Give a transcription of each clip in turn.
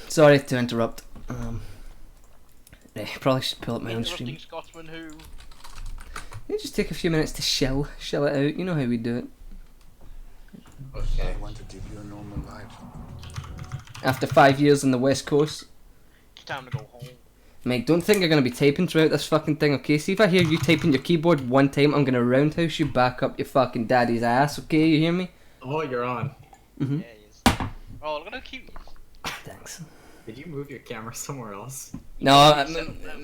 sorry to interrupt. Probably should pull up my own stream. Interrupting Scotsman who? Yeah, just take a few minutes to shell it out. You know how we do it. Okay. I want to live your normal life. After 5 years on the West Coast. It's time to go home. Mate, don't think you're going to be typing throughout this fucking thing, okay? See, if I hear you typing your keyboard one time, I'm going to roundhouse you back up your fucking daddy's ass, okay? You hear me? Oh, you're on. Mm-hmm. Yeah, he is. Oh, look at how cute he is. Thanks. Did you move your camera somewhere else? No,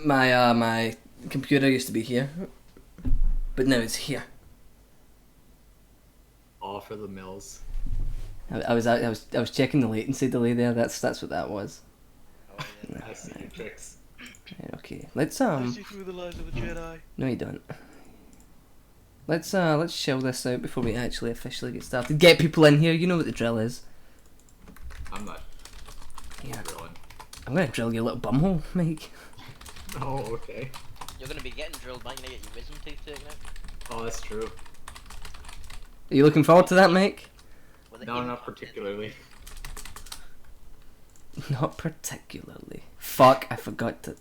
my computer used to be here. But now it's here. All for the Millz. I was checking the latency delay there. That's what that was. Oh, yeah. I see your tricks. Right, okay, let's I see through the lies of the Jedi. No, you don't. Let's shell this out before we actually officially get started. Get people in here. You know what the drill is. I'm not Yeah. drilling. I'm gonna drill your little bumhole, Mike. Oh, okay. You're gonna be getting drilled, mate. You're gonna get your wisdom teeth taken out. Oh, that's true. Are you looking forward to that, Mike? With an No, not implant in. particularly. Not particularly. Fuck, I forgot to.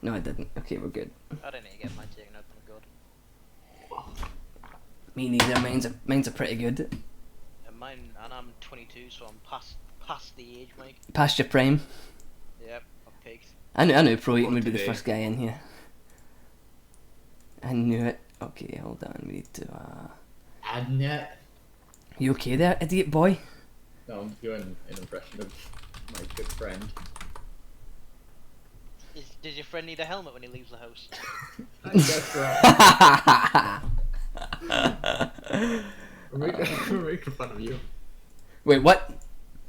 No, I didn't. Okay, we're good. I don't need to get mine taken out, thank God. Me neither. Mine's are pretty good. And I'm 22, so I'm past the age, Mike. Past your prime. Yep, I've peaked. I knew Pro Eating would be the Today. first guy in here. I knew it. Okay, hold on. We need to. Adnet. You okay there, idiot boy? No, I'm doing an impression of my good friend. Does your friend need a helmet when he leaves the house? I guess so. We're making fun of you. Wait, what?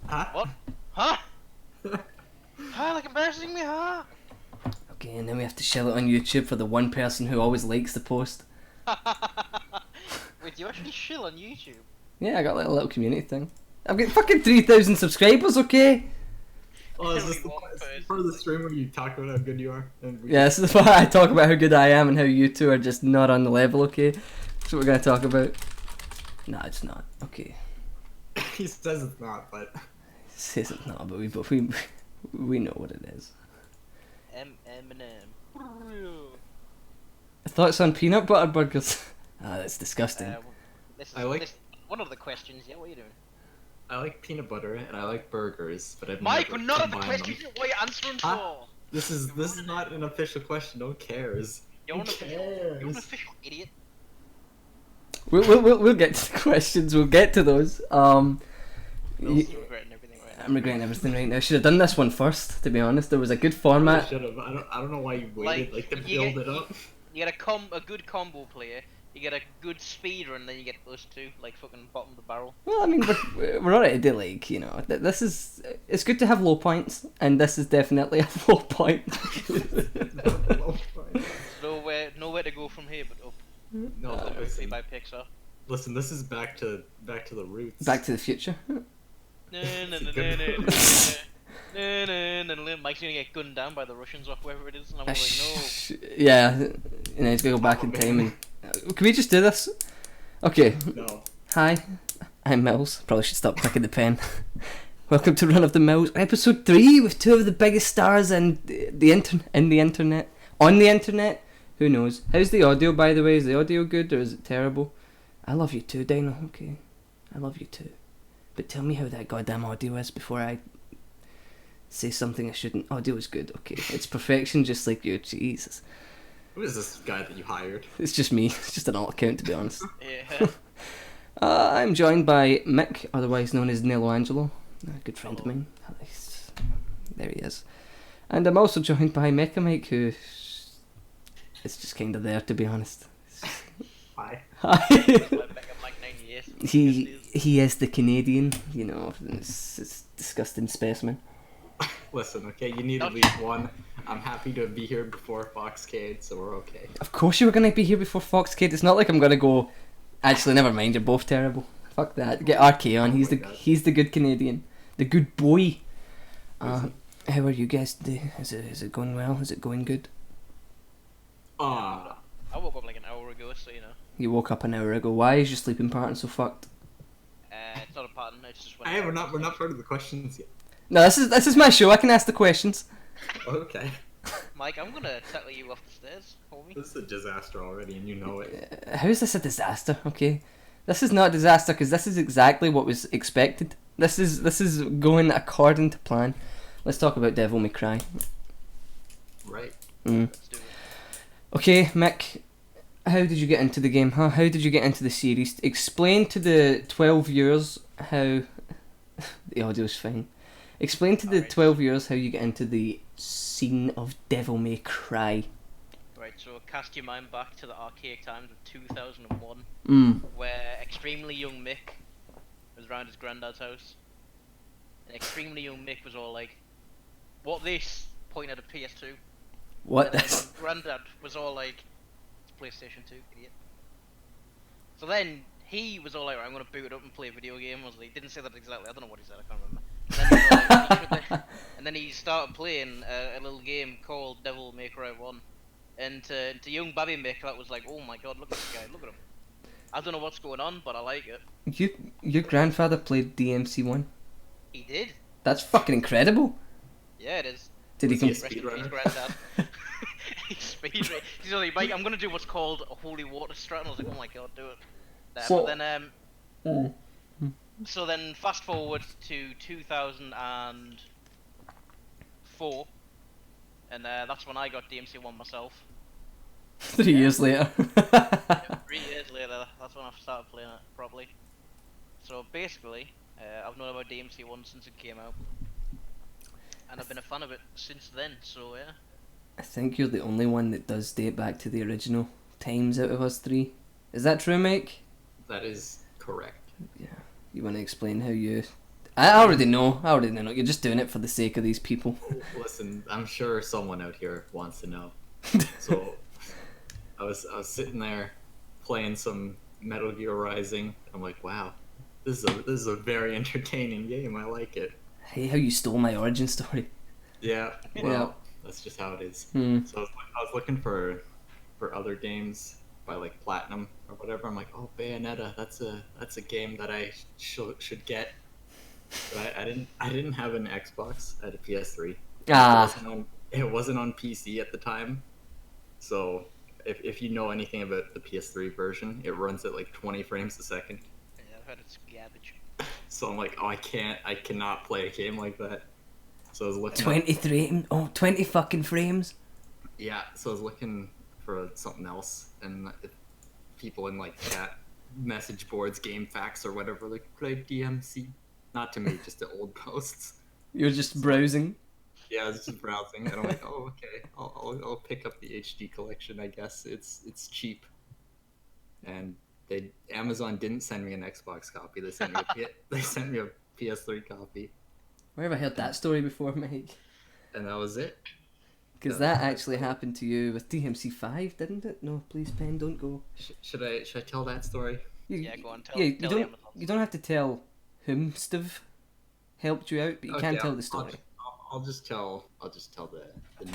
Huh? What? Huh? Huh? Like embarrassing me, huh? Okay, and then we have to shell it on YouTube for the one person who always likes the post. Wait, do you actually shill on YouTube? Yeah, I got like a little community thing. I've got fucking 3,000 subscribers, okay? Oh, is Only this the one part, person. part of the stream when you talk about how good you are? And we Yeah, this is the part I talk about how good I am and how you two are just not on the level, okay? That's what we're gonna talk about. No, it's not. Okay. He says it's not, but He says it's not, but we know what it is. Eminem. Thoughts on peanut butter burgers? Ah, that's disgusting. I like- One of the questions. Yeah, what are you doing? I like peanut butter and I like burgers, but I've Mike, never we're not on the combined question. them. What are you answering Huh? for? This is not an official question. No one cares. You're an Who official. You're an cares? official idiot. We'll get to the questions. We'll get to those. You're y- regretting everything right now. I'm regretting everything right now. I should have done this one first, to be honest. There was a good I format. should have. I don't know why you waited Like, to you build get- it up. You get a good combo player. You get a good speeder, and then you get us two, like fucking bottom of the barrel. Well, I mean, we're already like, you know, this is, it's good to have low points, and this is definitely a low point. Nowhere to go from here but up. No, Hopefully listen, by Pixar. listen. This is back to the roots. Back to the Future. Mike's gonna get gunned down by the Russians or whoever it is, and I'm like, no. Yeah, and then he's gonna go back in time and. Can we just do this? Okay. No. Hi, I'm Millz. Probably should stop clicking the pen. Welcome to Run of the Millz, episode 3 with two of the biggest stars in the internet. On the internet. Who knows? How's the audio, by the way? Is the audio good or is it terrible? I love you too, Dino. Okay, I love you too. But tell me how that goddamn audio is before I say something I shouldn't. Audio is good. Okay, it's perfection, just like you. Jesus. Who is this guy that you hired? It's just me. It's just an alt account, to be honest. Yeah. I'm joined by Mick, otherwise known as Nello Angelo, a good friend of mine. There he is. And I'm also joined by Mecha Mike, who is just kind of there, to be honest. Hi. Hi. Back up like 9 years. He is the Canadian, you know, it's disgusting specimen. Listen, okay, you need at least one. I'm happy to be here before Foxcade, so we're okay. Of course you were going to be here before Fox Kid. It's not like I'm going to go, actually, never mind, you're both terrible. Fuck that. Get RK on, he's the good Canadian. The good boy. How are you guys today? Is it going well? Is it going good? I woke up like an hour ago, so you know. You woke up an hour ago. Why is your sleeping pattern so fucked? It's not a pattern. It's just when. Hey, we're not part of the questions yet. No, this is my show. I can ask the questions. Okay. Mike, I'm gonna tackle you off the stairs, homie. This is a disaster already, and you know it. How is this a disaster? Okay, this is not a disaster because this is exactly what was expected. This is going according to plan. Let's talk about Devil May Cry. Right. Let's do it. Okay, Mick, how did you get into the game? How did you get into the series? Explain to the 12 viewers how the audio's fine. Explain to the Alright. 12 viewers how you get into the scene of Devil May Cry. Right, so cast your mind back to the archaic times of 2001, where extremely young Mick was around his granddad's house. And extremely young Mick was all like, "What this?" pointing at a PS2. What And then this? granddad was all like, "It's PlayStation 2, idiot." So then he was all like, "Right, I'm gonna boot it up and play a video game." I was like, he didn't say that exactly. I don't know what he said. I can't remember. And then he started playing a little game called Devil May Cry 1. And to young Babby Mick, that was like, "Oh my god, look at this guy, look at him. I don't know what's going on, but I like it." Your grandfather played DMC1. He did. That's fucking incredible. Yeah, it is. Did he Was he a Rest in peace, speedrunner? granddad. He's like, "Mike, I'm gonna do what's called a holy water strat." And I was like, "Oh my god, do it." So- But then so then fast forward to 2004, and that's when I got DMC1 myself. 3 years later. 3 years later, that's when I started playing it properly. So basically, I've known about DMC1 since it came out, and I've been a fan of it since then. So yeah. I think you're the only one that does date back to the original times out of us three. Is that true, Mike? That is correct. Yeah. You want to explain how you... I already know. You're just doing it for the sake of these people. Listen, I'm sure someone out here wants to know. So, I was sitting there playing some Metal Gear Rising. I'm like, wow, this is a very entertaining game. I like it. Hey, how you stole my origin story. Yeah. Well, that's just how it is. So I was looking for other games by like Platinum or whatever. I'm like, oh, Bayonetta, that's a game that I should get. But I didn't have an Xbox. I had a PS3. It wasn't on PC at the time. So if you know anything about the PS3 version, it runs at like 20 frames a second. Yeah, I've heard it's garbage. So I'm like, oh, I cannot play a game like that. So I was looking 20 fucking frames. Yeah, so I was looking for something else, and people in like chat message boards, game facts or whatever, like play DMC. Not to me, just to old posts. You're just browsing. Yeah, I was just browsing, and I'm like, oh, okay, I'll pick up the HD collection. I guess it's cheap. And Amazon didn't send me an Xbox copy. They sent me a PS3 copy. Where have I heard that story before, Mike? And that was it. Because that actually happened to you with DMC5, didn't it? No, please, pen, don't go. Should I tell that story? Yeah, go on. Tell you the don't. Amazons. You don't have to tell whom Steve helped you out, but you can tell the story. I'll just tell the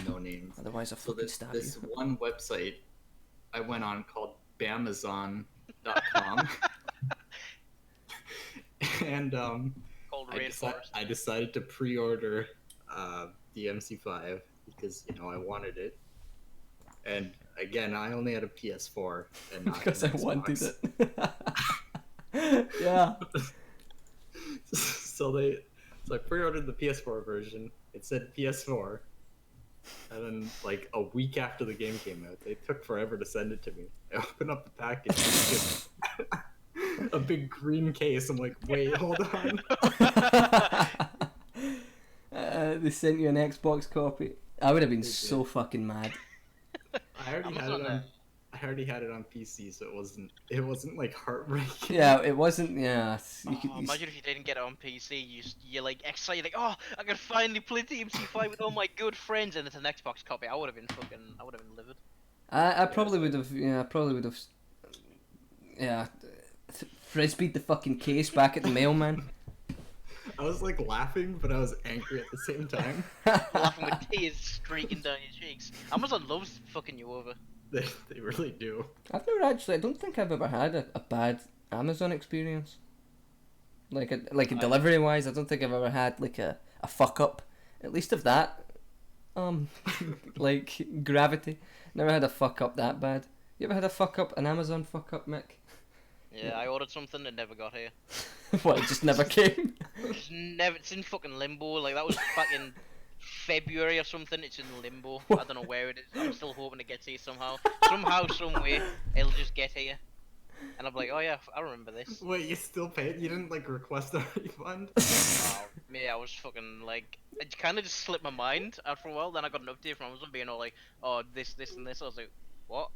no names. Otherwise, I'll So fucking this stab you. one website I went on called Bamazon.com. And Called I Rainforest. decided to pre-order the MC5 because I wanted it. And again, I only had a PS4 and not Because an I wanted Xbox. it. Yeah. So I pre-ordered the PS4 version. It said PS4, and then like a week after the game came out, they took forever to send it to me. I opened up the package, and a big green case. I'm like, wait, hold on. They sent you an Xbox copy. I would have been so fucking mad. I already had it on PC, so it wasn't like heartbreaking. Yeah, it wasn't. Yeah, Imagine if you didn't get it on PC. You're like excited, like, oh, I can finally play DMC5 with all my good friends, and it's an Xbox copy. I would have been livid. I probably would have. Yeah, I probably would have. Yeah, frisbeed the fucking case back at the mailman. I was like laughing, but I was angry at the same time. Laughing with tears streaking down your cheeks. Amazon loves fucking you over. They really do. I've never actually. I don't think I've ever had a bad Amazon experience. Like a delivery wise, I don't think I've ever had like a a fuck up, at least of that, like gravity. Never had a fuck up that bad. You ever had a fuck up, an Amazon fuck up, Mick? Yeah, I ordered something that never got here. What? It just never came. It's in fucking limbo. Like that was back in February or something. It's in limbo. I don't know where it is. I'm still hoping it gets here somehow. Somehow, some way, it'll just get here. And I'm like, oh yeah, I remember this. Wait, you still paid? You didn't like request a refund? Yeah, I was fucking like, it kind of just slipped my mind after a while. Then I got an update from Amazon being all like, oh, this, and this. I was like, what?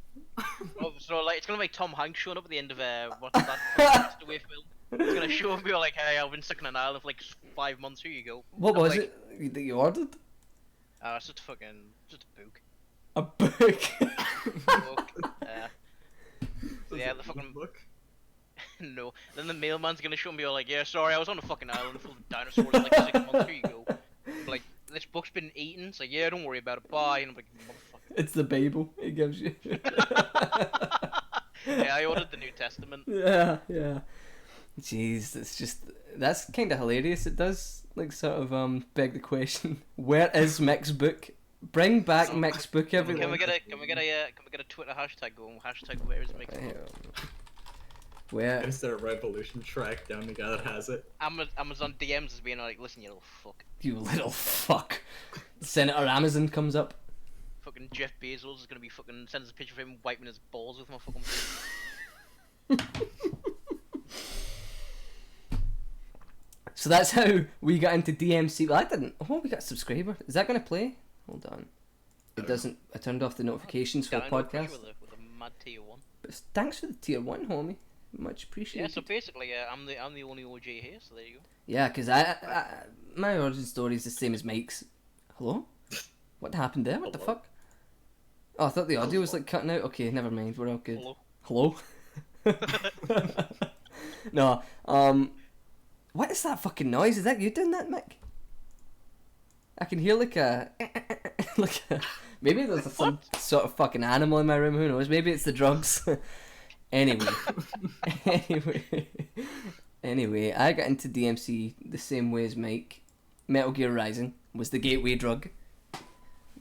Oh, so like, it's gonna make Tom Hanks showing up at the end of what's that Castaway film? It's gonna show me like, hey, I've been stuck in an island for like 5 months. Here you go. What I'm was like, it that you ordered? It's just a book. A book. So yeah, the fucking book. No. Then the mailman's gonna show me all like, yeah, sorry, I was on a fucking island full of dinosaurs for like 6 months. Here you go. I'm like, this book's been eaten. It's like, yeah, don't worry about it. Bye. And I'm like, motherfucker. It's the Bible he gives you. Yeah, I ordered the New Testament. Yeah. Jeez, that's kind of hilarious. It does like sort of beg the question: where is Mick's book? Bring back Mick's book, everyone. Can we get a Twitter hashtag going? Hashtag where is Mick's book? Where is there a revolution track down the guy that has it? Amazon DMs is being like, listen, you little fuck. You little fuck. Senator Amazon comes up. Fucking Jeff Bezos is gonna be fucking sends us a picture of him wiping his balls with my fucking. So that's how we got into DMC. Well, I didn't. Oh, we got a subscriber. Is that going to play? Hold on. It doesn't. I turned off the notifications for the podcast. With a mad tier 1. But thanks for the tier 1, homie. Much appreciated. Yeah, so basically, I'm the only OG here, so there you go. Yeah, because my origin story is the same as Mike's. Hello? What happened there? What the fuck? Oh, I thought the audio was like cutting out. Okay, never mind. We're all good. Hello? No, what is that fucking noise? Is that you doing that, Mick? I can hear like a maybe there's some sort of fucking animal in my room, who knows? Maybe it's the drugs. Anyway, I got into DMC the same way as Mike. Metal Gear Rising was the gateway drug.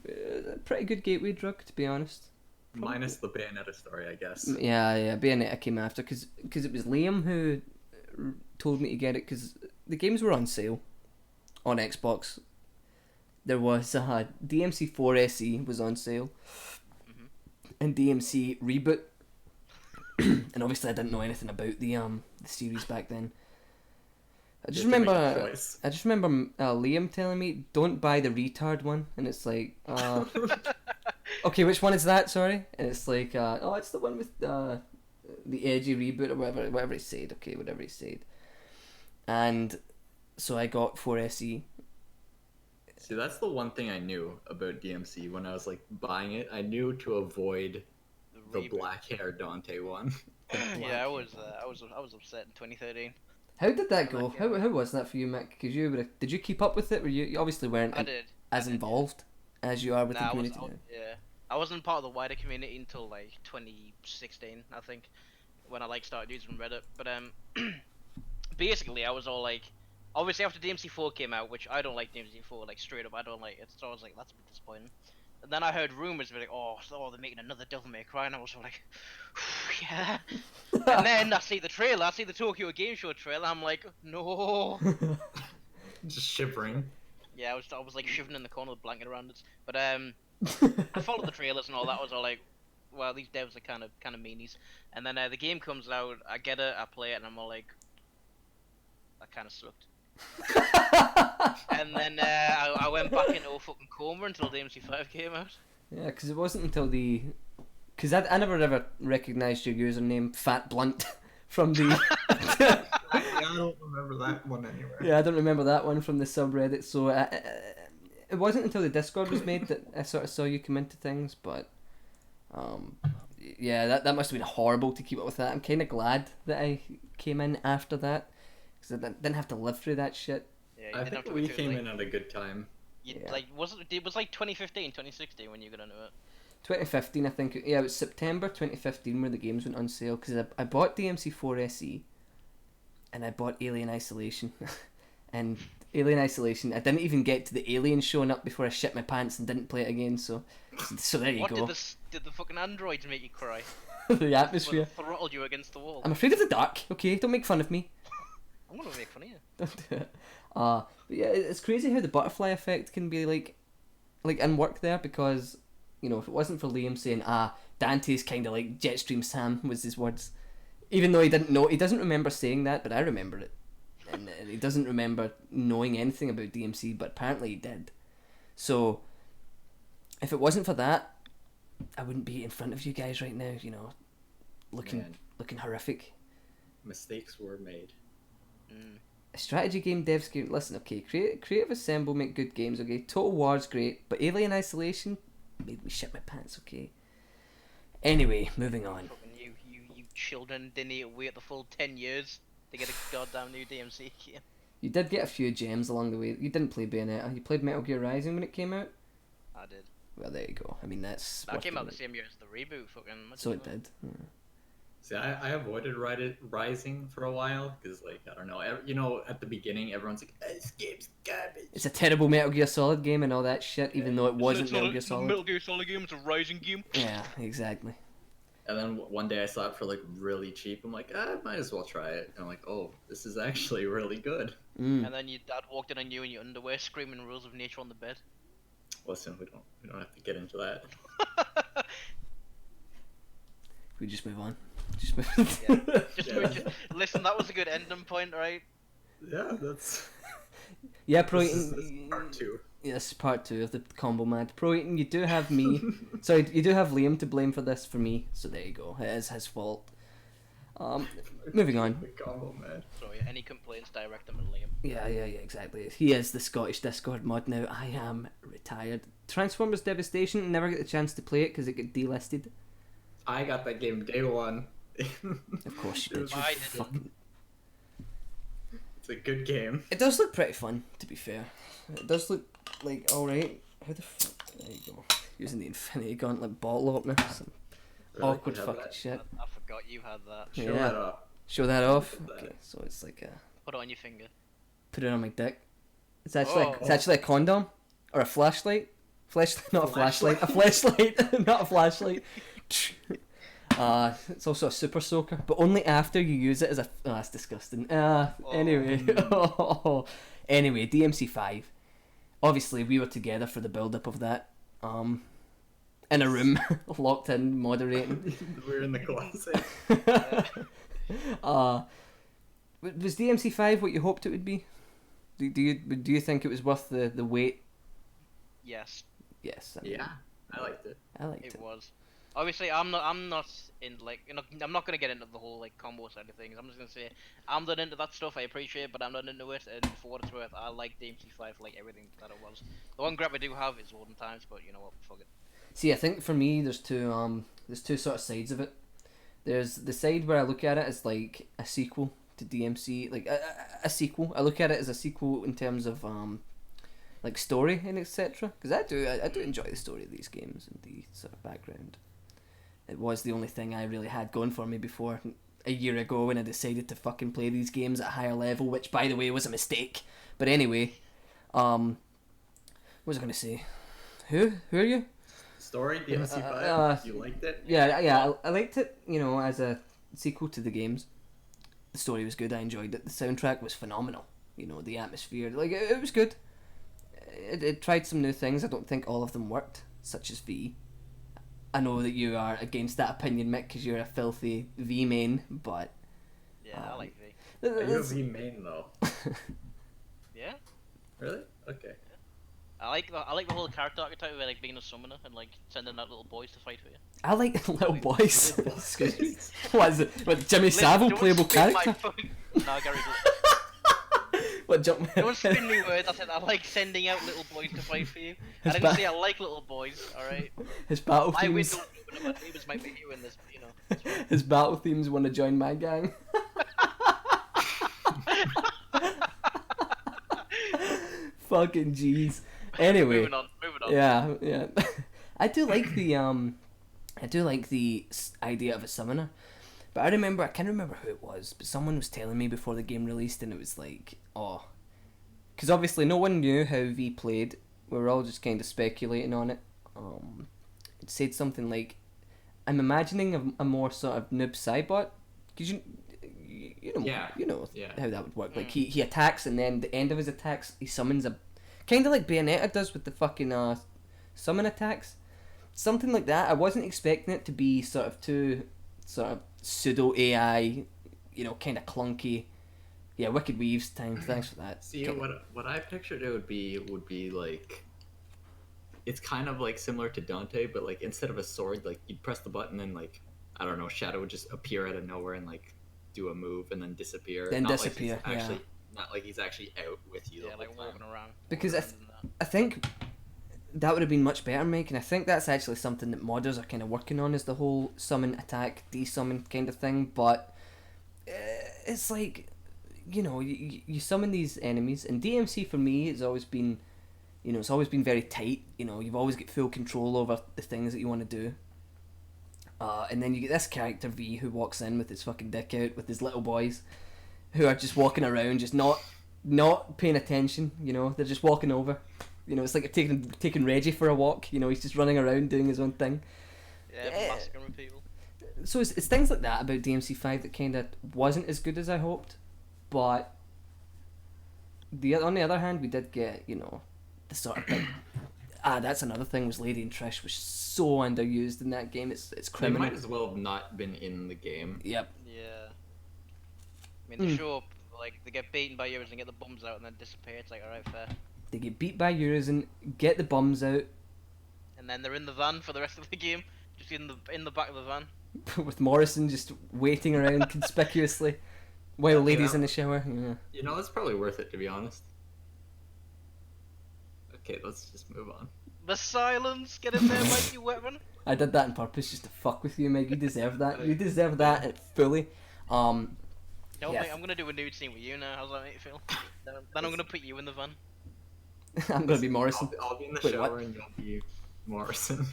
A pretty good gateway drug, to be honest. Minus the Bayonetta story, I guess. Yeah, Bayonetta came after, because it was Liam who told me to get it, because the games were on sale on Xbox. There was DMC 4 SE was on sale, and DMC Reboot. And obviously I didn't know anything about the series back then. I just remember Liam telling me, don't buy the retard one, and it's like, okay, which one is that, sorry? And it's like, oh, it's the one with the edgy reboot, or whatever he said. Okay, whatever he said. And so I got 4SE. See, that's the one thing I knew about DMC when I was like buying it. I knew to avoid the black hair Dante one. Yeah, I was upset in 2013. How did that go? How was that for you, Mick? Because did you keep up with it? You obviously weren't as involved as you are with the community now. Yeah, I wasn't part of the wider community until like 2016, I think, when I like started using Reddit. But basically I was all like, obviously after DMC4 came out, which I don't like DMC4, like straight up I don't like it. So I was like, that's a bit disappointing. And then I heard rumors like, oh, they're making another Devil May Cry, and I was like, yeah. And then I see the trailer, I see the Tokyo Game Show trailer, I'm like, no. Just shivering. Yeah, I was like shivering in the corner with a blanket around us. But I followed the trailers and all that. I was all like, well, these devs are kind of meanies. And then the game comes out, I get it, I play it, and I'm all like, that kind of sucked. And then I went back into fucking coma until DMC5 came out. Yeah, because it wasn't until because I never ever recognised your username Fat Blunt from the. I don't remember that one anywhere. Yeah, I don't remember that one from the subreddit. So it wasn't until the Discord was made that I sort of saw you come into things. But yeah, that must have been horrible to keep up with that. I'm kind of glad that I came in after that, because I didn't have to live through that shit. Yeah, I think we came in at a good time. Yeah. Like, it was like 2015, 2016 when you got into it. 2015, I think. Yeah, it was September 2015 where the games went on sale, because I bought DMC4 SE and I bought Alien Isolation. And Alien Isolation. I didn't even get to the alien showing up before I shit my pants and didn't play it again. So there you What go. did the fucking androids make you cry? The atmosphere. When they throttled you against the wall. I'm afraid of the dark. Okay, don't make fun of me. I'm gonna make fun of you. Don't do it. But yeah, it's crazy how the butterfly effect can be like in work there, because you know, if it wasn't for Liam saying Dante's kind of like Jetstream Sam was his words, even though he doesn't remember saying that, but I remember it, and he doesn't remember knowing anything about DMC, but apparently he did. So if it wasn't for that, I wouldn't be in front of you guys right now, you know, looking horrific. Mistakes were made. A strategy game, devs game. Listen, okay, Creative Assemble make good games, okay. Total War's great, but Alien Isolation made me shit my pants, okay. Anyway, moving on. Fucking you children didn't need to wait the full 10 years to get a goddamn new DMC game. You did get a few gems along the way. You didn't play Bayonetta. You played Metal Gear Rising when it came out. I did. Well, there you go. I mean, that came out the same year as the reboot. Fucking. So it did. See, I avoided Rising for a while because, like, I don't know. You know, at the beginning, everyone's like, "This game's garbage." It's a terrible Metal Gear Solid game and all that shit, even though it wasn't Metal Gear Solid. Metal Gear Solid game. It's a Rising game. Yeah, exactly. And then one day I saw it for like really cheap. I'm like, I might as well try it. And I'm like, oh, this is actually really good. And then your dad walked in on you in your underwear, screaming rules of nature on the bed. Listen, we don't have to get into that. We just move on. Just move. Listen, that was a good ending point, right? Yeah, that's. Yeah, Pro This Eaton. is part 2. Yes, part 2 of the combo mad. Pro Eaton, you do have me. Sorry, you do have Liam to blame for this for me. So there you go. It is his fault. Moving on. The combo mad. So yeah, any complaints, direct them at Liam. Yeah, exactly. He is the Scottish Discord mod now. I am retired. Transformers Devastation, never get the chance to play it because it got delisted. I got that game day one. Of course you did. I didn't. It's a good game. It does look pretty fun, to be fair. It does look like alright. How the fuck? There you go. Using the Infinity Gauntlet bottle opener. Some Really? awkward You have fucking that? shit. I forgot you had that. Show Yeah. that off. Show that off. Look at that. Okay, so it's like a. Put it on your finger. Put it on my dick. It's actually Oh. it's actually a condom or a flashlight. Not a flashlight. A flashlight, not a flashlight. It's also a super soaker, but only after you use it as a. Oh, that's disgusting. Anyway, anyway, DMC5. Obviously, we were together for the build-up of that. In a room, locked in, moderating. We're in the closet. Was DMC5 what you hoped it would be? Do you think it was worth the wait? Yes, Yes. I mean, Yeah, I liked it. I liked it it. was. Obviously, I'm not in like, you know, I'm not gonna get into the whole like combo side of things. I'm just gonna say I'm not into that stuff. I appreciate it, but I'm not into it. And for what it's worth, I like DMC5 like everything that it was. The one grab I do have is Olden Times, but you know what, fuck it. See, I think for me, there's two sort of sides of it. There's the side where I look at it as like a sequel to DMC, like a sequel. I look at it as a sequel in terms of like story and etc. Because I do enjoy the story of these games and the sort of background. It was the only thing I really had going for me before a year ago when I decided to fucking play these games at a higher level, which by the way was a mistake. But anyway, what was I going to say? Who are you? Story, DMC5, you liked it? Yeah, I liked it, you know, as a sequel to the games. The story was good, I enjoyed it. The soundtrack was phenomenal. You know, the atmosphere, like, it was good. It tried some new things. I don't think all of them worked, such as V. I know that you are against that opinion, Mick, because you're a filthy V main, but... Yeah, I like V. Are you a V main, though? Yeah. Really? Okay. I like the whole character archetype of like being a summoner and like sending out little boys to fight for you. I like little boys. What is it? What, Jimmy Savile, playable character? No, Gary. What, jump? Don't spin me words. I said I like sending out little boys to fight for you. I didn't say I like little boys. All right. His battle My themes. window open, my neighbours might be hearing this, but, you know. His battle themes want to join my gang. Fucking jeez. Anyway. Moving on. Yeah. I do like the idea of a summoner, but I can't remember who it was, but someone was telling me before the game released, and it was like, oh, because obviously no one knew how V played. We were all just kind of speculating on it. It said something like, "I'm imagining a more sort of noob Cybot," because you know how that would work. Like he attacks, and then the end of his attacks, he summons a kind of like Bayonetta does with the fucking summon attacks, something like that. I wasn't expecting it to be sort of too sort of pseudo AI, kind of clunky. Yeah, Wicked Weaves time. Thanks for that. See, what I pictured it would be like, it's kind of like similar to Dante, but like instead of a sword, like you'd press the button and like, I don't know, Shadow would just appear out of nowhere and like do a move and then disappear. Then not disappear. Like he's actually, not like he's actually out with you. Yeah, like walking around. Because I think that would have been much better, Mike, and I think that's actually something that modders are kind of working on, is the whole summon, attack, desummon kind of thing. But it's like, you summon these enemies, and DMC for me has always been, it's always been very tight. You've always got full control over the things that you want to do. And then you get this character V who walks in with his fucking dick out with his little boys, who are just walking around, just not paying attention. They're just walking over. It's like taking Reggie for a walk. He's just running around doing his own thing. Yeah, massacring people. So it's things like that about DMC5 that kind of wasn't as good as I hoped. But on the other hand, we did get, the sort of big... that's another thing, was Lady and Trish was so underused in that game. It's criminal. They might as well have not been in the game. Yep. Yeah. I mean, they show up, like, they get beaten by yours and get the bums out and then disappear. It's like, alright, fair. They get beat by Urizen, get the bums out. And then they're in the van for the rest of the game. Just in the back of the van. With Morrison just waiting around conspicuously while Lady's in the shower. Yeah. That's probably worth it, to be honest. Okay, let's just move on. The silence! Get in there, mighty weapon! I did that on purpose just to fuck with you, Meg. You deserve that. You deserve that fully. No, mate, I'm gonna do a nude scene with you now. How's that make you feel? Then I'm gonna put you in the van. I'm gonna be Morrison. I'll be in the Wait, shower what? and you'll be Morrison.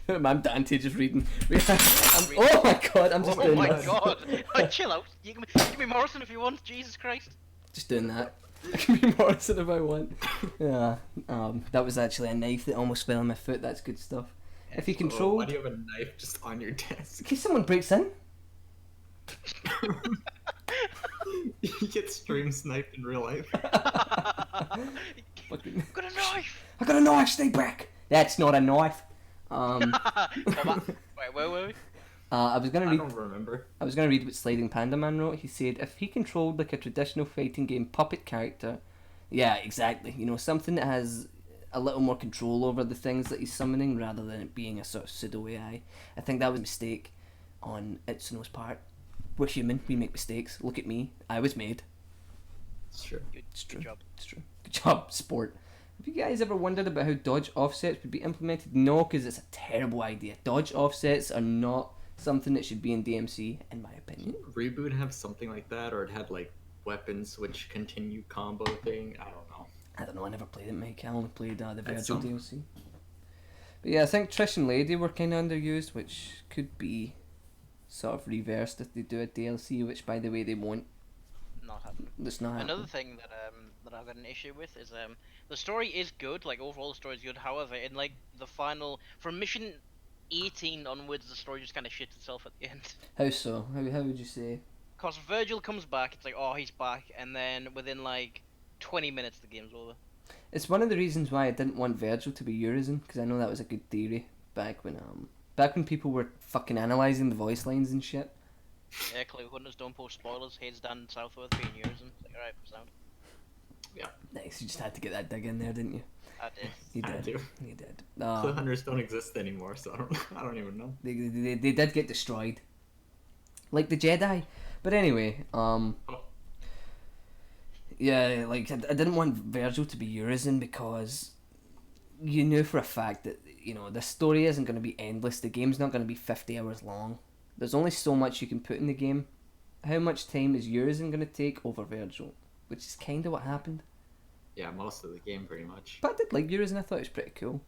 I'm Dante just reading. Oh my god, I'm just doing that. Oh my god! Chill out. You can be Morrison if you want. Jesus Christ. Just doing that. I can be Morrison if I want. Yeah. That was actually a knife that almost fell on my foot. That's good stuff. If you control... Why do you have a knife just on your desk? In case someone breaks in. You get stream sniped in real life. Fucking... Got a knife! I got a knife, stay back! That's not a knife. Wait, where were we? I don't remember. I was gonna read what Sliding Panda Man wrote. He said, if he controlled like a traditional fighting game puppet character, yeah, exactly. Something that has a little more control over the things that he's summoning rather than it being a sort of pseudo AI. I think that was a mistake on Itsuno's part. We're human. We make mistakes. Look at me. I was made. It's true. It's true. Good job. It's true. Good job, sport. Have you guys ever wondered about how dodge offsets would be implemented? No, because it's a terrible idea. Dodge offsets are not something that should be in DMC, in my opinion. Reboot have something like that, or it had like weapon switch continue combo thing. I don't know. I never played it, Mike. I only played the Virgil DLC. But yeah, I think Trish and Lady were kind of underused, which could be sort of reversed if they do a DLC, which by the way they won't. Not happening. It's not Another happening. thing that I've got an issue with is the story is good, like overall the story is good. However, in like the final, from mission 18 onwards, the story just kind of shits itself at the end. How so? How would you say? Cause Virgil comes back, it's like, oh, he's back, and then within like 20 minutes the game's over. It's one of the reasons why I didn't want Virgil to be Urizen, because I know that was a good theory back when people were fucking analysing the voice lines and shit. Yeah, Clue Hunters don't post spoilers. Heads down Southworth being yours, and it's like, alright, sound. Yeah. Nice, you just had to get that dig in there, didn't you? I did. You I did. do. You did. Clue hunters don't exist anymore, so I don't even know. They did get destroyed, like the Jedi. But anyway, yeah, like I didn't want Virgil to be Urizen because you knew for a fact that the story isn't going to be endless. The game's not going to be 50 hours long. There's only so much you can put in the game. How much time is Urizen going to take over Virgil? Which is kind of what happened. Yeah, most of the game, pretty much. But I did like Urizen. I thought it was pretty cool.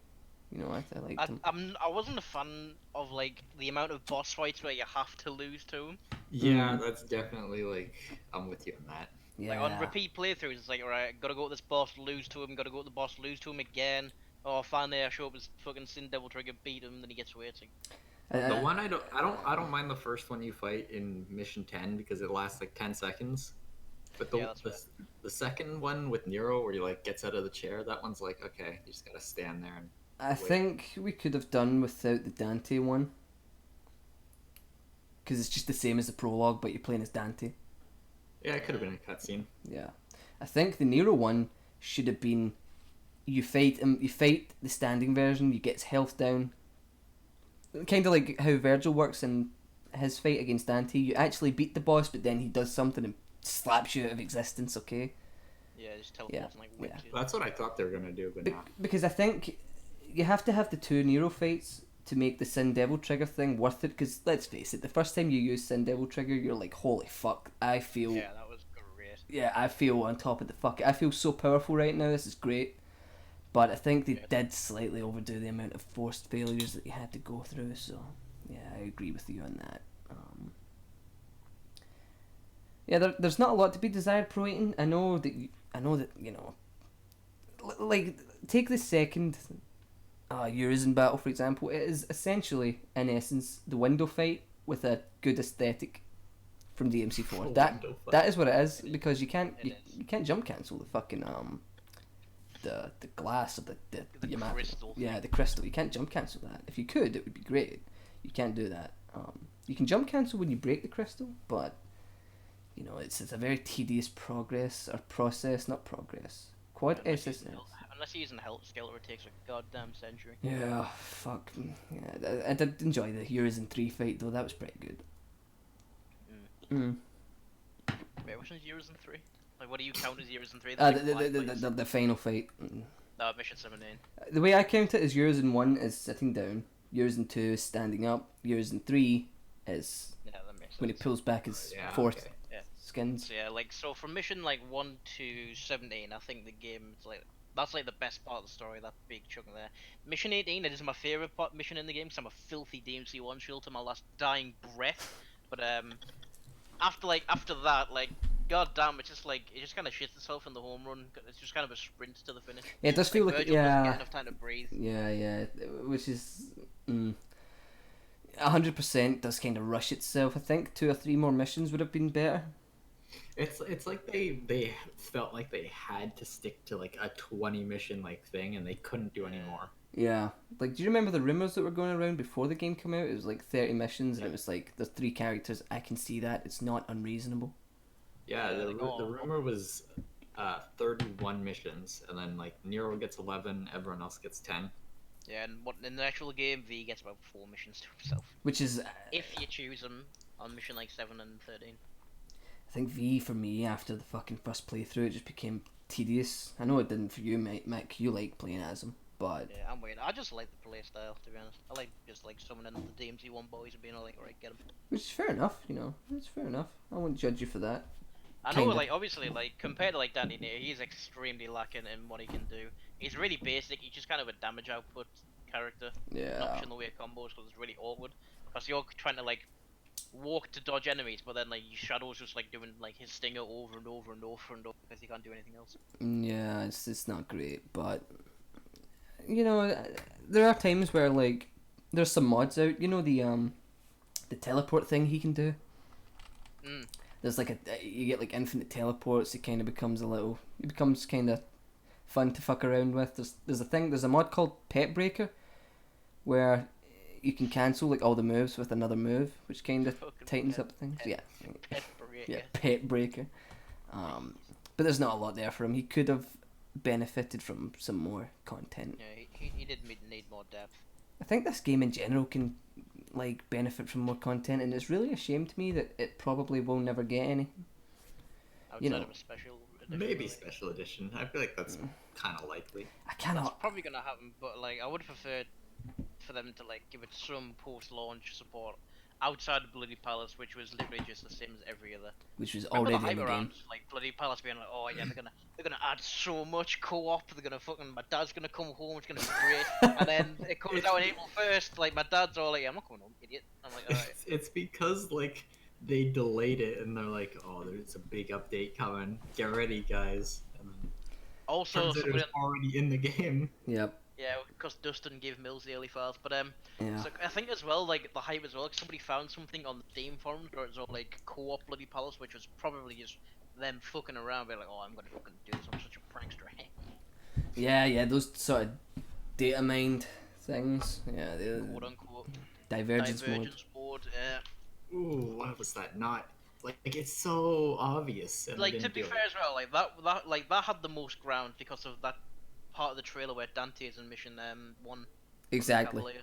I liked him. I wasn't a fan of like the amount of boss fights where you have to lose to him. Yeah, that's definitely like I'm with you on that. Yeah. Like on repeat playthroughs, it's like, alright, gotta go to this boss, lose to him, gotta go to the boss, lose to him again. Oh, finally I show up as fucking Sin Devil Trigger, beat him, then he gets away. It's like, The one I don't mind the first one you fight in Mission 10 because it lasts like 10 seconds. But Yeah, that's fair. the second one with Nero where he like gets out of the chair, that one's like, okay, you just gotta stand there and I wait. think we could have done without the Dante one. Because it's just the same as the prologue, but you're playing as Dante. Yeah, it could have been a cutscene. Yeah. I think the Nero one should have been you fight the standing version, you get his health down. Kind of like how Virgil works in his fight against Dante. You actually beat the boss, but then he does something and slaps you out of existence, okay? yeah, just teleports and like whips you. That's what I thought they were gonna do, but not. Because I think you have to have the two Nero fights to make the Sin Devil Trigger thing worth it, because let's face it, the first time you use Sin Devil Trigger, you're like, holy fuck, I feel... Yeah, that was great. Yeah, I feel on top of the fuck. I feel so powerful right now, this is great. But I think they did slightly overdo the amount of forced failures that you had to go through, so yeah, I agree with you on that. Yeah, there's not a lot to be desired Pro 18. I know that, you know, like, take the second Urizen battle, for example. It is essentially, in essence, the window fight with a good aesthetic from DMC4. That is what it is, because you can't jump cancel the fucking the glass of the crystal. Yeah, the crystal. You can't jump cancel that. If you could, it would be great. You can't do that. You can jump cancel when you break the crystal, but you know it's a very tedious process, not progress. Quad SSS. Unless you're using health skill, it takes a goddamn century. Yeah, fuck. Yeah, I did enjoy the Urizen 3 fight though. That was pretty good. Wait, which one's Urizen 3? Like, what do you count as Urizen 3? The final fight. No, Mission 17. The way I count it is Urizen 1 is sitting down, Urizen 2 is standing up, Urizen 3 is That makes when he sense. pulls back his skins. So yeah, like, so from mission like 1 to 17, I think the game is like, that's like the best part of the story, that big chunk there. Mission 18, it is my favourite mission in the game because I'm a filthy DMC one shield to my last dying breath. But after that, like, god damn, it just kind of shits itself in the home run. It's just kind of a sprint to the finish. Yeah, it does feel like Virgil doesn't get enough time to breathe. Yeah, which is 100% does kind of rush itself. I think 2 or 3 more missions would have been better. It's like they felt like they had to stick to like a 20 mission like thing and they couldn't do any more. Yeah, like, do you remember the rumours that were going around before the game came out? It was like 30 missions and it was like, there's 3 characters, I can see that, it's not unreasonable. Yeah, the rumor was 31 missions, and then like Nero gets 11, everyone else gets 10. Yeah, and in the actual game, V gets about 4 missions to himself. Which is... if you choose them on mission like 7 and 13. I think V, for me, after the fucking first playthrough, it just became tedious. I know it didn't for you, Mick. You like playing as him, but... Yeah, I'm weird. I just like the play style, to be honest. I like just like summoning the DMC1 boys and being all like, alright, get them. Which is fair enough, you know. It's fair enough. I won't judge you for that. I know, like, obviously, like, compared to, like, Danny Nair, he's extremely lacking in what he can do. He's really basic, he's just kind of a damage output character. Yeah. Not pushing the way combos because it's really awkward. Because you're trying to, like, walk to dodge enemies, but then, like, your Shadow's just, like, doing, like, his stinger over and over and over and over because he can't do anything else. Yeah, it's not great, but... You know, there are times where, like, there's some mods out, you know, the teleport thing he can do? There's like you get like infinite teleports. It kind of becomes kind of fun to fuck around with. There's a mod called Pet Breaker, where you can cancel like all the moves with another move, which kind of tightens up things. Pet Breaker. But there's not a lot there for him. He could have benefited from some more content. Yeah, he did need more depth. I think this game in general can like benefit from more content, and it's really a shame to me that it probably will never get any. Outside of a special edition. Maybe special edition. I feel like that's kind of likely. That's probably gonna happen, but like I would prefer for them to like give it some post-launch support outside of Bloody Palace, which was literally just the same as every other. Which was already in the game. Like Bloody Palace being like, oh yeah, they're gonna add so much co-op. They're gonna my dad's gonna come home. It's gonna be great. And then it comes out on April 1st. Like my dad's all like, I'm not coming home, idiot. I'm like, alright. It's because like they delayed it, and they're like, "Oh, there's a big update coming. Get ready, guys." And then Also, turns out it was already in the game. Yep. yeah, because Dustin gave Millz the early files, but Yeah. so I think as well, like the hype as well. Like, somebody found something on the Steam forums where it's all like co-op bloody palace, which was probably just them fucking around, being like, "Oh, I'm gonna fucking do this. I'm such a prankster." Yeah, those sort of data mined things. Yeah, Quote unquote. divergence mode. Mode. Ooh, why was that not? Like, it's so obvious. And Like, to be fair as well, like that had the most ground because of that part of the trailer where Dante is in mission 1. Exactly.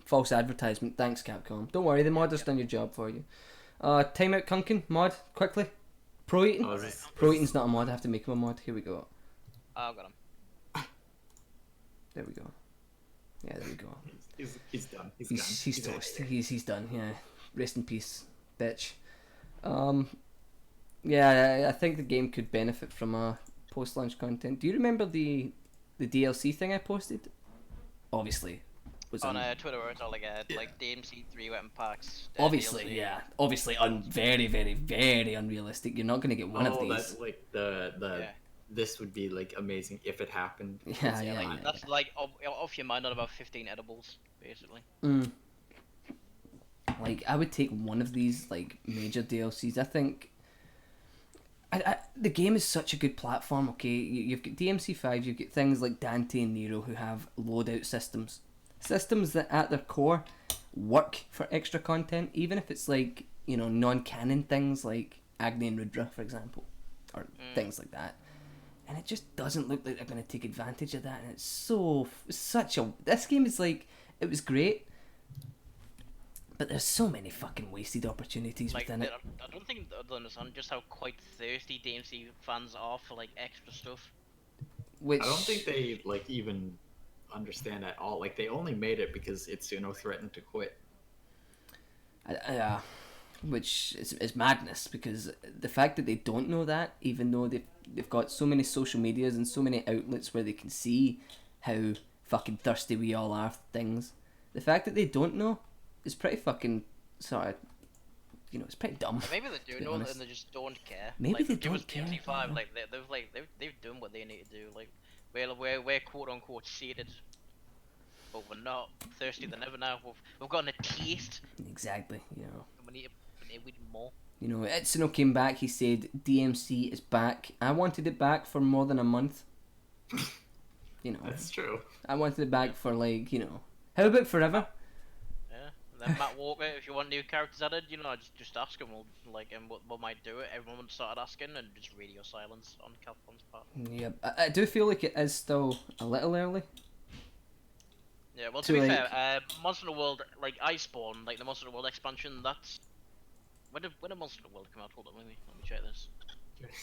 False advertisement. Thanks, Capcom. Don't worry, the mod has done your job for you. Timeout Kunkin mod quickly. Pro eating. Pro eating's not a mod. I have to make him a mod. Here we go. I've got him. There we go. Yeah, there we go. He's done. He's toast. He's done. Yeah. Rest in peace, bitch. Yeah, I think the game could benefit from post-launch content. Do you remember the DLC thing I posted? Obviously, was on Twitter where it's all like DMC 3 weapon packs. Obviously, DLC. yeah. Obviously, very, very, very unrealistic. You're not going to get one of these. That's like this would be like amazing if it happened. Yeah. That's like off your mind on about 15 edibles, basically. Like, I would take one of these like major DLCs. I think the game is such a good platform. Okay, you've got DMC5, you've got things like Dante and Nero who have loadout systems that at their core work for extra content, even if it's like, you know, non-canon things like Agni and Rudra, for example, or things like that. And it just doesn't look like they're going to take advantage of that. And it's this game is like, it was great, but there's so many fucking wasted opportunities Like, within it. I don't think they'll understand just how quite thirsty DMC fans are for like extra stuff. Which I don't think they like even understand at all. Like, they only made it because Itsuno threatened to quit. Which is madness, because the fact that they don't know that, even though they've got so many social medias and so many outlets where they can see how fucking thirsty we all are for things, the fact that they don't know is pretty fucking sort of, you know, it's pretty dumb. Maybe they do know and they just don't care. Maybe like, they don't care. DMC5, like they've done what they need to do. Like we're quote unquote sated, but we're not thirsty than ever now. We've gotten a taste. Exactly, you know. We need more. You know, Itsuno came back, he said, DMC is back. I wanted it back for more than a month. You know. That's true. I wanted it back for, like, you know. How about forever? Yeah. And then Matt Walker, if you want new characters added, you know, just ask him. And we might do it. Everyone started asking, and just radio silence on Capcom's part. Yeah, I do feel like it is still a little early. Yeah, well, to be fair, Monster Hunter World, like Iceborne, like the Monster Hunter World expansion, that's... When did Monster Hunter World come out? Hold on, let me check this.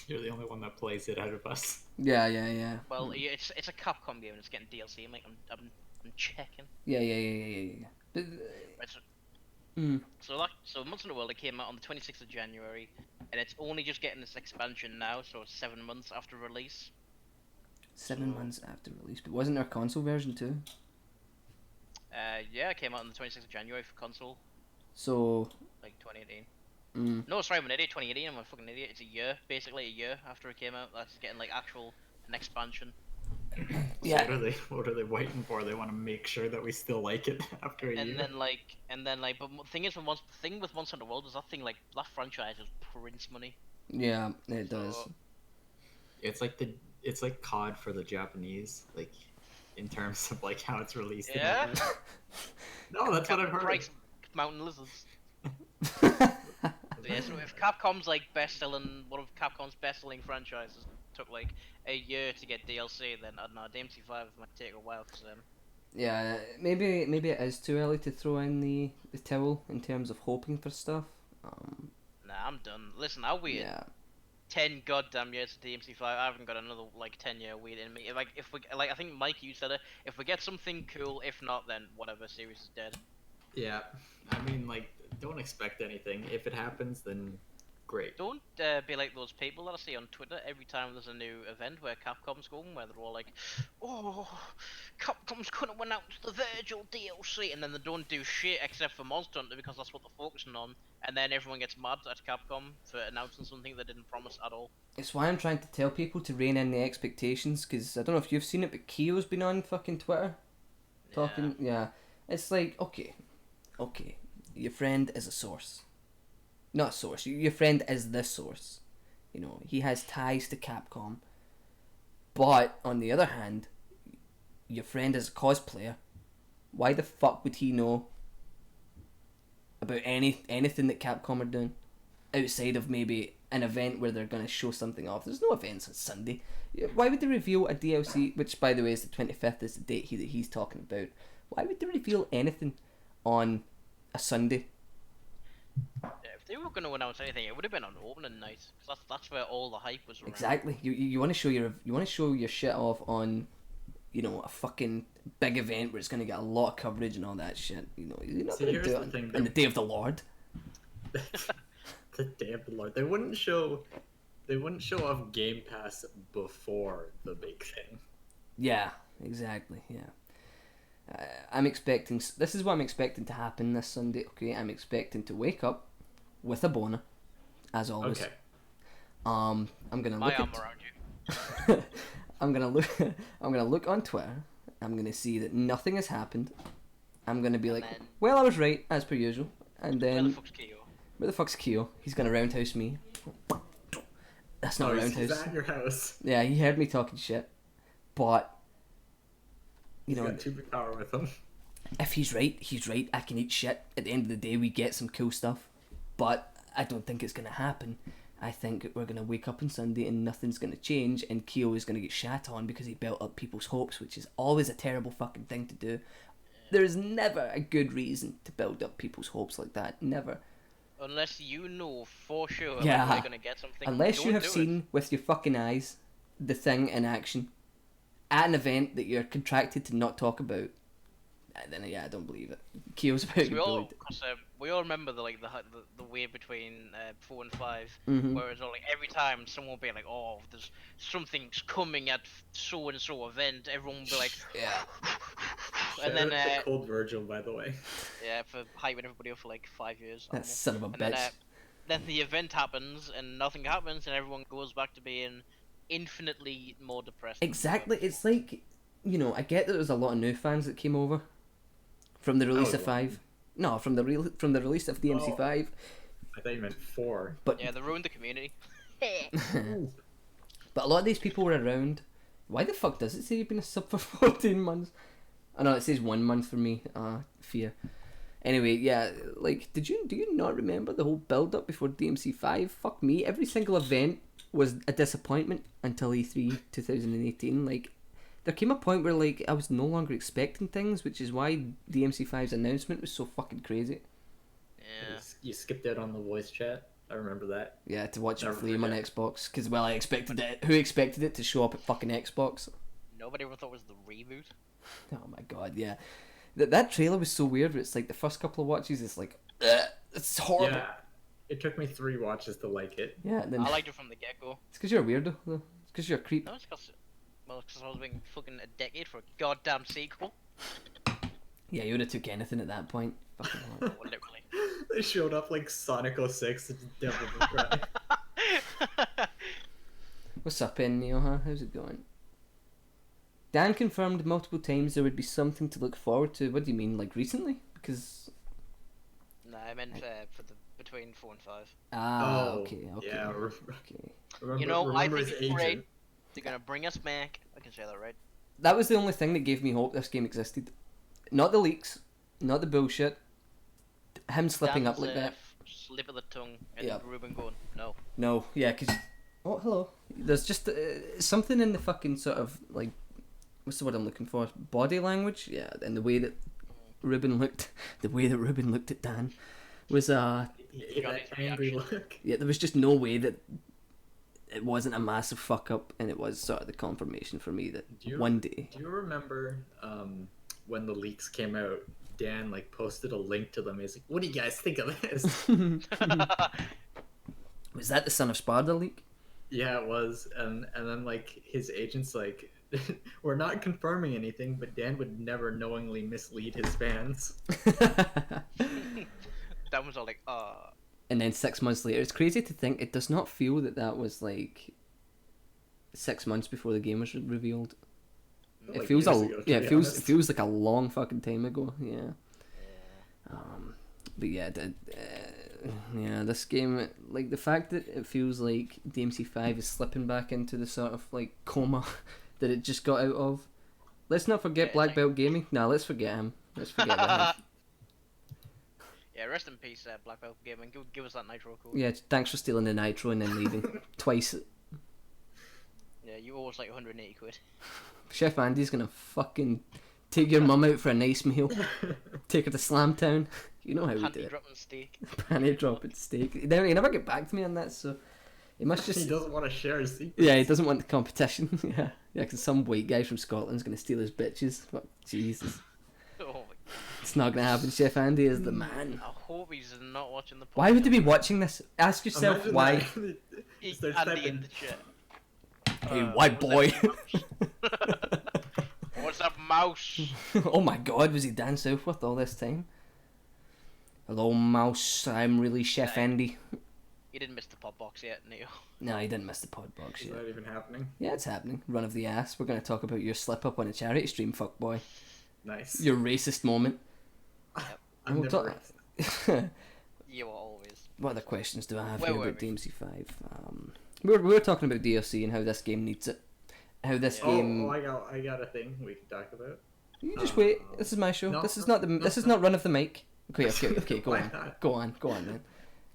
You're the only one that plays it out of us. Yeah. Well, it's a Capcom game and it's getting DLC, mate. I'm checking. Yeah. But, right, so Monster Hunter World, it came out on the 26th of January, and it's only just getting this expansion now, so it's 7 months after release. 7 months after release, but wasn't there a console version too? Yeah, it came out on the 26th of January for console. So... Like 2018. No, sorry, I'm an idiot. 2018. I'm a fucking idiot. It's basically a year after it came out. That's getting like an expansion. Yeah. So what are they waiting for? They want to make sure that we still like it after a year. And then but the thing is, the thing with Monster Hunter World is that franchise is Prince money. Yeah, it does. It's like COD for the Japanese, like in terms of like how it's released. Yeah. No, that's what I've heard. Price mountain lizards. Yeah, so if Capcom's like one of Capcom's best-selling franchises took like a year to get DLC, then I don't know, DMC5 might take a while for them. Yeah, maybe it is too early to throw in the towel in terms of hoping for stuff. Nah, I'm done. Listen, I'll wait 10 goddamn years for DMC5. I haven't got another like 10-year wait in me. Like if we I think Mike, you said it. If we get something cool, if not, then whatever, series is dead. Yeah, I mean, like, don't expect anything. If it happens, then great. Don't be like those people that I see on Twitter every time there's a new event where Capcom's going, where they're all like, "Oh, Capcom's gonna announce the Virgil DLC, and then they don't do shit except for Monster Hunter because that's what they're focusing on, and then everyone gets mad at Capcom for announcing something they didn't promise at all. It's why I'm trying to tell people to rein in the expectations, because I don't know if you've seen it, but Keo's been on fucking Twitter talking. Yeah. It's like, okay, your friend is a source. Not a source, your friend is the source. You know, he has ties to Capcom. But, on the other hand, your friend is a cosplayer. Why the fuck would he know about anything that Capcom are doing? Outside of maybe an event where they're going to show something off. There's no events on Sunday. Why would they reveal a DLC, which by the way is the 25th, is the date that he's talking about. Why would they reveal anything on a Sunday? Yeah, if they were going to announce anything, it would have been on opening night. Cause that's where all the hype was around. Exactly. You want to show your shit off on, you know, a fucking big event where it's going to get a lot of coverage and all that shit. You know, you're not going to do it on the Day of the Lord. The Day of the Lord. They wouldn't show off Game Pass before the big thing. Yeah, exactly. Yeah. I'm expecting. This is what I'm expecting to happen this Sunday. Okay, I'm expecting to wake up with a boner, as always. Okay. I'm gonna My look arm at. around you. I'm gonna look. I'm gonna look on Twitter. I'm gonna see that nothing has happened. I'm gonna be like, then- well, I was right as per usual. And Where the then fuck's Kyo? where the fuck's Keo? He's gonna roundhouse me. That's not a He's roundhouse. at your house. Yeah, he heard me talking shit, but you He's know, got too much power with him. if he's right, he's right. I can eat shit. At the end of the day, we get some cool stuff, but I don't think it's gonna happen. I think we're gonna wake up on Sunday and nothing's gonna change, and Keo is gonna get shat on because he built up people's hopes, which is always a terrible fucking thing to do. There is never a good reason to build up people's hopes like that. Never. Unless you know for sure Yeah. they're gonna get something. Unless you don't have do it. seen with your fucking eyes the thing in action at an event that you're contracted to not talk about, then yeah, I don't believe it. Keo's about to We get all, bullied. cause, we all remember the way between 4 and 5, Mhm. whereas like every time someone will be like, "Oh, there's something's coming at so and so event," everyone will be like, Yeah. and then Shout out to Cold Virgil, by the way. yeah, for hyping everybody up for like 5 years. That almost. son of a And bitch. then the event happens and nothing happens, and everyone goes back to being infinitely more depressed. Exactly. It's like, you know, I get that there's a lot of new fans that came over from the release Oh, of 5. No, from the release of DMC 5. I thought you meant 4. But Yeah, they ruined the community. but a lot of these people were around. Why the fuck does it say you've been a sub for 14 months? I know it says 1 month for me. Fear. Anyway, yeah, like, do you not remember the whole build up before DMC 5? Fuck me, every single event was a disappointment until E3 2018. Like, there came a point where, like, I was no longer expecting things, which is why DMC 5's announcement was so fucking crazy. Yeah. You skipped out on the voice chat. I remember that. Yeah, to watch it Never flame on forget. Xbox, because, well, I expected it. Who expected it to show up at fucking Xbox? Nobody ever thought it was the reboot. Oh my god, yeah. That trailer was so weird, where it's like the first couple of watches, it's like, ugh, it's horrible. Yeah. It took me 3 watches to like it. Yeah, and then I liked it from the get go. it's because you're a weirdo, though. It's because you're a creep. No, it's because I was waiting fucking a decade for a goddamn sequel. Yeah, you would have took anything at that point. Fucking hell. Well, literally. They showed up like Sonic 06 and Devil May Cry. What's up, Neo, huh? How's it going? Dan confirmed multiple times there would be something to look forward to. What do you mean, like recently? Because... No, I meant for the between 4 and 5. Ah, okay. Yeah, Okay. remember, You know, I remember think his it's great. agent. They're gonna bring us back. I can say that, right? That was the only thing that gave me hope this game existed. Not the leaks, not the bullshit. Him slipping up Dan's, like that. Slip of the tongue, and Yeah. Ruben going, no. No, yeah, because... Oh, hello. There's just something in the fucking sort of, like... What's the word I'm looking for? Body language? Yeah, and the way that Ruben looked... The way that Ruben looked at Dan was, That Johnny's angry reaction. look. yeah, there was just no way that it wasn't a massive fuck up, and it was sort of the confirmation for me that one day... Do you remember when the leaks came out? Dan like posted a link to them. He's like, "What do you guys think of this?" Was that the Son of Sparta leak? Yeah, it was, and then like his agent's like, we're not confirming anything, but Dan would never knowingly mislead his fans. Dan was all like, And then 6 months later, it's crazy to think it does not feel that was like 6 months before the game was revealed. It Like feels years ago, to it be feels honest. like a long fucking time ago. Yeah. But yeah, yeah, this game, like the fact that it feels like DMC5 is slipping back into the sort of like coma that it just got out of. Let's not forget Yeah, Black like- Belt Gaming. Nah, let's forget him. Let's forget that. yeah, rest in peace, Black Belt Gaming. Give us that nitro code. Yeah, thanks for stealing the nitro and then leaving twice. Yeah, you owe us like 180 quid. Chef Andy's gonna fucking take your mum out for a nice meal. Take her to Slamtown. You know how we do Panty it. dropping steak. Panty dropping steak. He never get back to me on that, so he must He just. doesn't want to share his secrets. Yeah, he doesn't want the competition. Yeah, because some white guy from Scotland's gonna steal his bitches. Fuck, Jesus, Oh my it's not gonna happen. Chef Andy is the man. I hope he's not watching the podcast. Why would they be watching this? Ask yourself Imagine why. that. He, Starts Andy typing, in the chat. Hey, white boy. What's up, mouse? Oh my God, was he down Southworth all this time? Hello, mouse. I'm really Chef Andy. You didn't miss the pop box yet, Neo. No, he didn't miss the pod box Is yet. that even happening? Yeah, it's happening. Run of the ass. We're going to talk about your slip up on a charity stream, fuckboy. Nice. Your racist moment. I'm We'll never... talk- You are always. What other questions do I have Where here were about we? DMC5? We were talking about DLC and how this game needs it. How this game. I got a thing we can talk about. You just wait. This is my show. no, this is no, not the. no, This is no. not run of the mic. Okay. Go Why on. not? Go on. Then.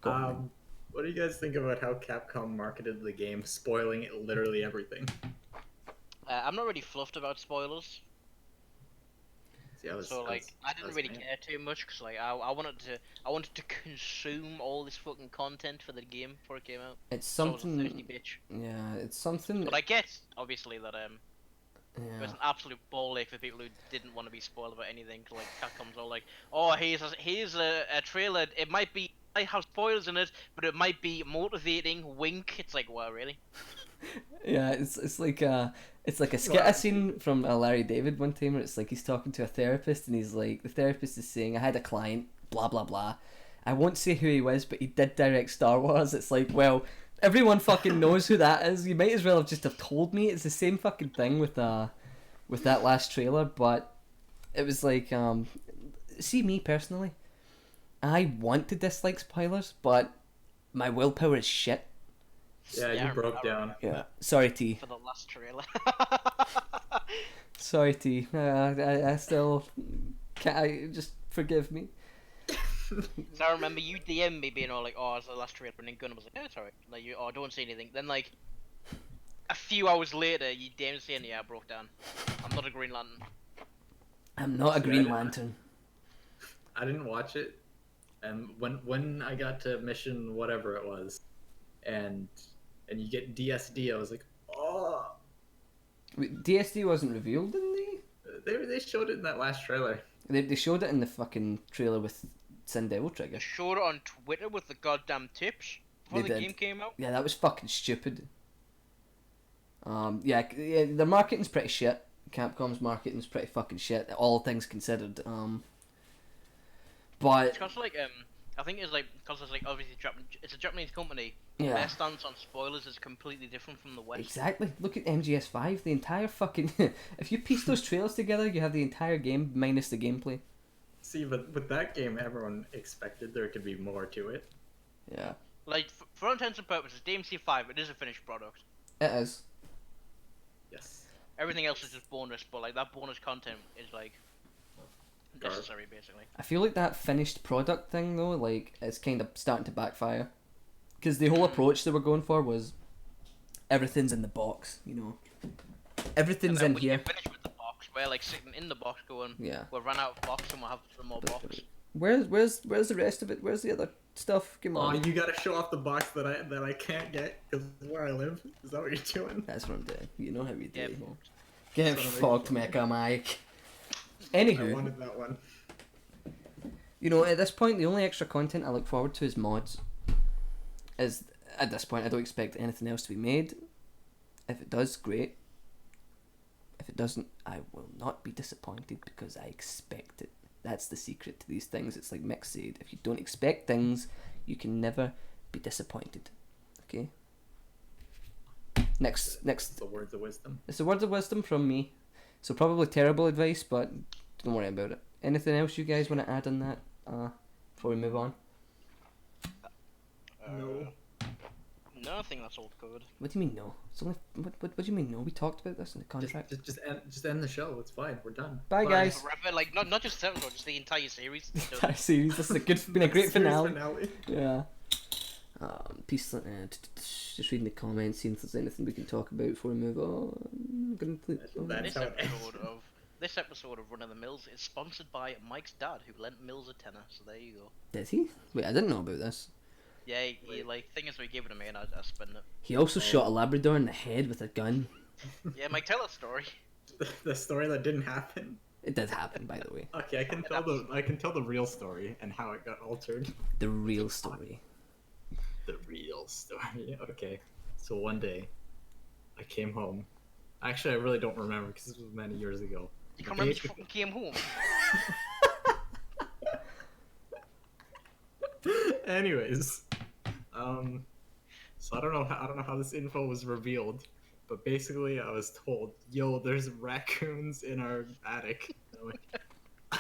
Go on. Then. What do you guys think about how Capcom marketed the game, spoiling it literally everything? I'm not really fluffed about spoilers, See, I I didn't really care too much because I wanted to consume all this fucking content for the game before it came out. It's So I was a thirsty something. bitch. Yeah, it's something. But I get obviously that it was Yeah. an absolute ball ache for people who didn't want to be spoiled about anything. 'Cause, like Capcom's all like, oh, here's a trailer. It might have spoilers in it, but it might be motivating. Wink. It's like, well, really? Yeah, it's like a skit I seen from Larry David one time where it's like he's talking to a therapist and he's like, the therapist is saying, I had a client, blah blah blah. I won't say who he was, but he did direct Star Wars. It's like, well, everyone fucking knows who that is. You might as well have told me. It's the same fucking thing with that last trailer, but it was like, see me personally, I want to dislike spoilers, but my willpower is shit. Yeah, Yeah, you broke I down. remember Yeah, sorry T. For the last trailer. Sorry T. I still can't. Just forgive me. So I remember you DM me being all like, "Oh, it's the last trailer," and then Gunnar was like, "Oh, it's alright." Like, "Oh, don't say anything." Then like a few hours later, you DM saying, "Yeah, I broke down. I'm not a Green Lantern." I'm not a Green Lantern. I didn't watch it, and when I got to mission whatever it was, and you get DSD, I was like, oh. Wait, DSD wasn't revealed in They showed it in that last trailer. They showed it in the fucking trailer with Sin Devil Trigger. I showed it on Twitter with the goddamn tips before They the did. game came out. Yeah, that was fucking stupid. Yeah, their marketing's pretty shit. Capcom's marketing's pretty fucking shit, all things considered. But It's cause like I think it's like because it's like obviously it's a Japanese company. Yeah. Their stance on spoilers is completely different from the West. exactly, look at MGS5. The entire fucking if you piece those trailers together, you have the entire game minus the gameplay. See, but with that game, everyone expected there could be more to it. Yeah, Like for all intents and purposes, DMC5 it is a finished product. it is. Yes. Everything else is just bonus, but like that bonus content is like necessary basically. I feel like that finished product thing though, like it's kind of starting to backfire, because the whole approach they were going for was everything's in the box, you know, everything's And then in when here. you finish with the box, we're like sitting in the box going, Yeah. we'll run out of box and we'll have some more box. Where's the rest of it? Where's the other stuff? Come Oh, on. you gotta show off the box that I can't get because where I live. Is that what you're doing? That's what I'm doing. You know how we do. Yeah. Get Son of a fucked, bitch. Mecha Mike. I Anywho, wanted that one. you know, at this point, the only extra content I look forward to is mods. At this point, I don't expect anything else to be made. If it does, great. it doesn't, I will not be disappointed because I expect it. That's the secret to these things. It's like Mick said, if you don't expect things, you can never be disappointed. Okay? Next. The words of wisdom. It's the words of wisdom from me. So probably terrible advice, but don't worry about it. Anything else you guys want to add on that before we move on? No. No, I think that's all covered. What do you mean no? It's only, what do you mean no? We talked about this in the contract. Just end the show. It's fine. We're done. Bye guys. Forever, like not just the episode, just the entire series. Entire series. This is been a great finale. Yeah. Peace. Just reading the comments, seeing if there's anything we can talk about before we move on. This episode of Run of the Mills is sponsored by Mike's dad, who lent Mills a tenner. So there you go. Did he? Wait, I didn't know about this. Yeah, he like thing is we gave it to me and I spent it. He also shot a Labrador in the head with a gun. Yeah, Mike, tell that story. The story that didn't happen. It did happen, by the way. Okay, I can tell the real story and how it got altered. The real story. The real story. Okay, so one day, I came home. Actually, I really don't remember because this was many years ago. You can't remember you fucking came home. Anyways, so I don't know how this info was revealed, but basically I was told, "Yo, there's raccoons in our attic."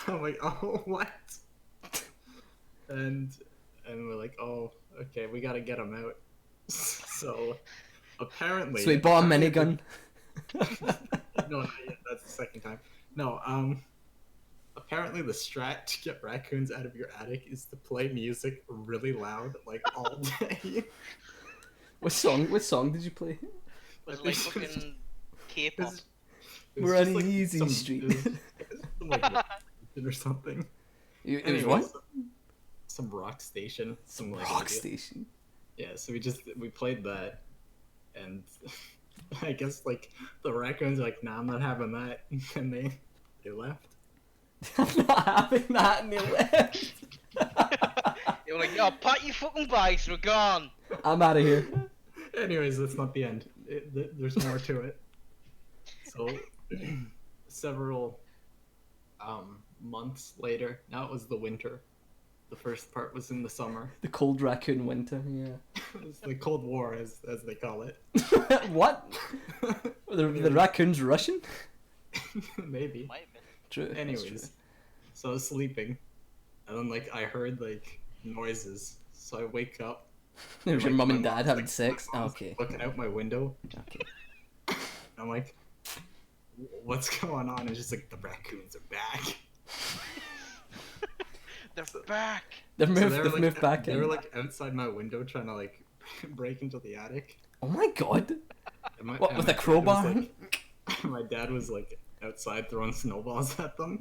I'm like, "Oh, what?" And we're like, "Oh, okay, we gotta get them out." So apparently, so we bought a minigun. No, not yet. That's the second time. No, apparently the strat to get raccoons out of your attic is to play music really loud, like all day. What song did you play? Was it like fucking K-pop? We're on Easy Street. Or something. It was what? Some rock station. Some like rock station. Yeah, so we played that, and I guess like the raccoons are like, "Nah, I'm not having that," and they left. I'm not having that, and they left. They were like, "Yo, pack your fucking bags, we're gone." I'm out of here. Anyways, that's not the end. There's more to it. So, several months later, now it was the winter. The first part was in the summer. The cold raccoon winter, yeah. It's the Cold War, as they call it. What? The raccoons Russian? Maybe. Might have been. True. Anyways, so I was sleeping, and then like I heard like noises. So I wake up. There's your mum and dad mom's, having like, sex. my mom's, Okay. Looking out my window. Okay. I'm like, "What's going on?" And it's just like, the raccoons are back. They're back. They've moved. So They've moved back They in. were like outside my window trying to like break into the attic. Oh my god! And What, and with my a dad crowbar? was, like, my dad was like outside throwing snowballs at them.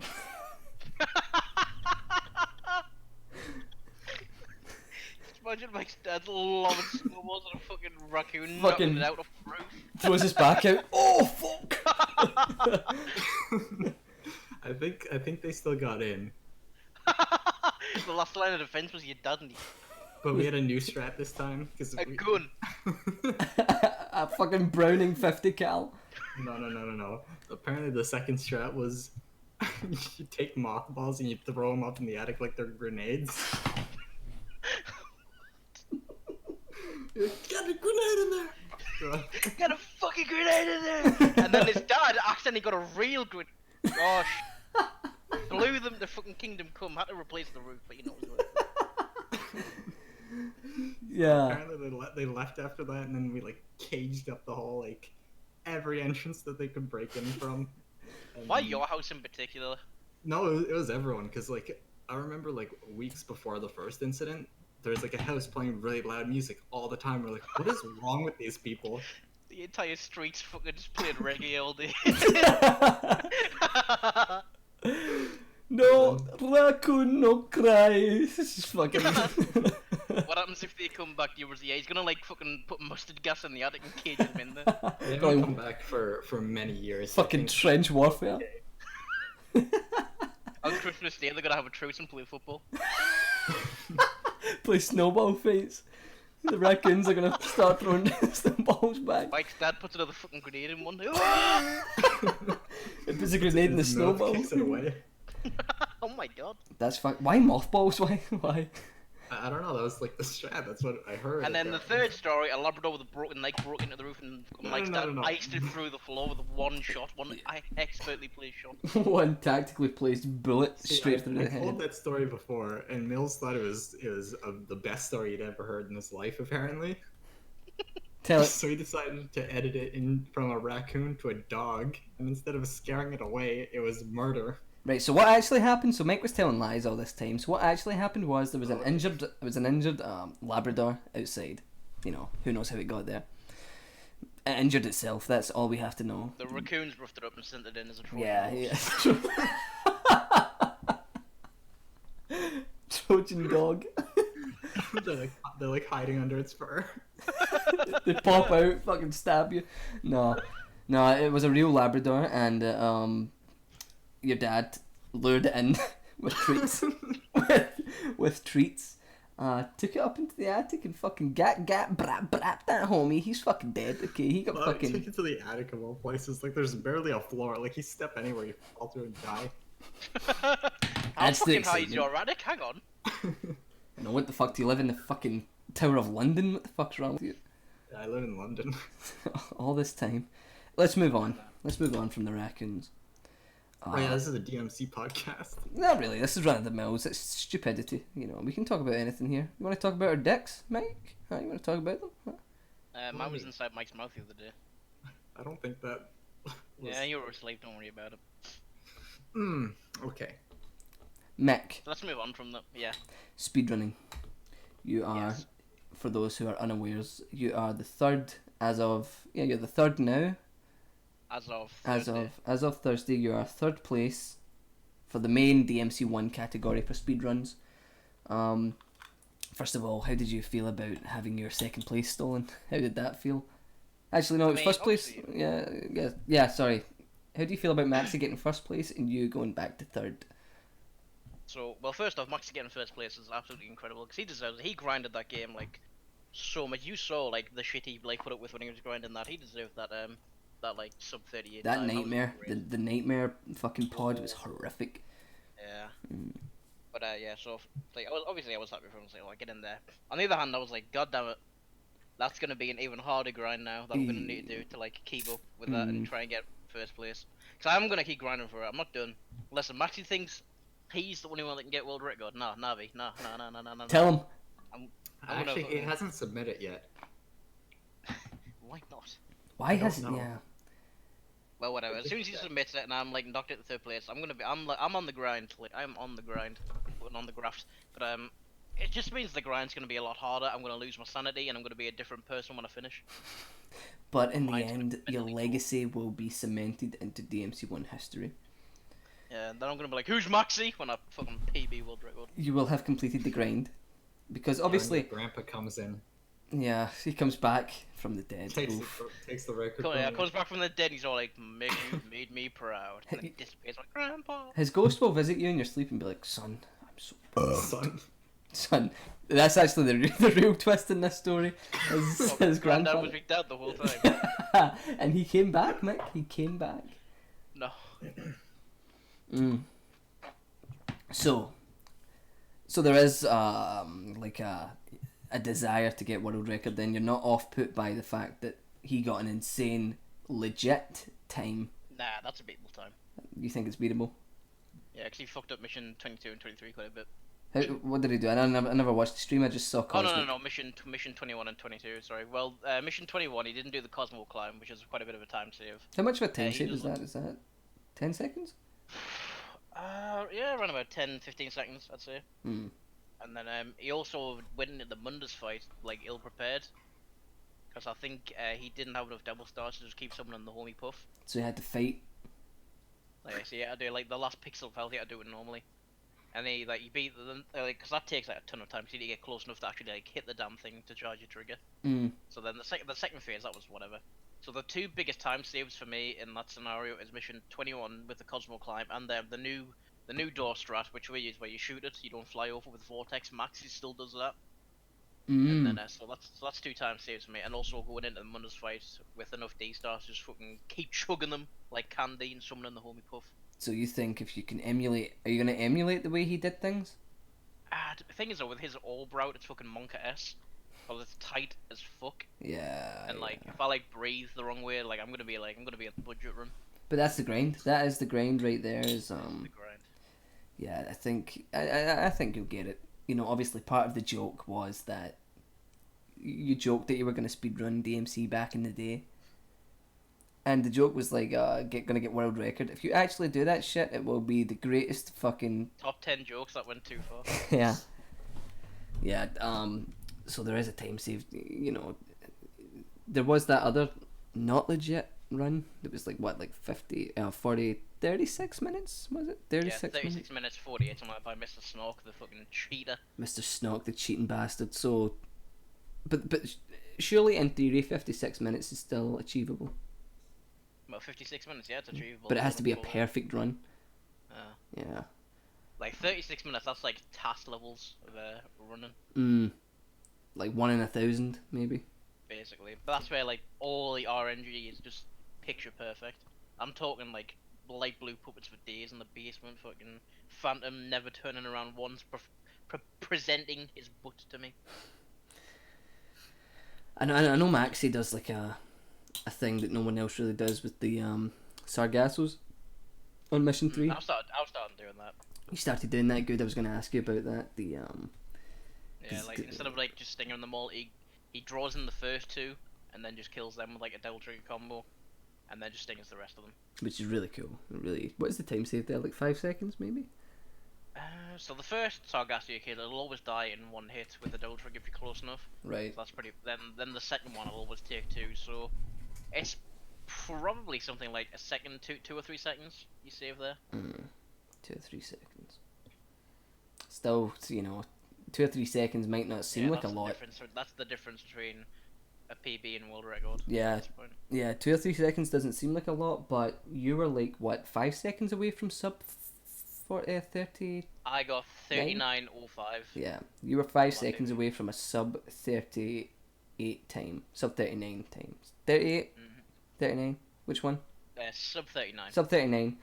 Imagine Mike's dad loving snowballs and a fucking raccoon Fucking- knocking it out of the roof. Throws his back out. Oh fuck! I think they still got in, The last line of defense was your dad and he... but we had a new strat this time because A gun. A fucking Browning 50 cal. No. Apparently the second strat was you take mothballs and you throw them up in the attic like they're grenades. Got a grenade in there! Got a fucking grenade in there! And then his dad accidentally got a real grenade. Gosh. Blew them to fucking Kingdom Come. Had to replace the roof, but you know what it was. Yeah. Apparently they left after that, and then we like caged up the whole like every entrance that they could break in from. And, Why your house in particular? No, it was everyone, because like I remember like weeks before the first incident, there's like a house playing really loud music all the time. We're like, what is wrong with these people? The entire street's fucking just playing reggae all day. No, raccoon, no cry. This is fucking. What happens if they come back years? Yeah, he's gonna like fucking put mustard gas in the attic and cage him in there. They haven't come back for many years. Fucking trench warfare. On Christmas Day, they're gonna have a truce and play football. Play snowball fights. The raccoons are gonna start throwing snowballs back. Mike's dad puts another fucking grenade in one. It puts a grenade in the snowball. Kicks it away. Oh my god. That's fine. Why mothballs? Why? I don't know. That was like the strat. That's what I heard. And then the third story, a Labrador with a broken leg broke into the roof, and Mike's dad iced it through the floor with one shot, one expertly placed shot. One tactically placed bullet straight through the I told head. that story before, and Millz thought it was the best story he'd ever heard in his life, apparently. Tell it. So he decided to edit it in from a raccoon to a dog, and instead of scaring it away, it was murder. Right, so what actually happened? So Mick was telling lies all this time. So what actually happened was there was an injured Labrador outside. You know, who knows how it got there? It injured itself. That's all we have to know. The raccoons roughed it up and sent it in as a Trojan Yeah, horse. yeah. Trojan dog. they're like hiding under its fur. They pop out, fucking stab you. No, it was a real Labrador, and your dad lured it in with treats. with treats. Took it up into the attic and fucking brap that homie. He's fucking dead. Okay, he got fucking. Take it to the attic of all places. Like there's barely a floor. Like you step anywhere, you fall through and die. How That's the fucking high is excitement. your attic? Hang on. No, what the fuck do you live in the fucking Tower of London? What the fuck's wrong with you? Yeah, I live in London. All this time. Let's move on. Let's move on from the raccoons. Oh yeah, this is a DMC podcast. Not really. This is run of the mills. It's stupidity. You know, we can talk about anything here. You want to talk about our dicks, Mike? Huh? You want to talk about them? Huh? Mine was inside Mike's mouth the other day. I don't think that was... Yeah, you were asleep, don't worry about it. Okay. Mick, So let's move on from the... Yeah. speedrunning. You are, Yes. for those who are unawares, you are the third as of... Yeah, you're the third now. As of Thursday. As of Thursday, you are third place for the main DMC1 category for speedruns. First of all, how did you feel about having your second place stolen? How did that feel? Actually, no, it was first place. Yeah, sorry. How do you feel about Maxie getting first place and you going back to third? So, well, first off, Maxi getting first place is absolutely incredible, because he deserves it. He grinded that game, like, so much. You saw, like, the shit he, like, put up with when he was grinding that. He deserved that, like, sub 38 That time. nightmare, That was great. the nightmare fucking pod was horrific. Yeah. But yeah, so like I was happy for him. So like, get in there. On the other hand, I was like, God damn it, that's gonna be an even harder grind now that I'm gonna need to do to like keep up with that and try and get first place. Cause I'm gonna keep grinding for it. I'm not done. Listen, Maxi thinks he's the only one that can get world record. No, Navi, no. Tell him. I'm Actually, gonna... it hasn't submitted yet. Why not? Why don't hasn't? know. Yeah. Well, whatever. As soon as he submits it and I'm like knocked at the third place, I'm on the grind. Like I'm on the grind, putting on the graphs. But it just means the grind's gonna be a lot harder. I'm gonna lose my sanity and I'm gonna be a different person when I finish. But in the Mine's gonna end, be your mentally cool. legacy will be cemented into DMC1 history. Yeah, and then I'm gonna be like, who's Maxi? When I fucking PB world record. You will have completed the grind. Because When obviously, your grandpa comes in, yeah, he comes back from the dead. Oof. takes the record. Comes back from the dead. He's all like, "Mick, you made me proud." And then he disappears like, "Grandpa." His ghost will visit you in your sleep and be like, son, I'm so Son. son. That's actually the real twist in this story. His Granddad grandfather. was with dad the whole time. And he came back, Mick. He came back. No. So there is like a desire to get world record. Then you're not off put by the fact that he got an insane legit time. Nah, that's a beatable time. You think it's beatable? Yeah, because he fucked up mission 22 and 23 quite a bit. What did he do? I never watched the stream. I just saw Oh Cosmic. no, mission 21 and 22. Sorry. Well, mission 21 he didn't do the Cosmo climb, which is quite a bit of a time save. How much of a time he save just- is that? Is that 10 seconds? Yeah, around about 10-15 seconds, I'd say. Hmm. And then he also went into the Mundus fight like ill prepared, because I think he didn't have enough double stars to just keep summoning the homie puff. So he had to fight. Like, so yeah, I do like the last pixel of health, he had to do it normally. And he like you beat them like because that takes like a ton of time. So you need to get close enough to actually like hit the damn thing to charge your trigger. Mm. So then the second phase that was whatever. So the two biggest time saves for me in that scenario is mission 21 with the Cosmo climb and the new door strat which we use where you shoot it, you don't fly over with vortex. Maxi still does that. And then so that's 2 time saves for me, and also going into the Munners fight with enough D stars, just fucking keep chugging them like candy and summoning the homie puff. So you think if you can emulate, are you gonna emulate the way he did things? The thing is though, with his orb route, it's fucking Monka S. Well, it's tight as fuck. Yeah. And like, if I like breathe the wrong way, like I'm gonna be a budget run. But that's the grind. That is the grind right there. Is The grind. Yeah, I think you'll get it. You know, obviously part of the joke was that you joked that you were gonna speedrun DMC back in the day, and the joke was like, gonna get world record. If you actually do that shit, it will be the greatest fucking top 10 jokes that went too far. yeah. Yeah. So there is a time save. You know, there was that other not legit run that was like what, like 36 minutes, was it? 36 yeah, 36 minutes 48, something like by Mr. Snork, the fucking cheater. Mr. Snork, the cheating bastard. So, but surely in theory 56 minutes is still achievable. Well, 56 minutes, yeah, it's achievable. But it has to be a perfect run. Yeah. Like 36 minutes, that's like task levels of running. Like 1 in 1,000, maybe. Basically, but that's where like all the RNG is just picture perfect. I'm talking like light blue puppets for days in the basement, fucking Phantom never turning around once, presenting his butt to me. I know Maxie does like a thing that no one else really does with the Sargassos on Mission 3. I'll start doing that. You started doing that, good. I was going to ask you about that. Yeah, like instead of like just stinging them all, he draws in the first 2 and then just kills them with like a double trigger combo, and then just stings the rest of them. Which is really cool. Really. What is the time save there? Like 5 seconds, maybe? So the first Sargasso kid, it'll always die in 1 hit with a double trigger if you're close enough. Right. So that's pretty. Then the second one will always take 2. So it's probably something like a second, 2 or 3 seconds you save there. 2 or 3 seconds. Still, you know, 2 or 3 seconds might not seem like a lot. That's the difference between a PB and world record. Yeah, 2 or 3 seconds doesn't seem like a lot, but you were like, what, 5 seconds away from sub 30? I got 39.05. Yeah, you were 5 seconds away from a sub 38 time. Sub 39 times. 38? 39? Which one? Sub 39. Sub 39.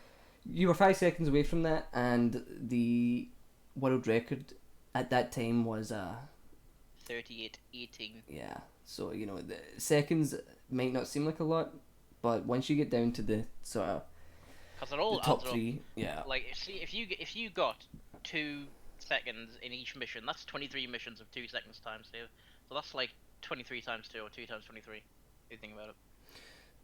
You were 5 seconds away from that, and the world record at that time was 38.18. Yeah, so you know the seconds might not seem like a lot, but once you get down to the sort of the top 3, yeah. Like if you got 2 seconds in each mission, that's 23 missions of 2 seconds time save. So that's like 23 times 2 or 2 times 23. If you think about it.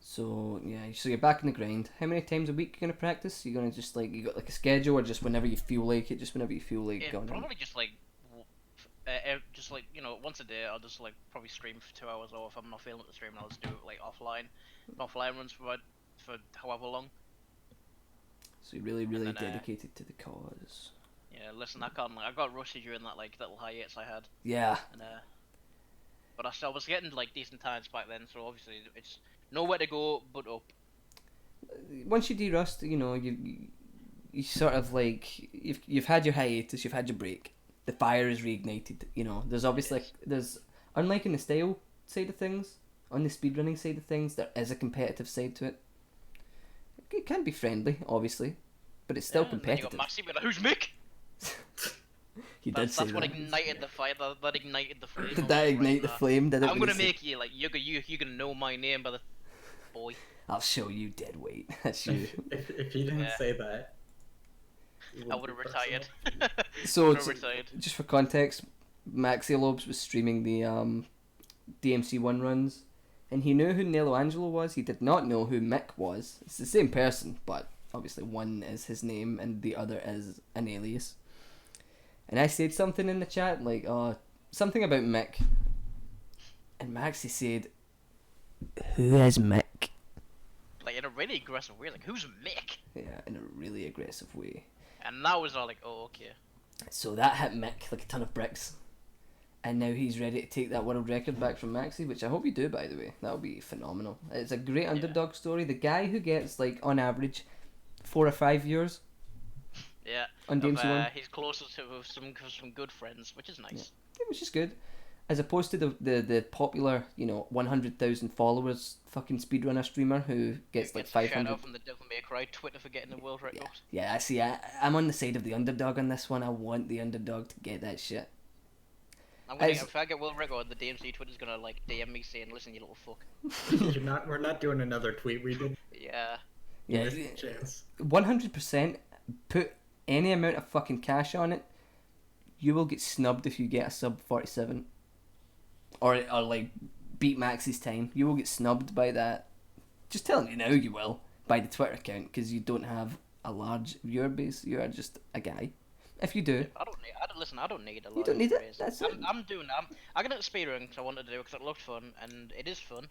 So yeah, so you're back in the grind. How many times a week you gonna practice? You gonna just like, you got like a schedule, or just whenever you feel like it? Just whenever you feel like going. Probably just like you know, once a day. I'll just like probably stream for 2 hours, or if I'm not feeling it to stream, I'll just do it like offline runs for however long. So you're really dedicated to the cause. Yeah, listen, I got rusty during that like little hiatus I had. Yeah. And but I still was getting like decent times back then, so obviously it's nowhere to go but up. Once you de-rust, you know, you sort of like, you've had your hiatus, you've had your break. The fire is reignited. You know, there's obviously there's, unlike in the style side of things, on the speedrunning side of things, there is a competitive side to it. It can be friendly, obviously, but it's still competitive. You got Maxi, but who's Mick? He did say that's what ignited the fire. That ignited the flame. Did that ignite the flame? Did it? I'm gonna make you like you're gonna know my name by the boy. I'll show you dead weight. That's you. If he didn't say that, I would have retired. So just for context, Maxi Lobes was streaming the DMC 1 runs, and he knew who Nello Angelo was. He did not know who Mick was. It's the same person, but obviously one is his name and the other is an alias. And I said something in the chat like, something about Mick, and Maxi said, "Who is Mick?" Like in a really aggressive way, like, who's Mick? Yeah, in a really aggressive way. And that was all like, oh, okay. So that hit Mick like a ton of bricks. And now he's ready to take that world record back from Maxi, which I hope you do, by the way. That would be phenomenal. It's a great underdog story. The guy who gets, like, on average, 4 or 5 years. Yeah. On DMC 1. He's closer to some good friends, which is nice. Yeah, which is good. as opposed to the popular, 100,000 followers fucking speedrunner streamer who gets like 500. Shout out from the Devil May Cry Twitter for getting the world record. Yeah, I see. I'm on the side of the underdog on this one. I want the underdog to get that shit. If I get world record, the DMC Twitter's gonna like DM me saying, "Listen, you little fuck." We're not doing another tweet. We did. Yeah. Yeah. Chance. 100%. Put any amount of fucking cash on it. You will get snubbed if you get a sub 47. Or like beat Max's time. You will get snubbed by that. Just telling you now, you will by the Twitter account because you don't have a large viewer base. You are just a guy. If you do, I don't need a lot. You don't need it. Base. That's it. I'm gonna speedrun because I wanted to do it because it looked fun and it is fun.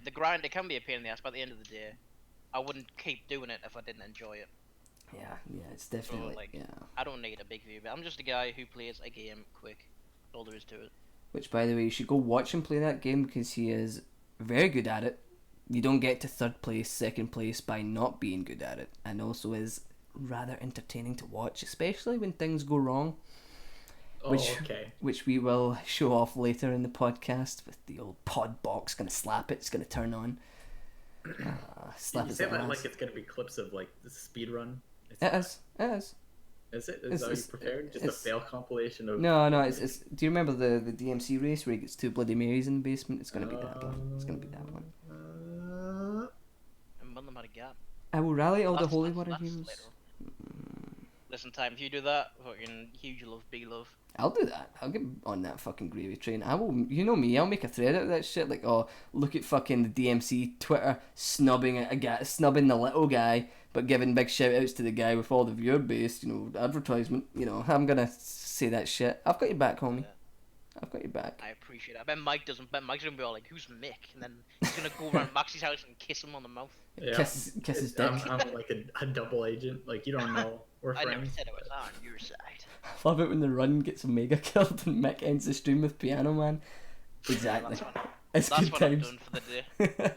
The grind, it can be a pain in the ass, but at the end of the day, I wouldn't keep doing it if I didn't enjoy it. Yeah, it's definitely I don't need a big view, but I'm just a guy who plays a game quick. That's all there is to it. Which, by the way, you should go watch him play that game because he is very good at it. You don't get to third place, second place by not being good at it, and also is rather entertaining to watch, especially when things go wrong. Which we will show off later in the podcast with the old pod box. Gonna slap it. It's gonna turn on. Slap you his say that ass. like it's gonna be clips of like the speed run. It is. Is it? Is that you prepared? Just a fail compilation of. No. It's. Do you remember the DMC race where he gets 2 Bloody Marys in the basement? It's gonna be that one. It's gonna be that one. And one of them had a gap. I will rally all the holy water heroes. Listen, time. If you do that, fucking huge love, big love. I'll do that. I'll get on that fucking gravy train. I will. You know me. I'll make a thread out of that shit. Like, oh, look at fucking the DMC Twitter snubbing a guy, snubbing the little guy, but giving big shout outs to the guy with all the viewer base. Advertisement. I'm gonna say that shit. I've got your back, homie. Yeah. I've got your back. I appreciate it. I bet Mike doesn't. Bet Mike's gonna be all like, "Who's Mick?" And then he's gonna go around Max's house and kiss him on the mouth. Yeah. Kiss his dick. I'm like a double agent. Like, you don't know. We're friends. I never said I was on your side. I love it when the run gets mega killed and Mick ends the stream with Piano Man. Exactly. That's good what times. I'm done for the day.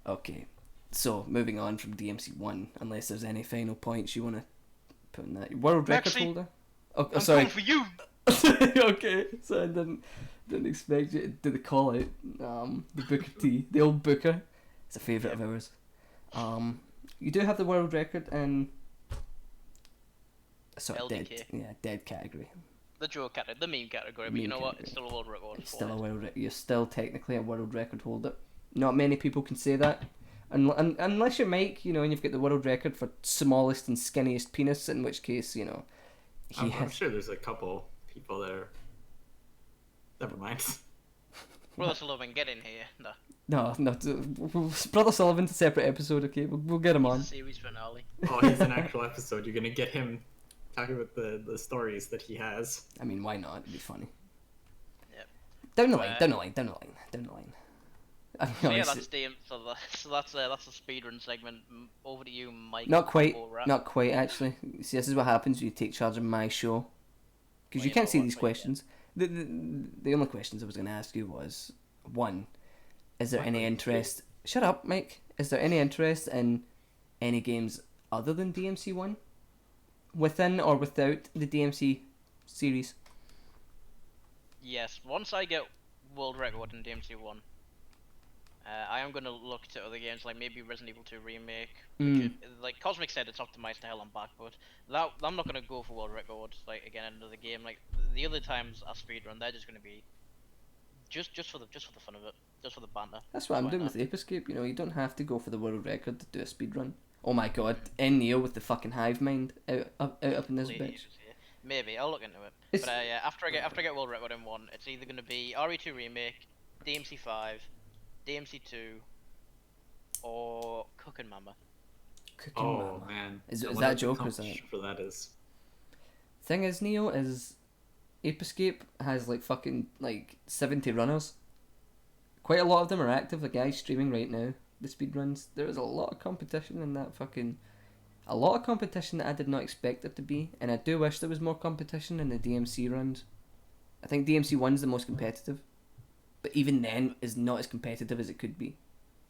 Okay, so moving on from DMC 1, unless there's any final points you want to put in that. World record holder? Oh, sorry. I'm coming for you! Okay, so I didn't expect you to do the call out. The Booker T, the old Booker. It's a favourite of ours. You do have the world record in dead category. The joke category, the meme category, but you know what? It's still a world record. It's still a world record. You're still technically a world record holder. Not many people can say that. Unless you're Mike, and you've got the world record for smallest and skinniest penis, in which case, I'm sure there's a couple people there. Never mind. Brother Sullivan, get in here. No. Brother Sullivan's a separate episode, okay? We'll get him on. Series finale. Oh, he's an actual episode. You're gonna get him talking about the stories that he has. I mean, why not? It'd be funny. Yep. Down the line. That's DM. So that's the speedrun segment. Over to you, Mike. Not quite actually. See, this is what happens when you take charge of my show. Because you can't see these questions. The only questions I was going to ask you was, 1, is there any interest... Shut up, Mike. Is there any interest in any games other than DMC 1? Within or without the DMC series? Yes, once I get world record in DMC 1, I am going to look to other games, like maybe Resident Evil 2 Remake. Like Cosmic said, it's optimized to hell and back, but I'm not going to go for world records, like, again, another game. Like, the other times I speedrun, they're just going to be just for the fun of it, just for the banter. That's what I'm doing with Ape Escape, you don't have to go for the world record to do a speedrun. Oh my god, Neil with the fucking hive mind out up in this bitch. Maybe, I'll look into it. But after I get world record in 1, it's either going to be RE2 Remake, DMC 5, DMC 2, or Cookin' Mama. Mama. Man. Is that a joke or is that? For that is. Thing is, Neo, is Ape Escape has fucking 70 runners. Quite a lot of them are active. The guy's streaming right now. The speedruns. There is a lot of competition in that fucking... A lot of competition that I did not expect there to be. And I do wish there was more competition in the DMC runs. I think DMC 1's the most competitive. But even then, is not as competitive as it could be.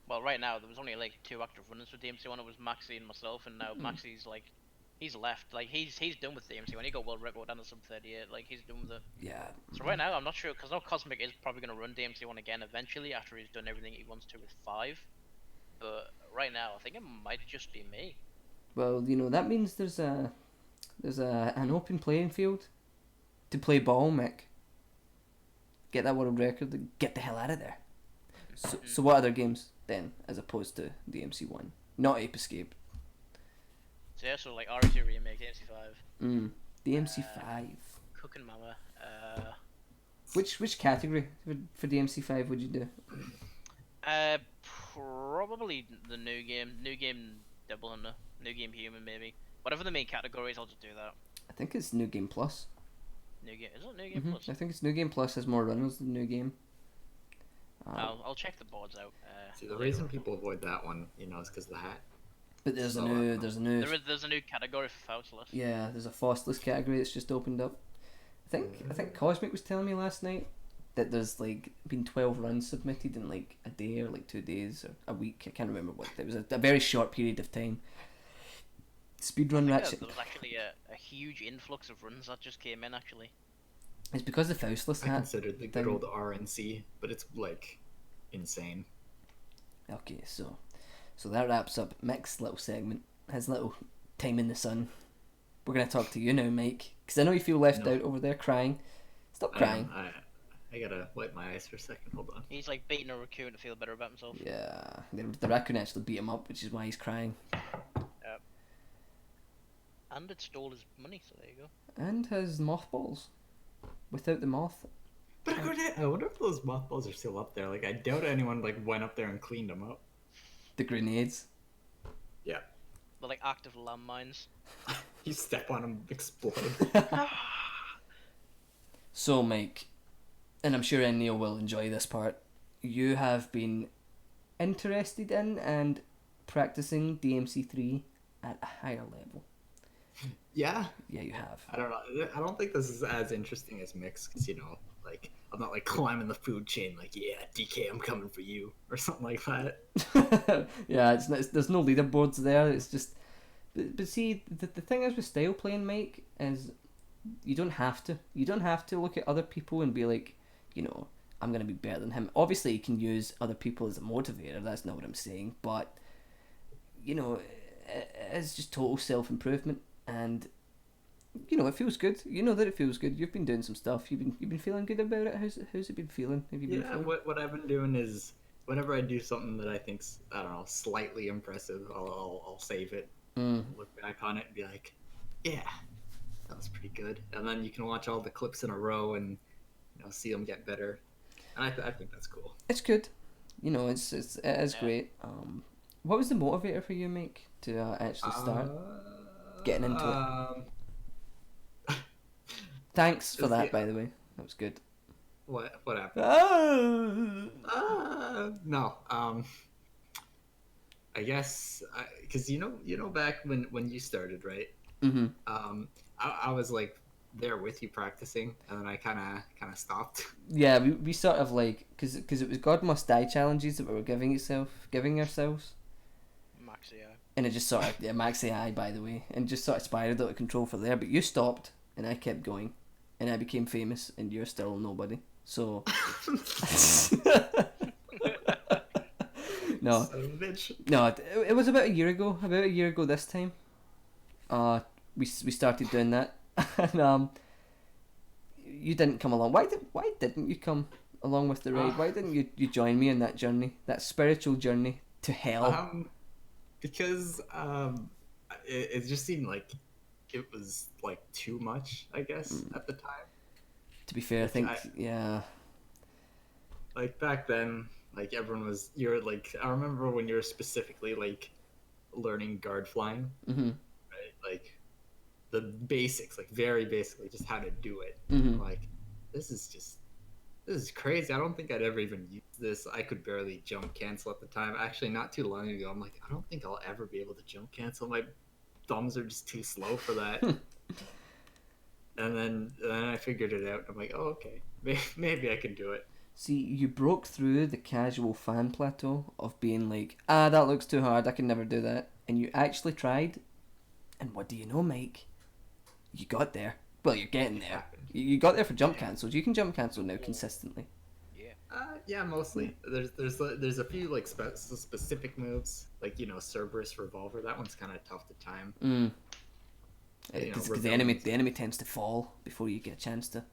Well, right now, there was only 2 active runners for DMC 1. It was Maxi and myself, and now Maxi's He's left. Like he's done with DMC. When he got world record down to sub 38, like he's done with it. Yeah. So right now I'm not sure because now Cosmic is probably gonna run DMC one again eventually after he's done everything he wants to with 5. But right now I think it might just be me. Well, that means there's an open playing field to play ball, Mick. Get that world record and get the hell out of there. So what other games then, as opposed to DMC 1? Not Ape Escape. So yeah, so like RE2 remake, DMC 5. DMC 5. Cooking Mama. Which category for DMC 5 would you do? Probably the new game Double Hunter, new game Human maybe. Whatever the main category is, I'll just do that. I think it's New Game Plus. New game is it New Game Plus? I think it's New Game Plus has more runners than New Game. I'll check the boards out. See, the reason people avoid that one, is because of the hat. But there's a new category for Faustless. Yeah, there's a Faustless category that's just opened up. I think Cosmic was telling me last night that there's like been 12 runs submitted in like a day or like 2 days or a week. I can't remember what. It was a very short period of time. Speedrun Ratchet. There was actually a huge influx of runs that just came in actually. It's because the Faustless hat. I considered the good old RNC, but it's like insane. Okay, so that wraps up Mick's little segment, his little time in the sun. We're going to talk to you now, Mike, because I know you feel left out over there crying. Stop crying. I gotta wipe my eyes for a second, hold on. He's like beating a raccoon to feel better about himself. Yeah, the raccoon actually beat him up, which is why he's crying. Yep. And it stole his money, so there you go. And his mothballs. Without the moth. But I wonder if those mothballs are still up there. Like, I doubt anyone went up there and cleaned them up. The grenades. Yeah. They're like active landmines. You step on them, explode. So, Mike, and I'm sure Neil will enjoy this part, you have been interested in and practicing DMC3 at a higher level. Yeah. Yeah, you have. I don't know. I don't think this is as interesting as Mick's, because, I'm not climbing the food chain, yeah, DK, I'm coming for you, or something like that. Yeah, there's no leaderboards there. It's just, but see, the thing is with style playing, Mike, is you don't have to. You don't have to look at other people and be like, I'm gonna be better than him. Obviously, you can use other people as a motivator. That's not what I'm saying, but it's just total self-improvement, and it feels good. You know that it feels good. You've been doing some stuff. You've been feeling good about it. How's it been feeling? Have you been feeling? What I've been doing is whenever I do something that I think's, I don't know, slightly impressive, I'll save it, look back on it, and be like, yeah, that was pretty good. And then you can watch all the clips in a row and see them get better. And I think that's cool. It's good. It is great. What was the motivator for you, Mick, to actually start getting into it? Thanks for that, by the way. That was good. What happened? No. I guess because back when you started, right? Mm-hmm. I was there with you practicing, and then I kind of stopped. Yeah, we sort of because it was God Must Die challenges that we were giving ourselves. Max AI. And it just sort of Max AI, by the way, and just sort of spiraled out of control for there. But you stopped, and I kept going, and I became famous, and you're still nobody. So. No. Son of a bitch. No, it was about a year ago. About a year ago this time. We started doing that, and you didn't come along. Why didn't you come along with the ride? Why didn't you join me on that journey, that spiritual journey to hell? Because it just seemed like it was too much, I guess, at the time. To be fair, I think back then, everyone was, I remember when you were specifically learning guard flying, mm-hmm. right? The basics, very basically just how to do it. Mm-hmm. This is crazy. I don't think I'd ever even use this. I could barely jump cancel at the time. Actually, not too long ago, I'm like, I don't think I'll ever be able to jump cancel. My thumbs are just too slow for that. And then I figured it out. I'm like, oh, okay. Maybe I can do it. See, you broke through the casual fan plateau of being like, that looks too hard, I can never do that. And you actually tried, And what do you know, Mike? You got there. Well, you're getting there. You got there for jump cancels. You can jump cancel now consistently. Yeah, mostly. There's a few like specific moves, like Cerberus Revolver. That one's kind of tough to time. Because the enemy tends to fall before you get a chance to